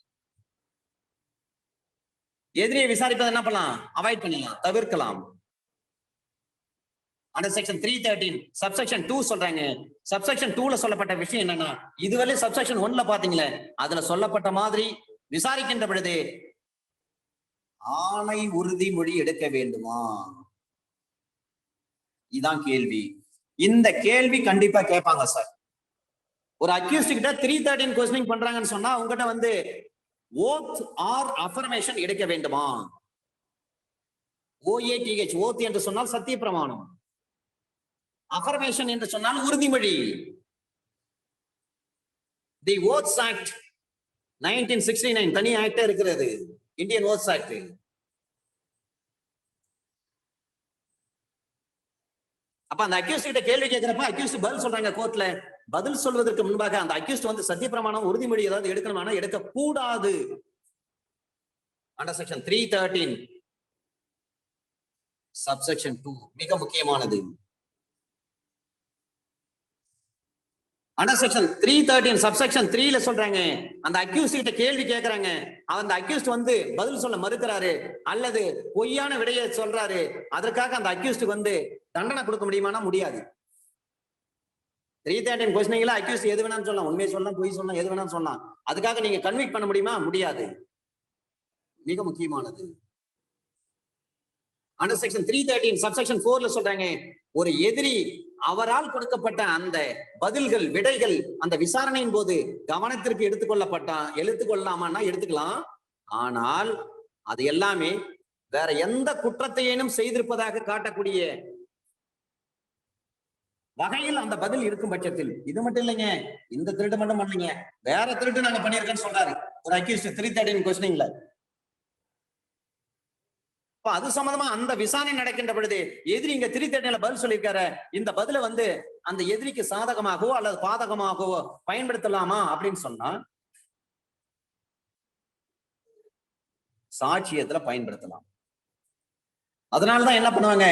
எதிரியை விசாரிப்பதை என்ன பண்ணலாம்? அவாய்ட் பண்ணலாம், தவிர்க்கலாம். அண்டர் செக்ஷன் 313 சப்செக்ஷன் 2 சொல்றாங்க. சப்செக்ஷன் 2ல சொல்லப்பட்ட விஷயம் என்னன்னா, இதுவரை சப்செக்ஷன் 1ல பாத்தீங்களே, அதுல சொல்லப்பட்ட மாதிரி விசாரிக்கின்ற பொழுது ஆணை உறுதிமொழி எடுக்க வேண்டுமா? இதான் கேள்வி. இந்த கேள்வி கண்டிப்பா கேட்பாங்க சார். ஒரு அக்யூஸ்ட் கிட்ட 313 கொஸ்டினிங் பண்றாங்கன்னு சொன்னா உங்ககிட்ட வந்து ஓத் ஆர் அஃபர்மேஷன் எடுக்க வேண்டுமா? OATH, ஓத் என்று சொன்னால் சத்திய பிரமாணம், அஃபர்மேஷன் என்று சொன்னால் உறுதிமொழி. தி ஓத்ஸ் ஆக்ட் 1969 தனி ஆக்டா இருக்கிறது, இந்தியன் ஓத்ஸ் ஆக்ட். அப்ப அந்த அக்யூஸ்ட் கிட்ட கேள்வி கேட்கிறப்ப அக்யூஸ்ட் பதில் சொல்றாங்க கோர்ட்ல. பதில் சொல்வதற்கு முன்பாக அந்த அக்யூஸ்ட் வந்து சத்திய பிரமாணம் உறுதிமொழி ஏதாவது எடுக்கணும்னா எடுக்க கூடாது. அண்டர் செக்ஷன் 313 சப்செக்ஷன் 2 மிக முக்கியமானது. அண்டர் செக்ஷன் 313 சப்செக்ஷன் 3ல சொல்றாங்க, அந்த அக்யூஸ்ட் கிட்ட கேள்வி கேட்கறாங்க, அந்த அக்யூஸ்ட் வந்து பதில் சொல்ல மறுக்கிறாரு அல்லது பொய்யான விடையை சொல்றாரு, அதற்காக அந்த அக்யூஸ்டுக்கு வந்து தண்டனை கொடுக்க முடியுமானா முடியாது. 313 கொஸ்டினிங்ல அக்யூஸ்ட் எது வேணாலும் சொல்லலாம், உண்மையை சொல்லலாம், பொய் சொல்லலாம், எது வேணாலும் சொல்லலாம். அதுக்காக நீங்க கன்விக்ட் பண்ண முடியுமா? முடியாது. மிக முக்கியமானது. அண்டர் செக்ஷன் 313 சப்செக்ஷன் 4ல சொல்றாங்க, ஒரு எதிரி அவரால் கொடுக்கப்பட்ட அந்த பதில்கள் விடைகள் அந்த விசாரணையின் போது கவனத்திற்கு எடுத்துக்கொள்ளலாமான்னா எடுத்துக்கலாம். ஆனால் அது எல்லாமே வேற எந்த குற்றத்தையேனும் செய்திருப்பதாக காட்டக்கூடிய வகையில் அந்த பதில் இருக்கும் பட்சத்தில், இது மட்டும் இல்லைங்க, இந்த திருட்டு மட்டும் பண்ணீங்க, வேற திருட்டு நாங்க பண்ணியிருக்கேன்னு சொல்றாரு ஒரு அக்யூஸ்ட் 313 கொஸ்டினிங்ல. அது சம்பந்தமா அந்த விசாரணை நடக்கின்ற பொழுது எதிரி இங்க 313ல பதில் சொல்லியிருக்காரு, இந்த பதில வந்து அந்த எதிரிக்கு சாதகமாகவோ அல்லது பாதகமாகவோ பயன்படுத்தலாமா அப்படின்னு சொன்னா சாட்சியத்துல பயன்படுத்தலாம். அதனாலதான் என்ன பண்ணுவாங்க,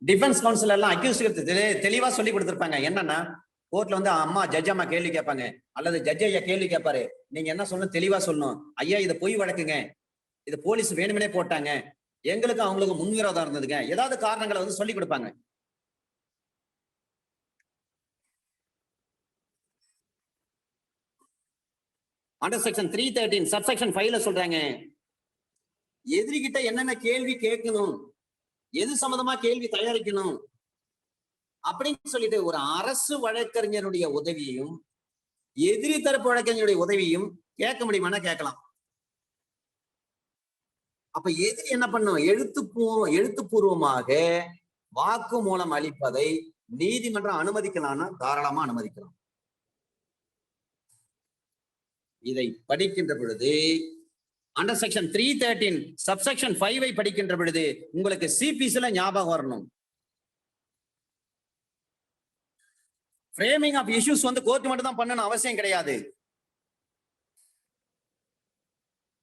டிஃபென்ஸ் கவுன்சில் எல்லாம் அக்யூஸ்ட் தெளிவா சொல்லி கொடுத்திருப்பாங்க. என்னன்னா கோர்ட்ல வந்து அம்மா ஜட்ஜ் அம்மா கேள்வி கேட்பாங்க அல்லது ஜட்ஜ் ஐயா கேள்வி கேட்பாரு, நீங்க என்ன சொல்லணும் தெளிவா சொல்லணும். ஐயா இது பொய் வழக்குங்க, இது போலீஸ் வேணுமனே போட்டாங்க, எங்களுக்கு அவங்களுக்கு முன்விரோதம் இருந்ததுங்க, ஏதாவது காரணங்களை வந்து சொல்லி கொடுப்பாங்க. அண்டர் செக்ஷன் 313 சப்செக்ஷன் 5ல சொல்றாங்க, எதிரிகிட்ட என்னென்ன கேள்வி கேட்கணும், எது சம்பந்தமா கேள்வி தயாரிக்கணும் அப்படின்னு சொல்லிட்டு ஒரு அரசு வழக்கறிஞருடைய உதவியையும் எதிரி தரப்பு வழக்கறிஞருடைய உதவியும் கேட்க முடியுமானா கேட்கலாம். அப்ப எதிரி என்ன பண்ணும், எழுத்துப்பூர்வமாக வாக்கு மூலம் அளிப்பதை நீதிமன்றம் அனுமதிக்கலாம்னா தாராளமா அனுமதிக்கலாம். இதை படிக்கின்ற பொழுது அண்டர் செக்ஷன் 313 சப்செக்ஷன் 5 படிக்கின்ற பொழுது உங்களுக்கு சிபிஸ்ல ஞாபகம் வரணும். ஃப்ரேமிங் ஆஃப் இஷ்யூஸ் வந்து கோர்ட் மட்டும் தான் பண்ணணும் அவசியம் கிடையாது.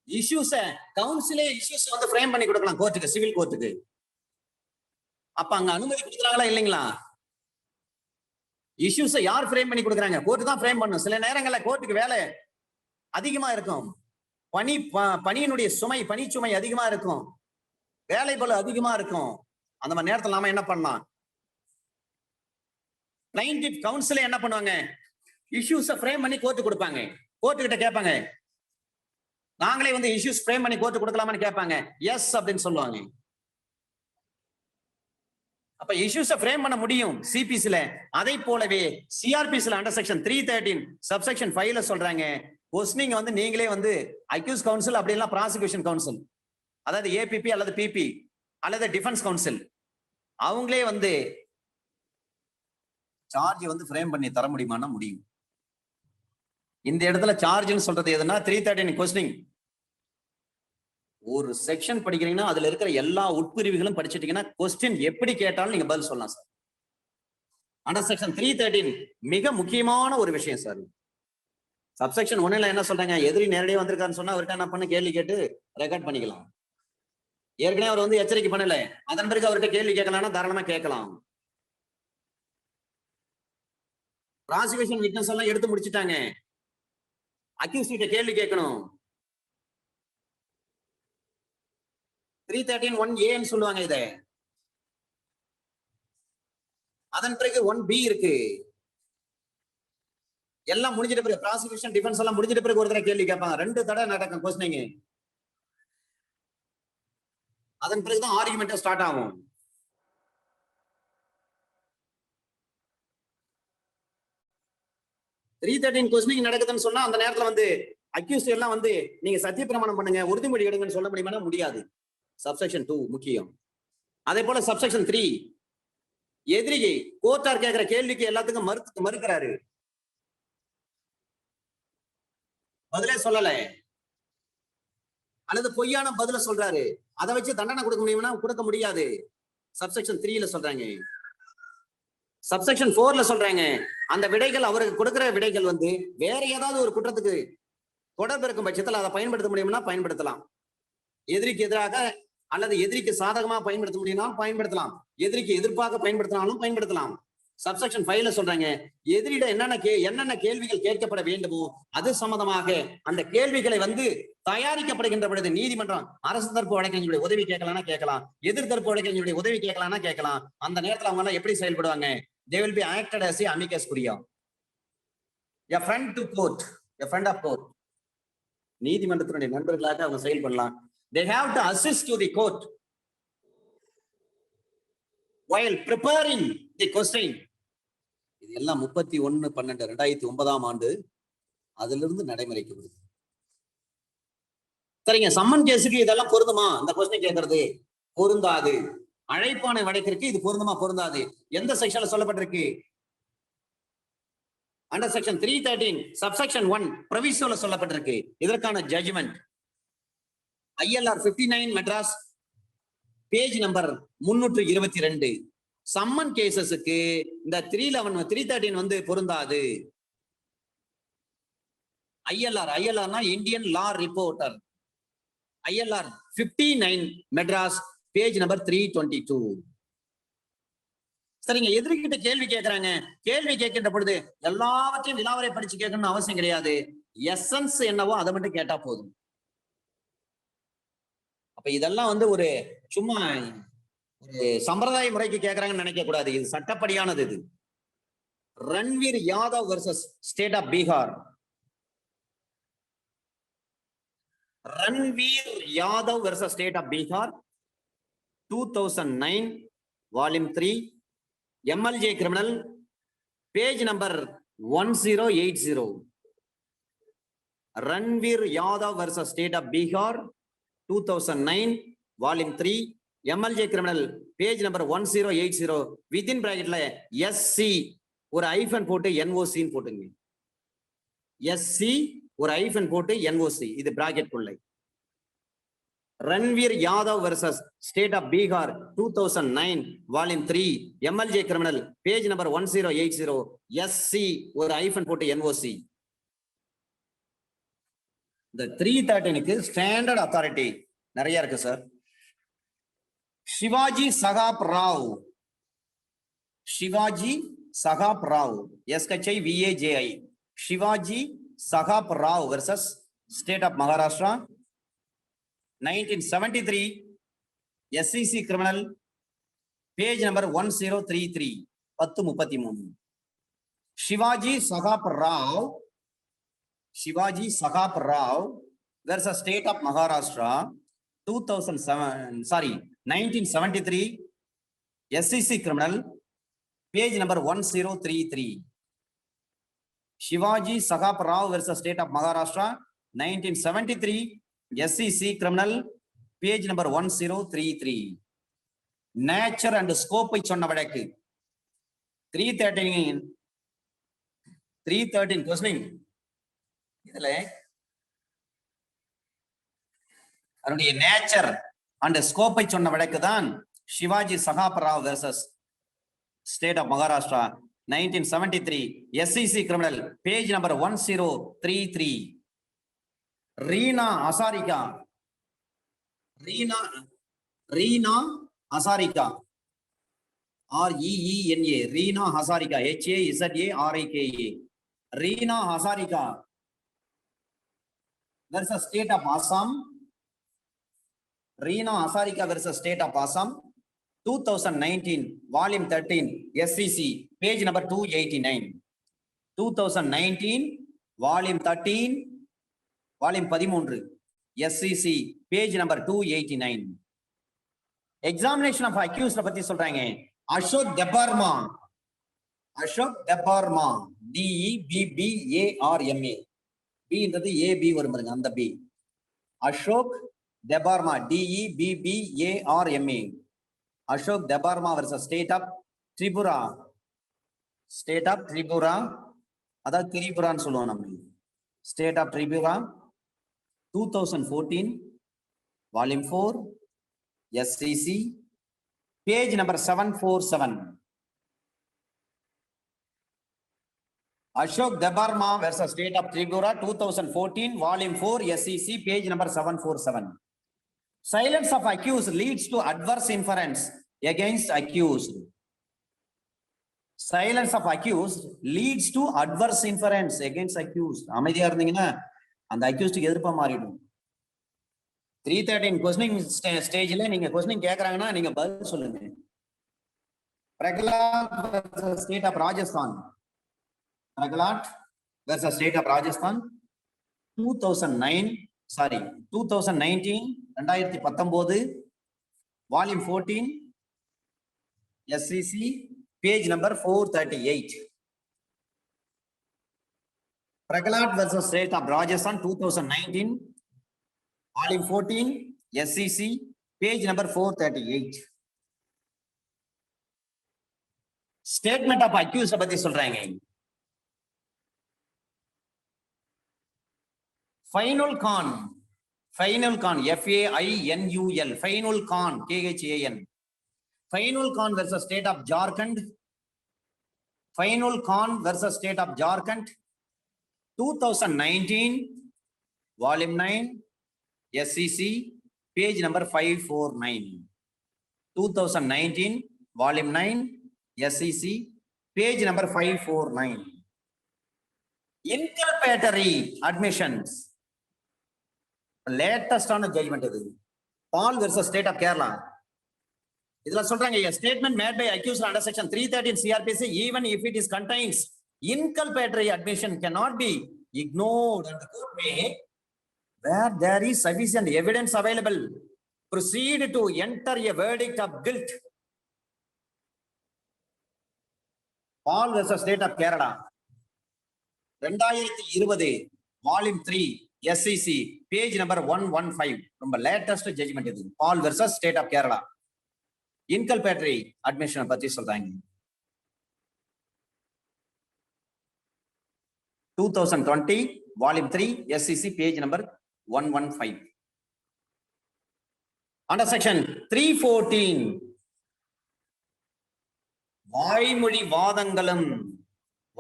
இஷ்யூஸ கவுன்சிலே இஷ்யூஸ் வந்து ஃப்ரேம் பண்ணி கொடுக்கலாம் கோர்ட்டுக்கு, சிவில் கோர்ட்டுக்கு. அப்ப அங்க அனுமதி கொடுக்குறாங்களா இல்லைங்களா? இஷ்யூஸை யார் ஃப்ரேம் பண்ணி கொடுக்குறாங்க? கோர்ட்டு தான் ஃப்ரேம் பண்ணும். சில நேரங்கள்ல கோர்ட்டுக்கு வேலை அதிகமா இருக்கும், பணியினுடைய சுமை, பணிச்சுமை அதிகமா இருக்கும், வேலை பளு அதிகமா இருக்கும். அந்த மாதிரி நேரத்தில் நாம என்ன பண்ணலாம்? பிளைன்டிஃப் கவுன்சிலே என்ன பண்ணுவாங்க? இஷ்யூஸை ஃப்ரேம் பண்ணி கோர்ட்டு கொடுப்பாங்க. கோர்ட்டு கிட்ட கேட்பாங்க, நாங்களே வந்து இஷ்யூஸ் ஃப்ரேம் பண்ணி கோர்ட்டு கொடுக்கலாமான்னு கேட்பாங்க. எஸ் அப்படின்னு சொல்லுவாங்க. அப்ப இஷ்யூஸை ஃப்ரேம் பண்ண முடியும் சிபிசில. அதை போலவே சிஆர்பிசில அண்டர் செக்ஷன் 313 சப்செக்ஷன் 5ல சொல்றாங்க, கொஸ்டினிங் வந்து நீங்களே வந்து அக்யூஸ் கவுன்சில் அப்படி இல்லைன்னா ப்ராசிக்யூஷன் கவுன்சில், அதாவது ஏபிபி அல்லது பிபி அல்லது டிஃபென்ஸ் கவுன்சில், அவங்களே வந்து சார்ஜ் வந்து ஃப்ரேம் பண்ணி தர முடியுமானா முடியும். இந்த இடத்துல சார்ஜ்னு சொல்றது எதுனா 313 கொஸ்டினிங். ஒரு செக்ஷன் படிக்கிறீங்கன்னா அதுல இருக்கிற எல்லா உட்பிரிவுகளும் படிச்சிட்டீங்கன்னா கொஸ்டின் எப்படி கேட்டாலும் நீங்க பதில் சொல்லலாம் சார். அண்டர் செக்ஷன் 313 மிக முக்கியமான ஒரு விஷயம் சார். சப்செக்ஷன் 1ல என்ன சொல்றாங்க? எதிரி நேரடியாக வந்திருக்காருன்னு சொன்னா அவர்கிட்ட என்ன பண்ண கேள்வி கேட்டு ரெக்கார்ட் பண்ணிக்கலாம். ஏற்கனவே அவர் வந்து எச்சரிக்கை பண்ணல, அதன் பிறகு அவர்கிட்ட கேள்வி கேட்கலாம்னா தாராளமா கேட்கலாம். ப்ராசிக்யூஷன் விட்னஸ் எல்லாம் எடுத்து முடிச்சிட்டாங்க, அக்யூஸ் கிட்ட கேள்வி கேட்கணும். 313(1)A சொல்லுவாங்க இத. அதன் பிறகு 1B இருக்கு. எல்லாம் முடிஞ்சிட்ட பிறகு ப்ராசிக்யூஷன் டிஃபென்ஸ் எல்லாம் முடிஞ்சிட்ட பிறகு ஒரு தடவை கேள்வி கேட்பாங்க. 2 தடவை நடக்கும் கொஸ்டினிங். அதன் பிறகுதான் ஆர்குமெண்ட் ஸ்டார்ட் ஆகும். கொஸ்டினிங் நடக்குதுன்னு சொன்னா அந்த நேரத்துல வந்து அக்யூஸ்ட் எல்லாம் வந்து நீங்க சத்திய பிரமாணம் பண்ணுங்க, உறுதிமொழி எடுங்கன்னு சொல்ல முடியுமா? முடியாது. சப்செக்ஷன் 2 முக்கியம். அதே போல சப்செக்ஷன் 3 எதிரிகை கோர்ட்டார் கேட்கிற கேள்விக்கு எல்லாத்துக்கும் மறுக்கிறாரு, பதிலே சொல்லல அல்லது பொய்யான பதில சொல்றாரு, அதை வச்சு தண்டனை கொடுக்க முடியும்னா கொடுக்க முடியாது. சப்செக்ஷன் 3ல சொல்றாங்க. சப்செக்ஷன் 4ல சொல்றாங்க, அந்த விடைகள் அவருக்கு கொடுக்கிற விடைகள் வந்து வேற ஏதாவது ஒரு குற்றத்துக்கு தொடர்பு இருக்கும் பட்சத்தில் அதை பயன்படுத்த முடியும்னா பயன்படுத்தலாம். எதிரிக்கு எதிராக அல்லது எதிரிக்கு சாதகமா பயன்படுத்த முடியும்னா பயன்படுத்தலாம், எதிரிக்கு எதிர்ப்பாக பயன்படுத்தினாலும் பயன்படுத்தலாம். சப்செக்ஷன் 5ல சொல்றாங்க, எதிரிட என்னென்ன கேள்விகள் கேட்கப்பட வேண்டுமோ அது சம்பந்தமாக அந்த கேள்விகளை வந்து தயாரிக்கப்படுகின்ற பொழுது நீதிமன்றம் அரசு தரப்பு வழக்கறிஞருடைய உதவி கேட்கலாம்னா கேட்கலாம், எதிர் தரப்பு வழக்கறிஞருடைய உதவி கேட்கலாம்னா கேட்கலாம். அந்த நேரத்தில் அவங்க எல்லாம் எப்படி செயல்படுவாங்க? They will be acted as a amicus curiae, a friend to court, a friend of court. நீதிமன்றத்தினுடைய நண்பர்களாக அவங்க செயல்படலாம். They have to assist to the court while preparing the question. இது எல்லாம் 31/12/2009 அதுல இருந்து நடைமுறைக்கு வருது. சரிங்க, சம்மன் கேஸுக்கு இதெல்லாம் பொருந்துமா? அந்த கொஸ்டின் கேட்கறது பொருந்தாது. அழைப்பானை வழக்கிற்கு இது பொருந்துமா? பொருந்தாது. எந்த செக்ஷன்ல சொல்லப்பட்டிருக்கு? அண்டர் செக்ஷன் 313 சப்செக்ஷன் 1 ப்ரொவிசோல சொல்லப்பட்டிருக்கு. இதற்கான judgment ILR 59 Madras page number 322. Summon கேசஸுக்கு இந்த 313 வந்து பொருந்தாது. ILRனா Indian law reporter. ILR 59 Madras page number 322. சரிங்க, எதிர்கிட்ட கேள்வி கேட்கிறாங்க. கேள்வி கேட்கின்ற பொழுது எல்லாவற்றையும் விலாவரை படிச்சு கேட்கணும்னு அவசியம் கிடையாது. எசன்ஸ் என்னவோ அதை மட்டும் கேட்டா போதும். அப்ப இதெல்லாம் வந்து ஒரு சும்மா ஒரு சம்பிரதாய முறைக்கு கேட்கறாங்கன்னு நினைக்க கூடாது. இது சட்டப்படியானது. இது Ranveer Yadav versus state of Bihar. Ranveer Yadav versus state of Bihar 2009 volume 3 MLJ criminal page number 1080. Ranveer Yadav versus state of Bihar 2009 volume 3 MLJ criminal page number 1080. Within பிராக்கெட்ல SC ஒரு ஐஃபன் போட்டு NOC போட்டுங்க. SC ஒரு ஐஃபன் போட்டு NOC, இது பிராக்கெட் குள்ளே. Ranveer Yadav versus state of Bihar 2009 volume 3 MLJ criminal page number 1080 SC ஒரு ஐஃபன் போட்டு NOC. இந்த 313க்கு ஸ்டாண்டர்ட் அத்தாரிட்டி நிறைய இருக்கு sir. Shivaji Sahab Rao, Shivaji Sahab Rao, SHIVAJI, Shivaji Sahab Rao versus state of Maharashtra, 1973, SEC criminal, page number 1033, 1033. Shivaji Sahab Rao, Shivaji Sahab Rao versus state of Maharashtra, 1973, SEC criminal, page number 1033. Shivaji Sakhap Rao versus State of Maharashtra, 1973, SEC criminal, page number 1033. Nature and scope சொன்ன வழக்கு 313 questioning. இதுல அதனுடைய nature and ஸ்கோப்பை சொன்ன வழக்கு தான் Shivaji Sahab Rao versus state of Maharashtra, 1973, SEC criminal, page number 1033. Reena Hazarika, Reena Hazarika, REENA, Reena Hazarika, HAZARIKA, Reena Hazarika versus state of Assam, Reena Hasarika versus State of Assam, 2019, volume 13, SEC, page number 289. 2019, volume 13, volume 13, SEC, page number 289. Examination of accused பத்தி சொல்றாங்க. Ashok தெபார்மா, Ashok Debbarma, DEBBARMA, B என்றது AB வரும் பாருங்க, அந்த B. Ashok Debbarma, DEBBARMA, Ashok Debbarma versus state of Tripura, state of Tripura, அதாவது திரிபுரான்னு சொல்லுவோம் நம்ம, state of Tripura, 2014, volume 4, SEC, page number 747. Ashok Debarma versus State of Tripura, 2014, volume 4, SEC, page number 747. Silence of accused leads to adverse inference against accused. Silence of accused leads to adverse inference against accused. அமைதியா இருந்தீங்கன்னா அந்த அக்யூஸ்டுக்கு எதிர்ப்பா மாறிடும். 313 questioning ஸ்டேஜ்ல நீங்க questioning கேக்குறாங்கன்னா நீங்க பதில் சொல்லுங்க. Pralhad versus State of Rajasthan, Praglat versus State of Rajasthan, 2019, 2019, volume 14, SEC, page number 438. Praglat versus State of Rajasthan, 2019, volume 14, SEC, page number 438. Statement of accused பத்தி சொல்றாங்க. Final Khan, Final Khan, FAINUL, Final Khan, KHAN, Final Khan versus State of Jharkhand, Final Khan versus State of Jharkhand, 2019, volume 9, SEC, page number 549. 2019, volume 9, SEC, page number 549. Inculpatory admissions. Latest ஆன judgement இது. Paul versus state of Kerala. இதுல சொல்றாங்க, a statement made by accused under section 313 CRPC, even if it is contains inculpatory admission, cannot be ignored, and the court may, where there is sufficient evidence available, proceed to enter a verdict of guilt. Paul versus state of Kerala, 2020, volume 3, SEC, page number 115. ரொம்ப latest judgment இது. Paul versus state of Kerala, inculpatory admission பத்தி சொல்றாங்க. 2020, volume 3, SEC, page number 115. Under section 314, வாய்மொழி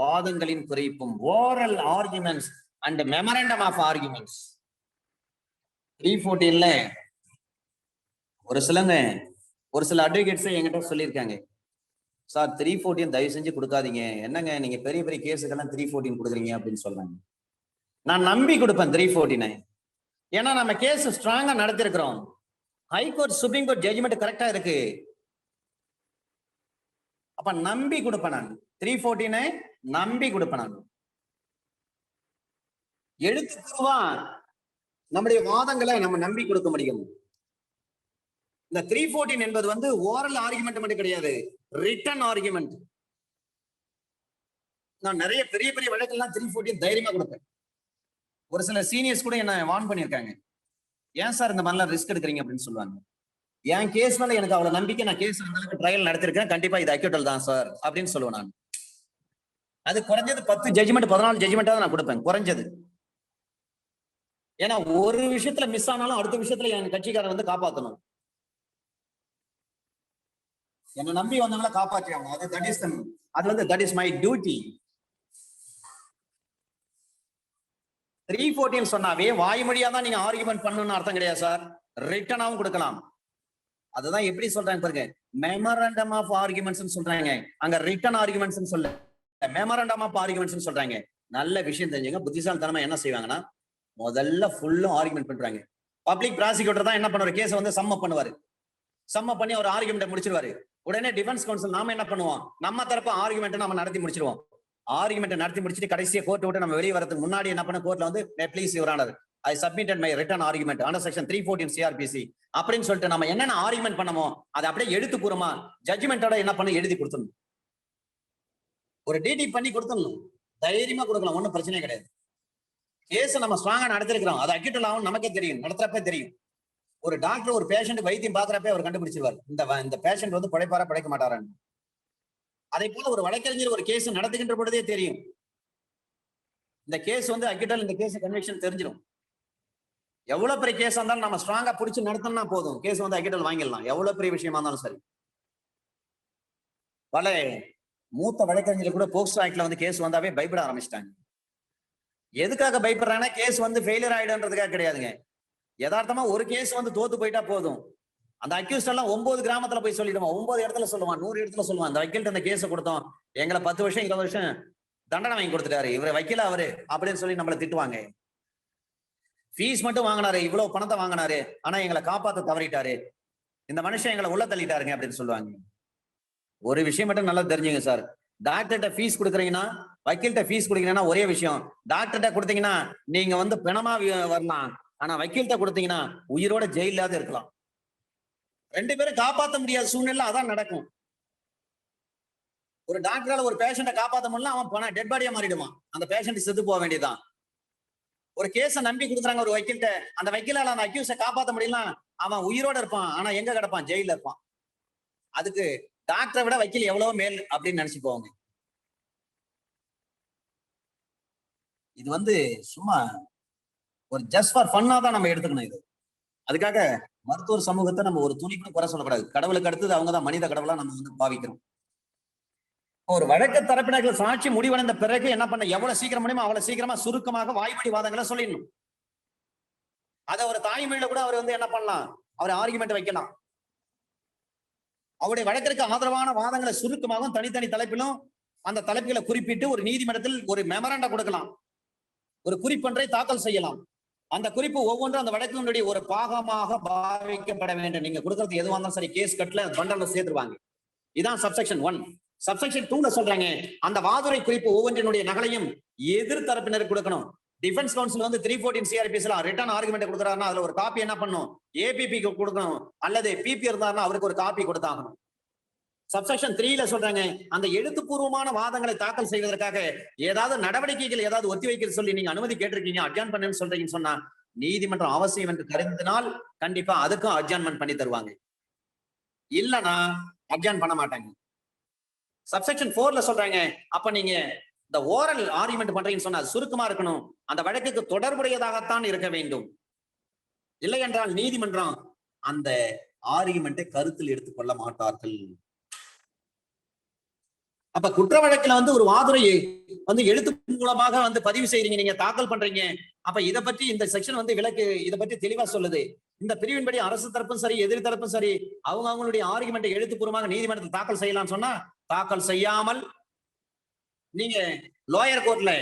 வாதங்களின் குறைப்பும், oral arguments and memorandum of arguments. 314ல ஒரு சில அட்வொகேட்ஸ் என்கிட்ட சொல்லியிருக்காங்க, சார் 314 தயவு செஞ்சு கொடுக்காதீங்க, என்னங்க நீங்க பெரிய பெரிய கேஸுக்கெல்லாம் 314 கொடுக்குறீங்க அப்படின்னு சொல்றாங்க. நான் நம்பி கொடுப்பேன் 314. ஏன்னா நம்ம கேஸ் ஸ்ட்ராங்கா நடத்திருக்கிறோம். ஹைகோர்ட் சுப்ரீம் கோர்ட் ஜட்ஜ்மெண்ட் கரெக்டா இருக்கு. அப்ப நம்பி கொடுப்பேன் நான் 314 நம்பி கொடுப்பேன் நான். எழுத்துப்பூர்வமா நம்முடைய வாதங்களை நம்ம நம்பி கொடுக்க முடியும். இந்த 314 என்பது வந்து ஓரல் ஆர்குமெண்ட் மட்டும் கிடையாது, ரிட்டன் ஆர்குமெண்ட். நான் நிறைய பெரிய பெரிய வழக்கெல்லாம் 314 தைரியமா கொடுப்பேன். ஒரு சில சீனியர்ஸ் கூட என்ன வார்ன் பண்ணியிருக்காங்க, ஏன் சார் இந்த மாதிரிலாம் ரிஸ்க் எடுக்கிறீங்க அப்படின்னு சொல்லுவாங்க. என் கேஸ் மேல எனக்கு அவ்வளவு நம்பிக்கை, நான் கேஸ் அந்த அளவுக்கு ட்ரையல் நடத்திருக்கேன், கண்டிப்பா இது அக்யூட்டல் தான் சார் அப்படின்னு சொல்லுவேன் நான். அது குறைஞ்சது 10 ஜட்ஜ்மெண்ட் 14 ஜட்ஜ்மெண்ட்டாவது நான் கொடுப்பேன் குறைஞ்சது. ஏன்னா ஒரு விஷயத்துல மிஸ் ஆனாலும் அடுத்த விஷயத்துல என் கட்சிக்காரன் வந்து காப்பாற்றணும். என்ன நம்பி வந்தவங்கள காப்பாற்றி ஆகணும். That is my duty. 314 சொன்னாவே வாய்மொழியா தான் நீங்க ஆர்குமெண்ட் பண்ணணும்னு அர்த்தம் கிடையாது சார், ரிட்டனாவும் கொடுக்கலாம். அதுதான் எப்படி சொல்றாங்க பாருங்க, மெமரண்டம் ஆஃப் ஆர்குமெண்ட்ஸ் சொல்றாங்க, அங்க ரிட்டன் ஆர்குமெண்ட்ஸ் சொல்ல மெமரண்டம் ஆஃப் ஆர்குமெண்ட்ஸ் சொல்றாங்க. நல்ல விஷயம் தெரிஞ்சுங்க, புத்திசாலித்தனமா என்ன செய்வாங்கன்னா முதல்ல ஃபுல்லும் ஆர்குமெண்ட் பண்றாங்க. பப்ளிக் ப்ராசிக்யூட்டர் தான் என்ன பண்ணுவாரு, கேஸ் வந்து சம்ம பண்ணுவாரு, சம்ம பண்ணி ஒரு ஆர்குமெண்ட் முடிச்சிருவாரு. உடனே டிஃபென்ஸ் கவுன்சில் நாம என்ன பண்ணுவோம், நம்ம தரப்பு ஆர்குமெண்ட் நம்ம நடத்தி முடிச்சிருவோம். ஆர்குமெண்ட் நடத்தி முடிச்சுட்டு கடைசியா கோர்ட் விட்டு நம்ம வெளியே வரதுக்கு முன்னாடி என்ன பண்ண, கோர்ட்ல வந்து please your honour I submitted my written argument under section 314 CRPC அப்படின்னு சொல்லிட்டு நம்ம என்னென்ன ஆர்குமெண்ட் பண்ணமோ அதை அப்படியே எழுத்துப்பூர்வமா ஜட்ஜ்மெண்டோட என்ன பண்ண எழுதி கொடுத்துடணும். ஒரு டிடி பண்ணி கொடுத்துடணும், தைரியமா கொடுக்கலாம், ஒன்றும் பிரச்சனையே கிடையாது. கேஸ் நம்ம ஸ்ட்ராங்கா நடத்திருக்கிறோம், அது அக்யூட்டல் ஆகும் நமக்கே தெரியும், நடத்துறப்ப தெரியும். ஒரு டாக்டர் ஒரு பேஷண்ட் வைத்தியம் பாக்குறப்ப அவர் கண்டுபிடிச்சிருவார் இந்த பேஷண்ட் வந்து பிழைப்பாரா பிழைக்க மாட்டாரான்னு. அதே போல ஒரு வழக்கறிஞர் ஒரு கேஸ் நடத்துகின்ற பொழுதே தெரியும், இந்த கேஸ் வந்து அக்யூட்டல், இந்த கேஸ் கன்விக்ஷன் தெரிஞ்சிடும். எவ்வளவு பெரிய கேஸ் இருந்தாலும் நம்ம ஸ்ட்ராங்கா பிடிச்சி நடத்தணும்னா போதும், கேஸ் வந்து அக்யூட்டல் வாங்கிடலாம், எவ்வளவு பெரிய விஷயமா இருந்தாலும் சரி. பல மூத்த வழக்கறிஞர்கள் கூட போக்சோ ஆக்ட்ல வந்து கேஸ் வந்தாவே பயப்பட ஆரம்பிச்சிட்டாங்க. எதுக்காக பயப்படுறாங்கன்னா கேஸ் வந்து ஃபெயிலியர் ஆயிடுன்றதுக்காக கிடையாதுங்க. யதார்த்தமா ஒரு கேஸ் வந்து தோத்து போயிட்டா போதும், அந்த அக்யூஸ்ட் எல்லாம் 9 கிராமத்துல போய் சொல்லிடுவான், 9 இடத்துல சொல்லுவான், 100 இடத்துல சொல்லுவான், அந்த வக்கீல்ட்ட அந்த கேஸை கொடுத்தோம், எங்களை 10 வருஷம் 20 வருஷம் தண்டனை வாங்கி கொடுத்துட்டாரு, இவரை வக்கீல அவரு அப்படின்னு சொல்லி நம்மளை திட்டுவாங்க. ஃபீஸ் மட்டும் வாங்கினாரு, இவ்வளவு பணத்தை வாங்கினாரு, ஆனா எங்களை காப்பாத்த தவறிட்டாரு, இந்த மனுஷன் எங்களை உள்ள தள்ளிட்டாருங்க அப்படின்னு சொல்லுவாங்க. ஒரு விஷயம் மட்டும் நல்லா தெரிஞ்சுங்க சார், டாக்டர்கிட்ட ஃபீஸ் கொடுக்குறீங்கன்னா, வக்கீல்கிட்ட ஃபீஸ் கொடுக்குறீங்கன்னா ஒரே விஷயம், டாக்டர்கிட்ட கொடுத்தீங்கன்னா நீங்க வந்து பிணமா வரலாம், ஆனா வக்கீல்கிட்ட கொடுத்தீங்கன்னா உயிரோட ஜெயிலாவது இருக்கலாம். 2 பேரும் காப்பாற்ற முடியாத சூழ்நிலை அதான் நடக்கும். ஒரு டாக்டரால ஒரு பேஷண்ட காப்பாற்ற முடியல, அவன் டெட் பாடியா மாறிடுவான், அந்த பேஷண்ட் செத்து போக வேண்டியதுதான். ஒரு கேஸ நம்பி கொடுக்குறாங்க ஒரு வக்கீல்கிட்ட, அந்த வக்கீலால அந்த அக்யூஸ காப்பாற்ற முடியல, அவன் உயிரோட இருப்பான், ஆனா எங்க கிடப்பான், ஜெயில இருப்பான். அதுக்கு டாக்டரை விட வக்கீல் எவ்வளவு மேல் அப்படின்னு நினைச்சு போவாங்க. இது வந்து சும்மா ஒரு ஜஸ்ட் ஃபார் ஃபன்னா தான் நம்ம எடுத்துக்கணும் இது. அதுக்காக மருத்துவர் சமூகத்தை நம்ம ஒரு துணி கூட குறை சொல்லக்கூடாது, கடவுளுக்கு அடுத்தது அவங்கதான் மனித கடவுளா நம்ம வந்து பாவிக்கிறோம். ஒரு வழக்கு தரப்பினர்கள் சாட்சி முடிவடைந்த பிறகு என்ன பண்ண, எவ்வளவு சீக்கிரம் முடியுமோ அவ்வளவு சீக்கிரமா சுருக்கமாக வாய்மொழி வாதங்களை சொல்லிடணும். அத ஒரு தாய்மொழியில கூட அவர் வந்து என்ன பண்ணலாம், அவர் ஆர்குமெண்ட் வைக்கலாம். அவருடைய வழக்கிற்கு ஆதரவான வாதங்களை சுருக்கமாகவும் தனித்தனி தலைப்பிலும் அந்த தலைப்புகளை குறிப்பிட்டு ஒரு நீதிமன்றத்தில் ஒரு மெமரண்டா கொடுக்கலாம், ஒரு குறிப்பொன்றை தாக்கல் செய்யலாம். அந்த குறிப்பு ஒவ்வொன்றும் அந்த வழக்கினுடைய ஒரு பாகமாக பாவிக்கப்பட வேண்டும். நீங்க கொடுக்கறது எதுவாக இருந்தாலும் சரி, கேஸ் கட்ல பண்டல்ல சேர்த்துருவாங்க. இதான் சப்செக்ஷன் 1. சப்செக்ஷன் 2ல சொல்றாங்க, அந்த வாதுரை குறிப்பு ஒவ்வொன்றினுடைய நகலையும் எதிர்த்தரப்பினருக்கு கொடுக்கணும். டிஃபென்ஸ் கவுன்சில் வந்து 314 சிஆர்பிஸ்ல ரிட்டன் ஆர்குமெண்ட் கொடுக்குறாருன்னா அதுல ஒரு காப்பி என்ன பண்ணும், ஏபிபிக்கு கொடுக்கணும், அல்லது பிபி இருந்தாருன்னா அவருக்கு ஒரு காப்பி கொடுத்தாகணும். சப்செக்ஷன் 3ல சொல்றாங்க, அந்த எழுத்துப்பூர்வமான வாதங்களை தாக்கல் செய்வதற்காக ஏதாவது நடவடிக்கைகள் ஏதாவது ஒத்திவைக்க சொல்லி நீங்க அனுமதி கேட்டிருக்கீங்க, அட்ஜான் பண்ணுன்னு சொல்றீங்கன்னு சொன்னா நீதிமன்றம் அவசியம் என்று கருதினால் கண்டிப்பா அதுக்கும் அட்ஜான்மெண்ட் பண்ணி தருவாங்க, இல்லனா அட்ஜான் பண்ண மாட்டாங்க. சப்செக்ஷன் 4ல சொல்றாங்க, அப்ப நீங்க இந்த ஓரல் ஆர்குமெண்ட் பண்றீங்கன்னு சொன்னா சுருக்கமா இருக்கணும், அந்த வழக்குக்கு தொடர்புடையதாகத்தான் இருக்க வேண்டும், இல்லை என்றால் நீதிமன்றம் அந்த ஆர்குமெண்ட்டை கருத்தில் எடுத்துக்கொள்ள மாட்டார்கள். அப்ப குற்ற வழக்குல வந்து ஒரு வாதுரையை வந்து எழுத்து மூலமாக வந்து பதிவு செய்றீங்க, நீங்க தாக்கல் பண்றீங்க. அப்ப இதை பற்றி இந்த செக்ஷன் வந்து விலக்கு இதை பற்றி தெளிவா சொல்லுது. இந்த பிரிவின்படி அரசு தரப்பும் சரி எதிர் தரப்பும் சரி அவங்களுடைய ஆர்குமெண்ட் எழுத்துப்பூர்வமாக நீதிமன்றத்தில் தாக்கல் செய்யலாம்னு சொன்னா தாக்கல் செய்யாமல் நீங்க லோயர் கோர்ட்ல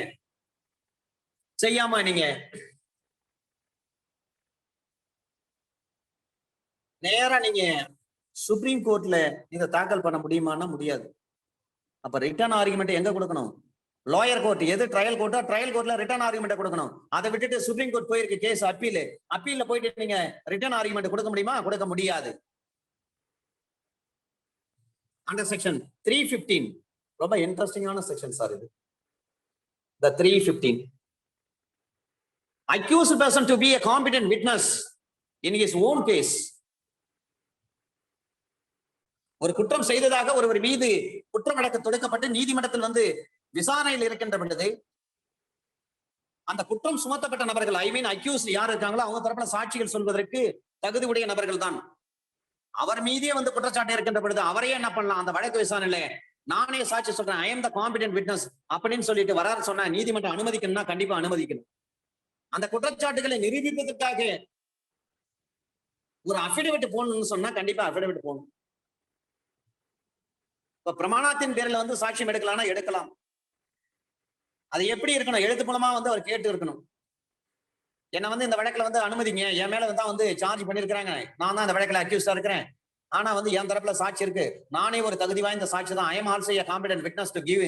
செய்யாம நீங்க நேரா நீங்க சுப்ரீம் கோர்ட்ல இதை தாக்கல் பண்ண முடியுமான்னா முடியாது. அப்ப ரிட்டர்ன் ஆர்குமெண்ட் எங்க கொடுக்கணும்? Lower court. எது ட்ரையல் கோர்ட்டோ ட்ரையல் கோர்ட்ல ரிட்டர்ன் ஆர்குமெண்ட் கொடுக்கணும். அதை விட்டுட்டு சுப்ரீம் கோர்ட் போயிருக்கு கேஸ் அப்பீல்ல போயிட்டு நீங்க ரிட்டர்ன் ஆர்குமெண்ட் கொடுக்க முடியுமா? கொடுக்க முடியாது. அண்டர் செக்ஷன் 315 ரொம்ப இன்ட்ரெஸ்டிங்கான செக்ஷன் சார் இது. The 315 accused person to be a competent witness in his own case. ஒரு குற்றம் செய்ததாக ஒருவர் மீது குற்ற வழக்கு தொடுக்கப்பட்டு நீதிமன்றத்தில் வந்து விசாரணையில் இருக்கின்ற பொழுது அந்த குற்றம் சுமத்தப்பட்ட நபர்கள் ஐ மீன் அக்யூஸ்ட் யார் இருக்காங்களோ அவங்க தரப்புல சாட்சிகள் சொல்வதற்கு தகுதி உடைய நபர்கள் தான். அவர் மீதே வந்து குற்றச்சாட்டு இருக்கின்ற பொழுது அவரையே என்ன பண்ணலாம்? அந்த வழக்கு விசாரணையில நானே சாட்சி சொல்றேன், I am the competent witness அப்படின்னு சொல்லிட்டு வராரு சொன்னா நீதிமன்றம் அனுமதிக்கணும்னா கண்டிப்பா அனுமதிக்கணும். அந்த குற்றச்சாட்டுகளை நிரூபிப்பதற்காக ஒரு அபிடவிட் போடணும்னு சொன்னா கண்டிப்பா அபிடவிட் போடணும். இப்ப பிரமாணத்தின் பேர்ல வந்து சாட்சியம் எடுக்கலாம்னா எடுக்கலாம். அது எப்படி இருக்கணும்? எழுத்து மூலமா வந்து அவர் கேட்டு இருக்கணும். என்ன வந்து இந்த வழக்குல வந்து அனுமதிங்க, என் மேல வந்து சார்ஜ் பண்ணிருக்கிறாங்க, நான் தான் இந்த வழக்குல அக்யூஸ்டா இருக்கிறேன், ஆனா வந்து என் தரப்புல சாட்சி இருக்கு, நானே ஒரு தகுதி வாய்ந்த சாட்சி தான், I am also a competent witness to give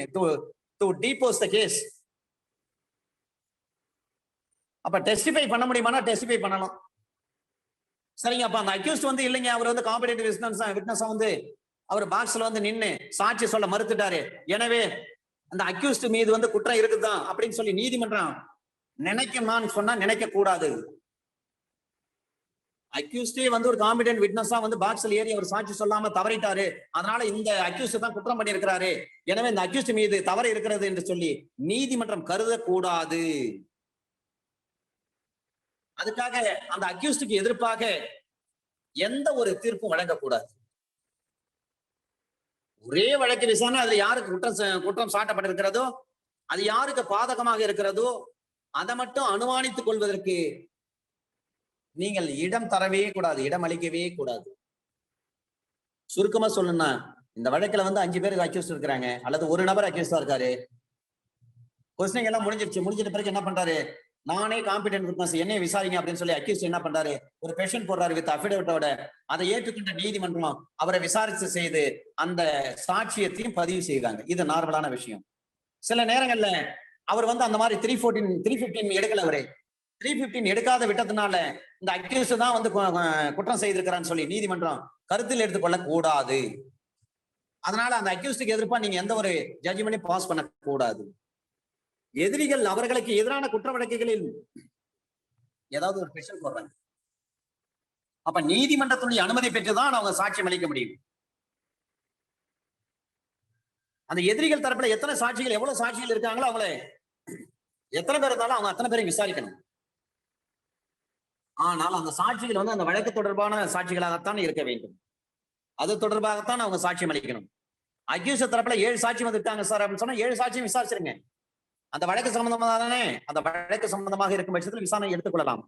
to depose the case. அப்ப டெஸ்டிஃபை பண்ண முடியுமானா டெஸ்டிஃபை பண்ணலாம். சரிங்க, அப்ப அந்த அக்யூஸ்ட் வந்து இல்லைங்க அவர் வந்து காம்படென்ட் விட்னஸா வந்து அவர் பாக்ஸ்ல வந்து நின்னு சாட்சி சொல்ல மறுத்துட்டாரு, எனவே அந்த அக்யூஸ்ட் மீது வந்து குற்றம் இருக்குதான் அப்படின்னு சொல்லி நீதிமன்றம் நினைக்குமான்னு சொன்னா நினைக்க கூடாது. அக்யூஸ்டே வந்து ஒரு காம்பிடென்ட் விட்னஸா வந்து பாக்ஸ்ல ஏறி அவர் சாட்சி சொல்லாம தவறிட்டாரு, அதனால இந்த அக்யூஸ்ட் தான் குற்றம் பண்ணி இருக்கிறாரு, எனவே இந்த அக்யூஸ்ட் மீது தவறு இருக்கிறது என்று சொல்லி நீதிமன்றம் கருதக்கூடாது. அதுக்காக அந்த அக்யூஸ்டுக்கு எதிர்ப்பாக எந்த ஒரு தீர்ப்பும் வழங்கக்கூடாது. ஒரே வழக்கு விசாரணை அதுல யாருக்கு குற்றம் சாட்டப்பட்டிருக்கிறதோ அது யாருக்கு பாதகமாக இருக்கிறதோ அதை மட்டும் அனுமானித்துக் கொள்வதற்கு நீங்கள் இடம் தரவே கூடாது, இடம் அளிக்கவே கூடாது. சுருக்கமா சொல்லணும்னா இந்த வழக்குல வந்து 5 பேருக்கு அக்யூஸ்ட் இருக்கிறாங்க அல்லது ஒரு நபர் அக்யூஸ்டா இருக்காரு, கொஸ்டின் எல்லாம் முடிஞ்சிட்ட பிறகு என்ன பண்றாரு, நானே காம்பிடென்ட் விட்னஸ் என்னை விசாரிங்க அப்படின்னு சொல்லி அக்யூஸ்ட் என்ன பண்றாரு, ஒரு பெஷன் போடுறாரு வித் அபிடவிட்டோட. அதை ஏற்றுக்கின்ற நீதிமன்றம் அவரை விசாரிச்சு செய்து அந்த சாட்சியத்தையும் பதிவு செய்கிறாங்க. இது நார்மலான விஷயம். சில நேரங்கள்ல அவர் வந்து அந்த மாதிரி 315 எடுக்கல, அவரே 315 எடுக்காத விட்டதுனால இந்த அக்யூஸ்ட் தான் வந்து குற்றம் செய்திருக்கிறான்னு சொல்லி நீதிமன்றம் கருத்தில் எடுத்துக்கொள்ள கூடாது. அதனால அந்த அக்யூஸ்டுக்கு எதிர்ப்பா நீங்க எந்த ஒரு ஜட்ஜ்மெண்ட் பாஸ் பண்ண கூடாது. எதிரிகள் அவர்களுக்கு எதிரான குற்ற வழக்குகளில் ஏதாவது ஒரு பெஷல் போடுறாங்க, அப்ப நீதிமன்றத்துடைய அனுமதி பெற்றுதான் அவங்க சாட்சியம் அளிக்க முடியும். அந்த எதிரிகள் தரப்புல எத்தனை சாட்சிகள் எவ்வளவு சாட்சிகள் இருக்காங்களோ அவங்கள எத்தனை பேர் இருந்தாலும் அவங்க அத்தனை பேரையும் விசாரிக்கணும். ஆனால் அந்த சாட்சிகள் வந்து அந்த வழக்கு தொடர்பான சாட்சிகளாகத்தான் இருக்க வேண்டும், அது தொடர்பாகத்தான் அவங்க சாட்சியம் அளிக்கணும். அக்யூஸ் தரப்புல 7 சாட்சி வந்துட்டாங்க சார் அப்படின்னு சொன்னா 7 சாட்சியம் விசாரிச்சிருங்க. அந்த வழக்கு சம்பந்தமாக தானே, அந்த வழக்கு சம்பந்தமாக இருக்கும் பட்சத்தில் விசாரணை எடுத்துக்கொள்ளலாம்.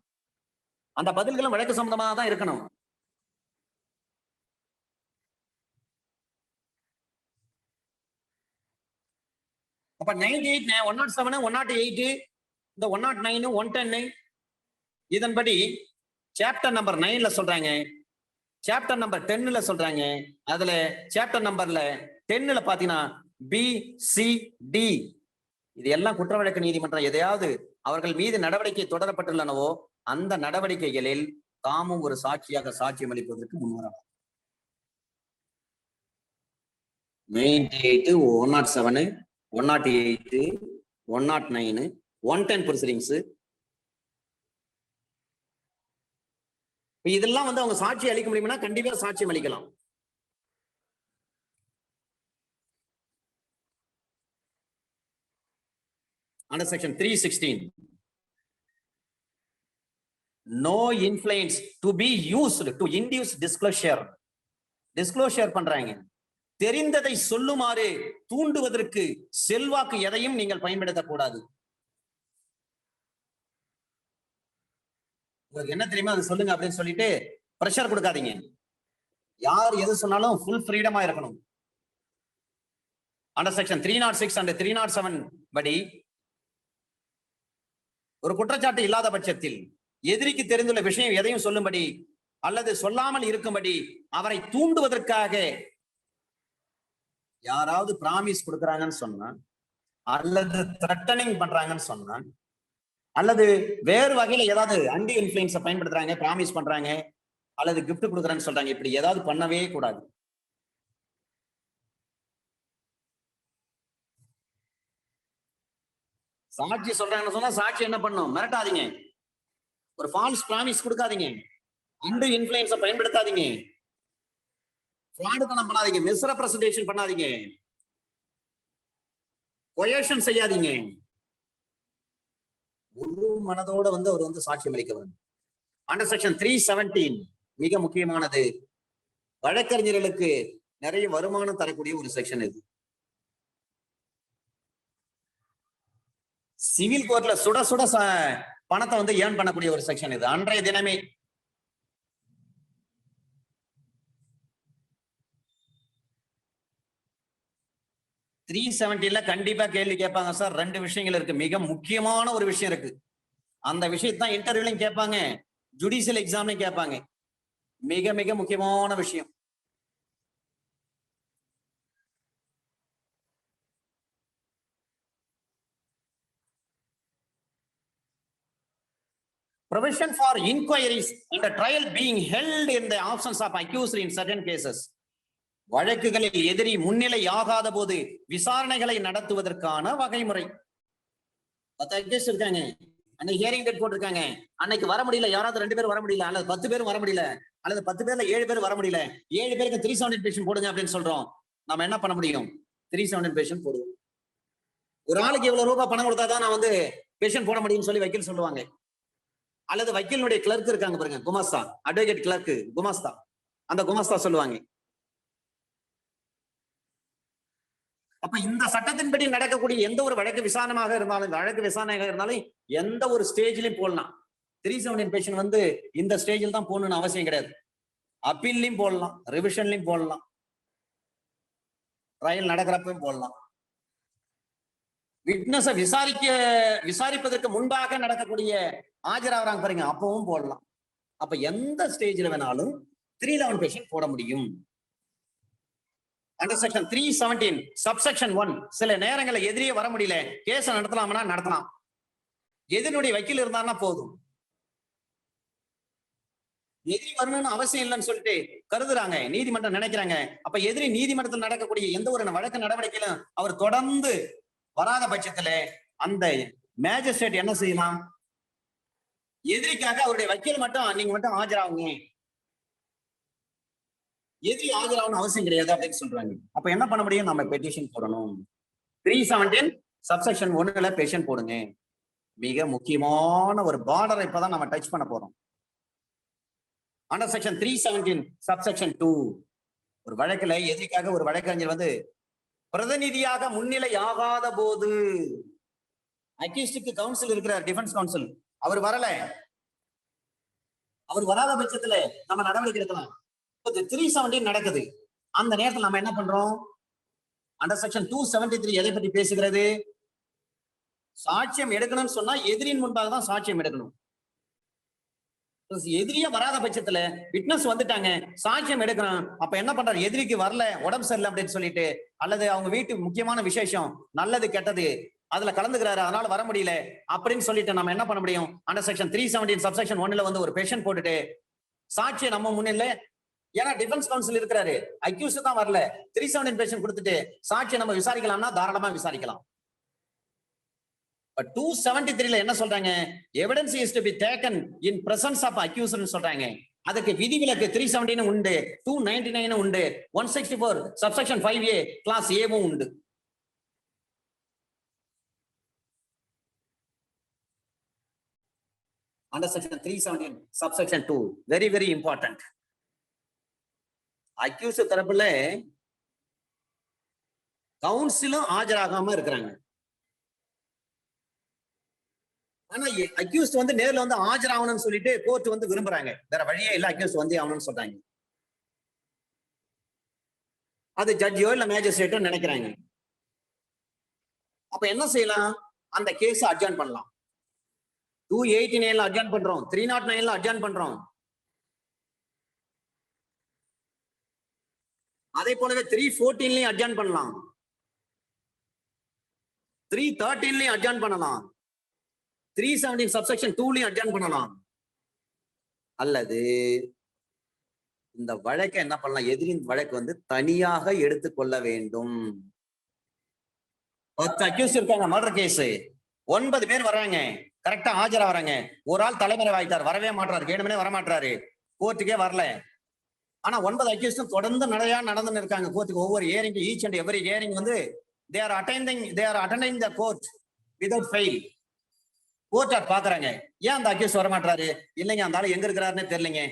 அந்த பதில்களும் வழக்கு சம்பந்தமாக தான் இருக்கணும். அப்ப 98, 107, 108, இந்த 109, 110 இதன்படி சாப்டர் நம்பர் 9ல சொல்றாங்க, சாப்டர் நம்பர் 10ல சொல்றாங்க. அதுல சாப்டர் நம்பர்ல 10ல பாத்தீங்கன்னா BCD இது எல்லாம் குற்ற வழக்கு நீதிமன்றம் எதையாவது அவர்கள் மீது நடவடிக்கை தொடரப்பட்டுள்ளனவோ அந்த நடவடிக்கைகளில் தாமும் ஒரு சாட்சியாக சாட்சியம் அளிப்பதற்கு முன்வரலாம். 98, 107, 108, 109, 110 ப்ரொசீடிங்ஸ் இதெல்லாம் வந்து அவங்க சாட்சி அளிக்க முடியும்னா கண்டிப்பா சாட்சியம் அளிக்கலாம். Under section 316, no influence to be used to induce disclosure. Disclosure பண்றாங்க, தெரிந்ததை சொல்லுமாறு தூண்டுவதற்கு செல்வாக்கு எதையும் நீங்கள் பயன்படுத்தக்கூடாது. உங்களுக்கு என்ன தெரியுமா அது சொல்லுங்க அப்படின்னு சொல்லிட்டு பிரஷர் கொடுக்காதீங்க. யார் எது சொன்னாலும் ஃபுல் ஃப்ரீடமா இருக்கணும். அண்டர் செக்ஷன் 306 அண்ட் 307 படி ஒரு குற்றச்சாட்டு இல்லாத பட்சத்தில் எதிரிக்கு தெரிந்துள்ள விஷயம் எதையும் சொல்லும்படி அல்லது சொல்லாமல் இருக்கும்படி அவரை தூண்டுவதற்காக யாராவது பிராமிஸ் கொடுக்கறாங்கன்னு சொன்னா, அல்லது த்ரெட்டனிங் பண்றாங்கன்னு சொன்னா, அல்லது வேறு வகையில ஏதாவது அண்டி இன்ஃபுளுன்ஸை பயன்படுத்துறாங்க, பிராமிஸ் பண்றாங்க, அல்லது கிஃப்ட் கொடுக்குறேன்னு சொல்றாங்க, இப்படி ஏதாவது பண்ணவே கூடாது. சாட்சி சொல்றாங்கன்னு சொன்னா சாட்சி என்ன பண்ணும்? மிரட்டாதீங்க. ஒரு ஃபால்ஸ் பிராமிஸ் கொடுக்காதீங்க. அண்டி இன்ஃபுளுன்ஸை பயன்படுத்தாதீங்க. ஃப்ராடுத்தனம் பண்ணாதீங்க. மிஸ்ரெப்ரசன்டேஷன் பண்ணாதீங்க. கொயர்ஷன் செய்யாதீங்க. ஒரு மனதோட அவர் சாட்சியம் அளிக்க வேண்டும். அண்டர் செக்ஷன் 317 மிக முக்கியமானது. வழக்கறிஞர்களுக்கு நிறைய வருமானம் தரக்கூடிய ஒரு செக்ஷன் இது. சிவில் கோர்ட்ல சுட சுட பணத்தை ஏர்ன் பண்ணக்கூடிய ஒரு செக்ஷன் இது. அன்றைய தினமே த்ரீ 317 கண்டிப்பா கேள்வி கேட்பாங்க சார். 2 விஷயங்கள் இருக்கு. மிக முக்கியமான ஒரு விஷயம் இருக்கு. அந்த விஷயத்தான் இன்டர்வியூலையும் கேட்பாங்க, ஜுடிஷியல் எக்ஸாம்லையும் கேட்பாங்க. மிக மிக முக்கியமான விஷயம். Provision for inquiries and a trial being held in the absence of accused in certain cases. வழக்குகளில் எதிரி முன்னிலை ஆகாத போது விசாரணைகளை நடத்துவதற்கான வகைமுறை. 10 கேஸ் இருக்காங்க, அன்னைக்கு ஹியரிங் டேட் போட்டிருக்காங்க, அன்னைக்கு வர முடியல, யாராவது 2 பேர் வர முடியல, அல்லது 10 பேர் வர முடியல, அல்லது 10 பேர்ல 7 பேர் வர முடியல, 7 பேருக்கு 317 பேஷன் போடுங்க அப்படின்னு சொல்றோம். நம்ம என்ன பண்ண முடியும்? 317 பேஷன் போடுவோம். ஒரு ஆளுக்கு எவ்வளவு ரூபாய் பணம் கொடுத்தாதான் நான் பேஷன் போட முடியும்னு சொல்லி வக்கீல் சொல்லுவாங்க. அல்லது வக்கீலுடைய கிளர்க் இருக்காங்க பாருங்க, குமாஸ்தா, அட்வொகேட் கிளர்க், குமாஸ்தா, அந்த குமாஸ்தா சொல்லுவாங்க. அப்ப இந்த சட்டத்தின்படி நடக்கக்கூடிய எந்த ஒரு வழக்கு விசாரணமாக இருந்தாலும் எந்த ஒரு ஸ்டேஜ்லயும் போடலாம். 317 பேஷன் இந்த ஸ்டேஜில் தான் போடணும்னு அவசியம் கிடையாது. அப்பீல்லையும் போடலாம், ரிவிஷன்லையும் போடலாம், ட்ரையல் நடக்கிறப்பையும் போடலாம். விட்னஸை விசாரிப்பதற்கு முன்பாக நடக்கக்கூடிய ஆஜராகிறாங்க பாருங்க, அப்பவும் போடலாம். அப்ப எந்த ஸ்டேஜ்ல வேணாலும் 311 பேஷன் போட முடியும். அண்டர் செக்ஷன் 317 சப்செக்ஷன் 1 சில நேரங்களில் எதிரியே வர முடியல, கேஸ் நடத்தலாம்னா நடத்தலாம். எதிரினுடைய வக்கீல் இருந்தான்னா போதும். எதிரி வரணும்னு அவசியம் இல்லைன்னு சொல்லிட்டு கருதுறாங்க, நீதிமன்றம் நினைக்கிறாங்க. அப்ப எதிரி நீதிமன்றத்தில் நடக்கக்கூடிய எந்த ஒரு வழக்கு நடவடிக்கையிலும் அவர் தொடர்ந்து வராத பட்சத்துல அந்த மேஜிஸ்ட்ரேட் என்ன செய்யலாம்? எதிரிக்காக அவருடைய வக்கீல் நீங்க மட்டும் ஆஜராகுங்க, எதிரி ஆஜராகணும் அவசியம் கிடையாது அப்படின்னு சொல்றாங்க. அப்ப என்ன பண்ண முடியும்? நம்ம பெட்டிஷன் போடணும். 317 சப்செக்ஷன் 1 பெட்டிஷன் போடுங்க. மிக முக்கியமான ஒரு பார்டரை இப்பதான் நம்ம டச் பண்ண போறோம். அண்டர் செக்ஷன் 317 சப்செக்ஷன் 2 ஒரு வழக்குல எதிரிக்காக ஒரு வழக்கறிஞர் பிரதிநிதியாக முன்னிலை ஆகாத போது, அக்யூஸ்டுக்கு கவுன்சில் இருக்கிறார், டிஃபென்ஸ் கவுன்சில், அவர் வரல, அவர் வராத பட்சத்துல நம்ம நடவடிக்கை எடுக்கலாம். 317 நடக்குது. அந்த நேரத்தில் நம்ம என்ன பண்றோம்? அண்டர் செக்ஷன் 273 எதை பற்றி பேசுகிறது? சாட்சியம் எடுக்கணும்னு சொன்னா எதிரின் முன்பாக தான் சாட்சியம் எடுக்கணும். எதிரியே வராத பட்சத்துல விட்னஸ் வந்துட்டாங்க, சாட்சியம் எடுக்கணும். அப்ப என்ன பண்றாரு? எதிரிக்கு வரல, உடம்பு சரியில்லை அப்படின்னு சொல்லிட்டு, அல்லது அவங்க வீட்டு முக்கியமான விசேஷம், நல்லது கெட்டது, அதுல கலந்துக்கிறாரு, அதனால வர முடியல அப்படின்னு சொல்லிட்டு நம்ம என்ன பண்ண முடியும்? அண்டர் செக்ஷன் 317 சப்செக்ஷன் 1 ஒரு பெஷன் போட்டுட்டு சாட்சியை நம்ம முன்னில, ஏன்னா டிஃபென்ஸ் கவுன்சில் இருக்கிறாரு, அக்யூஸ் தான் வரல, 317 பெஷன் கொடுத்துட்டு சாட்சியை நம்ம விசாரிக்கலாம்னா தாராளமா விசாரிக்கலாம். 273 என்ன சொல்றாங்க? Evidence is to be taken in presence of accuser சொல்றாங்க. அதுக்கு விதிவிலக்கு 317 உண்டு, 299 உண்டு, 164 சப்செக்ஷன் 5A கிளாஸ் ஏவும் உண்டு. Under section 317 subsection 2 very very important. Accused தரப்புல கவுன்சிலும் ஆஜராகாம இருக்கிறாங்க. ஆனா அக்யூஸ்ட் வந்து நேர்ல வந்து ஆஜராகணும்னு சொல்லிட்டு கோர்ட் வந்து விரும்புறாங்க. வேற வழியே இல்ல, அக்யூஸ்ட் வந்து ஆகணும்னு சொல்றாங்க. அது ஜட்ஜியோ இல்ல மேஜிஸ்ட்ரேட்டோ நினைக்கிறாங்க. அப்ப என்ன செய்யலாம்? அந்த கேஸ் அட்ஜார்ன் பண்ணலாம். 289 அட்ஜார்ன் பண்றோம், 309 அட்ஜார்ன் பண்றோம். அதே போலவே 314 அட்ஜார்ன் பண்ணலாம், 313 அட்ஜார்ன் பண்ணலாம், 317 சப்செக்ஷன் 2 அட்ஜார்ன் பண்ணலாம். அல்லது இந்த வழக்கை என்ன பண்ணலாம்? எதிரின் வழக்கு வந்து தனியாக எடுத்துக்கொள்ள வேண்டும். 10 அக்யூஸ் இருக்காங்க, மர்டர் கேஸ், 9 பேர் வர்றாங்க, கரெக்டா ஆஜரா வராங்க. ஒரு ஆள் தலைமறை ஆயிட்டார், வரவே மாட்டாரு, வேணுமனே வரமாட்டாரு, கோர்ட்டுக்கே வரல. ஆனா 9 அக்யூஸ்டும் தொடர்ந்து நடந்துன்னு இருக்காங்க கோர்ட்டுக்கு. ஒவ்வொரு hearing, each and every hearing வந்து they are attending the court without fail. Court பாக்குறாங்க, ஏன் அந்த அக்யூஸ் வர மாட்டாரு? இல்லைங்க, அந்த ஆளு எங்க இருக்கிறாருன்னு தெரியலங்க.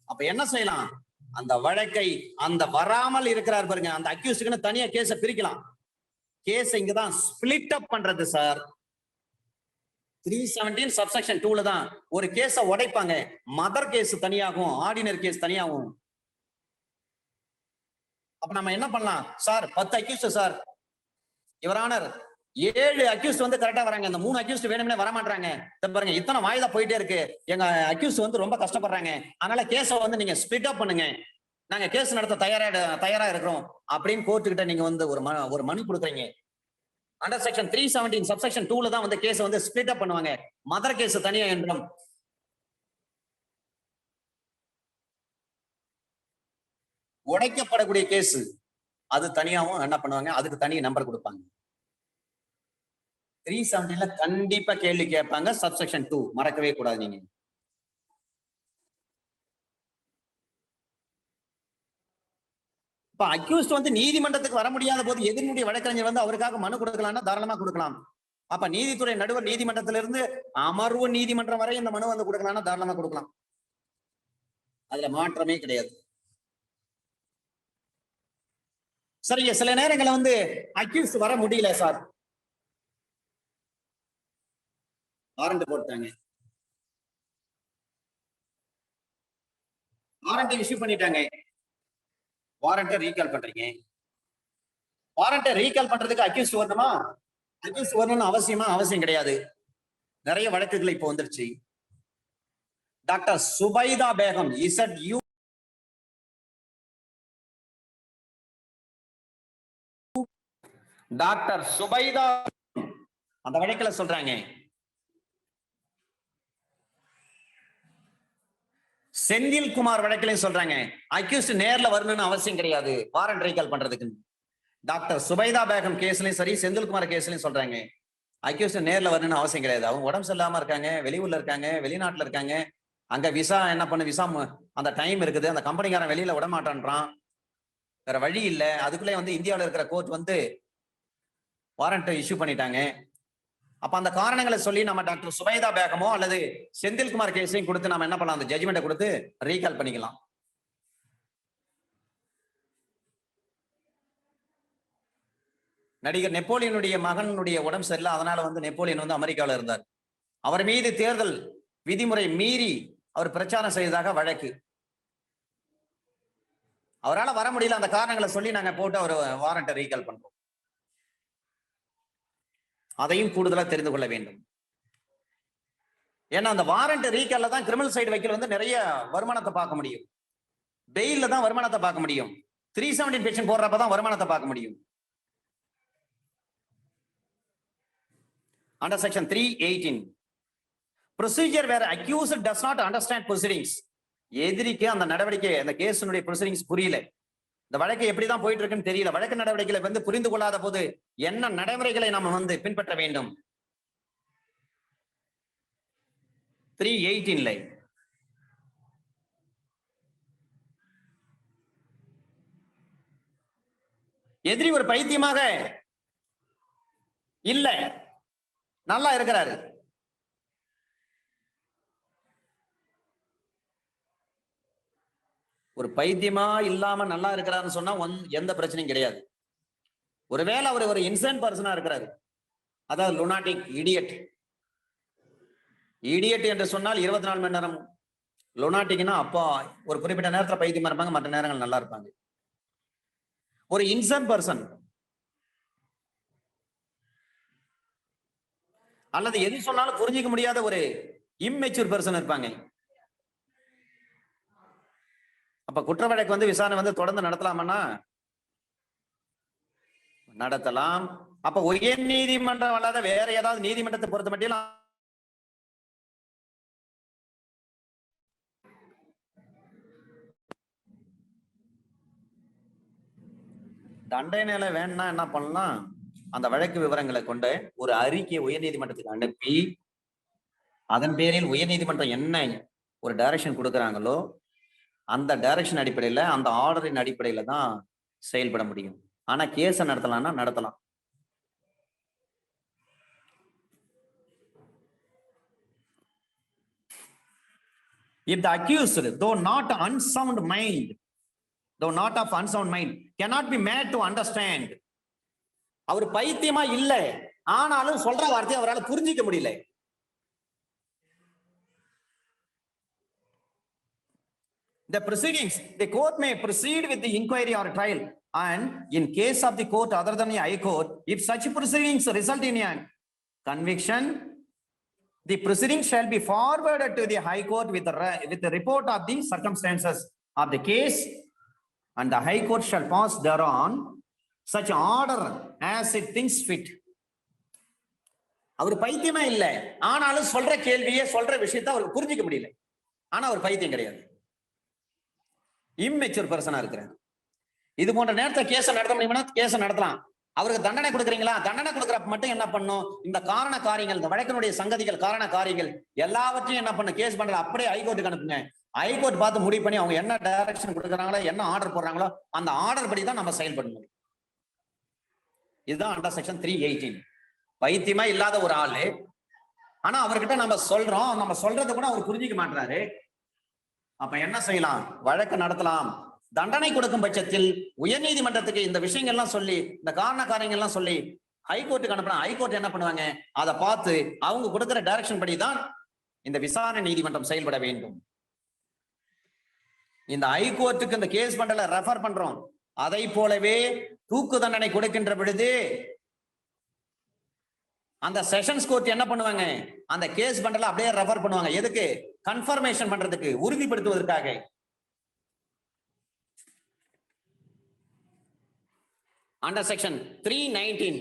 அப்ப என்ன செய்யலாம்? அந்த வழக்கை அந்த வராமல் இருக்கிறார் பாருங்க, அந்த அக்யூஸ்டுக்குன்னு தனியா கேஸ பிரிக்கலாம். கேஸ் இங்கதான் ஸ்பிளிட் அப் பண்றது சார். 317 சப்செக்ஷன் 2ல தான் ஒரு கேஸ உடைப்பாங்க. மதர் கேஸ் தனியாகும், ஆர்டினரி கேஸ் தனியாகும். அப்ப நம்ம என்ன பண்ணலாம்? Sir 10 accused sir, your honour 7 accused வந்து கரெக்டா வராங்க, அந்த 3 அக்யூஸ்ட் வேணும்னே வர மாட்டாங்க. பாருங்க, இத்தனை வாய்தா போயிட்டே இருக்கு, எங்க அக்யூஸ்ட் வந்து ரொம்ப கஷ்டப்படுறாங்க, அதனால கேஸ வந்து நீங்க ஸ்பிளிட் அப் பண்ணுங்க, நாங்க கேஸ் நடத்த தயாரா இருக்கிறோம் அப்படின்னு கோர்ட்டு கிட்ட நீங்க வந்து ஒரு மனு கொடுக்குறீங்க. அண்டர் செக்ஷன் 317 சப்செக்ஷன் 2ல தான் வந்து கேஸ் வந்து ஸ்பிளிட் அப் பண்ணுவாங்க. மதர் கேஸ் தனியா என்றும் உடைக்கப்படக்கூடிய கேஸ் அது தனியாவும் என்ன பண்ணுவாங்க, அதுக்கு தனி நம்பர் கொடுப்பாங்க. 317ல கண்டிப்பா கேள்வி கேட்பாங்க, சப்செக்ஷன் 2 மறக்கவே கூடாது நீங்க. இப்ப அக்யூஸ்ட் வந்து நீதிமன்றத்துக்கு வர முடியாத போது எதிரினுடைய வழக்கறிஞர் வந்து அவருக்காக மனு கொடுக்கலாம்னா தாராளமா கொடுக்கலாம். அப்ப நீதித்துறை நடுவர் நீதிமன்றத்திலிருந்து அமர்வு நீதிமன்றம் வரை இந்த மனு வந்து கொடுக்கலாம்னா தாராளமா கொடுக்கலாம், அதுல மாற்றமே கிடையாது. சரிங்க, சில நேரங்களில் வந்து அக்யூஸ் வர முடியல சார், வாரண்ட் போட்டாங்க, வாரண்ட் இஷ்யூ பண்ணிட்டாங்க, வாரண்ட ரீகால் பண்றீங்க. வாரண்ட ரீகால் பண்றதுக்கு அக்யூஸ் வரணுமா? அக்யூஸ் வரணும்னு அவசியம் கிடையாது. நிறைய வழக்குகள் இப்போ வந்துருச்சு. Doctor Zubaida Begum ZU doctor Zubaida அந்த வழக்கில் சொல்றாங்க, செந்தில்குமார் வழக்கிலையும் சொல்றாங்க, அக்யூஸ்ட் நேர்ல வரணும்னு அவசியம் கிடையாது வாரண்ட் ரீகால் பண்றதுக்கு. டாக்டர் சுபைதா பேகம் கேஸ்லயும் சரி, செந்தில்குமார் கேஸ்லயும் சொல்றாங்க, அக்யூஸ்ட் நேர்ல வரணும்னு அவசியம் கிடையாது. அவங்க உடம்பு சரியில்லாம இருக்காங்க, வெளியூர்ல இருக்காங்க, வெளிநாட்டுல இருக்காங்க, அங்க விசா என்ன பண்ணு, விசா அந்த டைம் இருக்குது, அந்த கம்பெனிக்காரன் வெளியில விட மாட்டான்றான், வேற வழி இல்ல, அதுக்குள்ளே வந்து இந்தியாவில் இருக்கிற கோர்ட் வந்து வாரண்ட் இஷ்யூ பண்ணிட்டாங்க. அப்ப அந்த காரணங்களை சொல்லி நம்ம டாக்டர் சுபைதா பேகமோ அல்லது செந்தில்குமார் கேஸையும் கொடுத்து நம்ம என்ன பண்ணலாம், அந்த ஜட்ஜ்மெண்ட்டை கொடுத்து ரீகால் பண்ணிக்கலாம். நடிகர் நெப்போலியனுடைய மகனுடைய உடம்பு சரியில்லை, அதனால வந்து நெப்போலியன் வந்து அமெரிக்காவில் இருந்தார். அவர் மீது தேர்தல் விதிமுறை மீறி அவர் பிரச்சாரம் செய்ததாக வழக்கு. அவரால் வர முடியல, அந்த காரணங்களை சொல்லி நாங்க போட்டு அவர் வாரண்ட்டை ரீகால் பண்றோம். அதையும் கூடுதலா தெரிந்து கொள்ள வேண்டும். ஏன்னா அந்த வாரண்ட் ரீகால்ல தான் கிரிமினல் சைடு வைக்கல வந்து நிறைய வருமானத்தை பார்க்க முடியும், பெயில்ல தான் வருமானத்தை பார்க்க முடியும், 317 பெட்டிஷன் போடுறப்பதான் வருமானத்தை பார்க்க முடியும். Under section 318 procedure where accused does not understand proceedings, எதிரிக்கு அந்த நடவடிக்கை அந்த கேஸினுடைய ப்ரொசீடிங்ஸ் புரியல, இந்த வழக்கு எப்படிதான் போயிட்டு இருக்குன்னு தெரியல, வழக்கு நடவடிக்கைகளை வந்து புரிந்து கொள்ளாத போது என்ன நடைமுறைகளை நாம வந்து பின்பற்ற வேண்டும்? 318 எதிரி ஒரு பைத்தியமாக இல்ல, நல்லா இருக்கிறாரு, ஒரு பைத்தியமா இல்லாம நல்லா இருக்கிறாருன்னு சொன்னா எந்த பிரச்சனையும் கிடையாது. ஒருவேளை அவர் ஒரு இன்சென்ட் பர்சனா இருக்கிறாரு, அதாவது லுனாட்டிக், இடியட். இடியட் என்று சொன்னால் 24 மணி நேரம். லுனாட்டிக்னா அப்போ ஒரு குறிப்பிட்ட நேரத்துல பைத்தியமா இருப்பாங்க, மற்ற நேரங்கள் நல்லா இருப்பாங்க. ஒரு இன்சென்ட் பர்சன் அல்லது எது சொன்னாலும் புரிஞ்சிக்க முடியாத ஒரு இம்மெச்சூர் பர்சன் இருப்பாங்க. அப்ப குற்ற வழக்கு விசாரணை தொடர்ந்து நடத்தலாமா? நடத்தலாம். அப்ப உயர் நீதிமன்றம் அல்லாத வேற ஏதாவது நீதிமன்றத்தை பொறுத்த மட்டும் தண்டனை வேணும்னா என்ன பண்ணலாம்? அந்த வழக்கு விவரங்களை கொண்டு ஒரு அறிக்கையை உயர் நீதிமன்றத்துக்கு அனுப்பி அதன் பேரில் உயர் நீதிமன்றம் என்ன ஒரு டைரக்ஷன் கொடுக்குறாங்களோ அந்த டைரக்ஷன் அடிப்படையில, அந்த ஆர்டரின் அடிப்படையில தான் செயல்பட முடியும். ஆனா கேஸ நடத்தலாம்னா நடத்தலாம். If the accused, though not of unsound mind, cannot be made to understand. அவர் பைத்தியமா இல்ல, ஆனாலும் சொல்ற வார்த்தையை அவரால் புரிஞ்சிக்க முடியல. The proceedings, the court may proceed with the inquiry or trial, and in case of the court other than the high court, if such proceedings result in a conviction, the proceedings shall be forwarded to the high court with the report of the circumstances of the case, and the high court shall pass thereon such order as it thinks fit. அவர் பைத்தியமே இல்ல, ஆனாலும் சொல்ற கேள்வியே சொல்ற விஷயத்தை அவருக்கு புரிஞ்சிக்க முடியல. ஆனா அவர் பைத்தியம் கிடையாது, இம்மெச்சூர் பர்சனா இருக்கிறார். இது போன்ற நேரத்தை கேஸ நடத்த முடியுமா? கேஸ நடத்தலாம். அவருக்கு தண்டனை கொடுக்குறீங்களா? தண்டனை கொடுக்குறப்ப மட்டும் என்ன பண்ணும்? இந்த காரண காரியங்கள், இந்த வழக்கினுடைய சங்கதிகள், காரண காரியங்கள் எல்லாவற்றையும் என்ன பண்ண கேஸ் பண்றது அப்படியே ஹைகோர்ட்டுக்கு அனுப்புங்க. ஹைகோர்ட் பார்த்து முடிவு பண்ணி அவங்க என்ன டைரக்ஷன் கொடுக்குறாங்களோ, என்ன ஆர்டர் போடுறாங்களோ அந்த ஆர்டர் படி தான் நம்ம செயல்பட முடியும். இதுதான் அண்டர் செக்ஷன் 318. பைத்தியமா இல்லாத ஒரு ஆளு, ஆனா அவர்கிட்ட நம்ம சொல்றோம், நம்ம சொல்றது கூட அவர் புரிஞ்சிக்க மாட்டாரு. அப்ப என்ன செய்யலாம்? வழக்கு நடத்தலாம். தண்டனை கொடுக்கும் பட்சத்தில் உயர் நீதிமன்றத்துக்கு இந்த விஷயங்கள்லாம் சொல்லி, இந்த காரண காரியங்கள்லாம் சொல்லி ஹைகோர்ட்டுக்கு அனுப்பலாம். ஹைகோர்ட் என்ன பண்ணுவாங்க? அதை பார்த்து அவங்க கொடுக்கிற டைரக்ஷன் படி தான் இந்த விசாரணை நீதிமன்றம் செயல்பட வேண்டும். இந்த ஹைகோர்ட்டுக்கு இந்த கேஸ் பண்டல ரெஃபர் பண்றோம். அதை போலவே தூக்கு தண்டனை கொடுக்கின்ற பொழுது அந்த செஷன்ஸ் கோர்ட் என்ன பண்ணுவாங்க? அந்த கேஸ் பண்டல அப்படியே ரெஃபர் பண்ணுவாங்க. எதுக்கு? கன்ஃபர்மேஷன் பண்றதுக்கு, உறுதிப்படுத்துவதற்காக. அண்டர் செக்ஷன் 319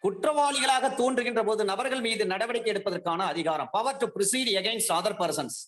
குற்றவாளிகளாக தோன்றுகின்ற போது நபர்கள் மீது நடவடிக்கை எடுப்பதற்கான அதிகாரம், power to proceed against other persons.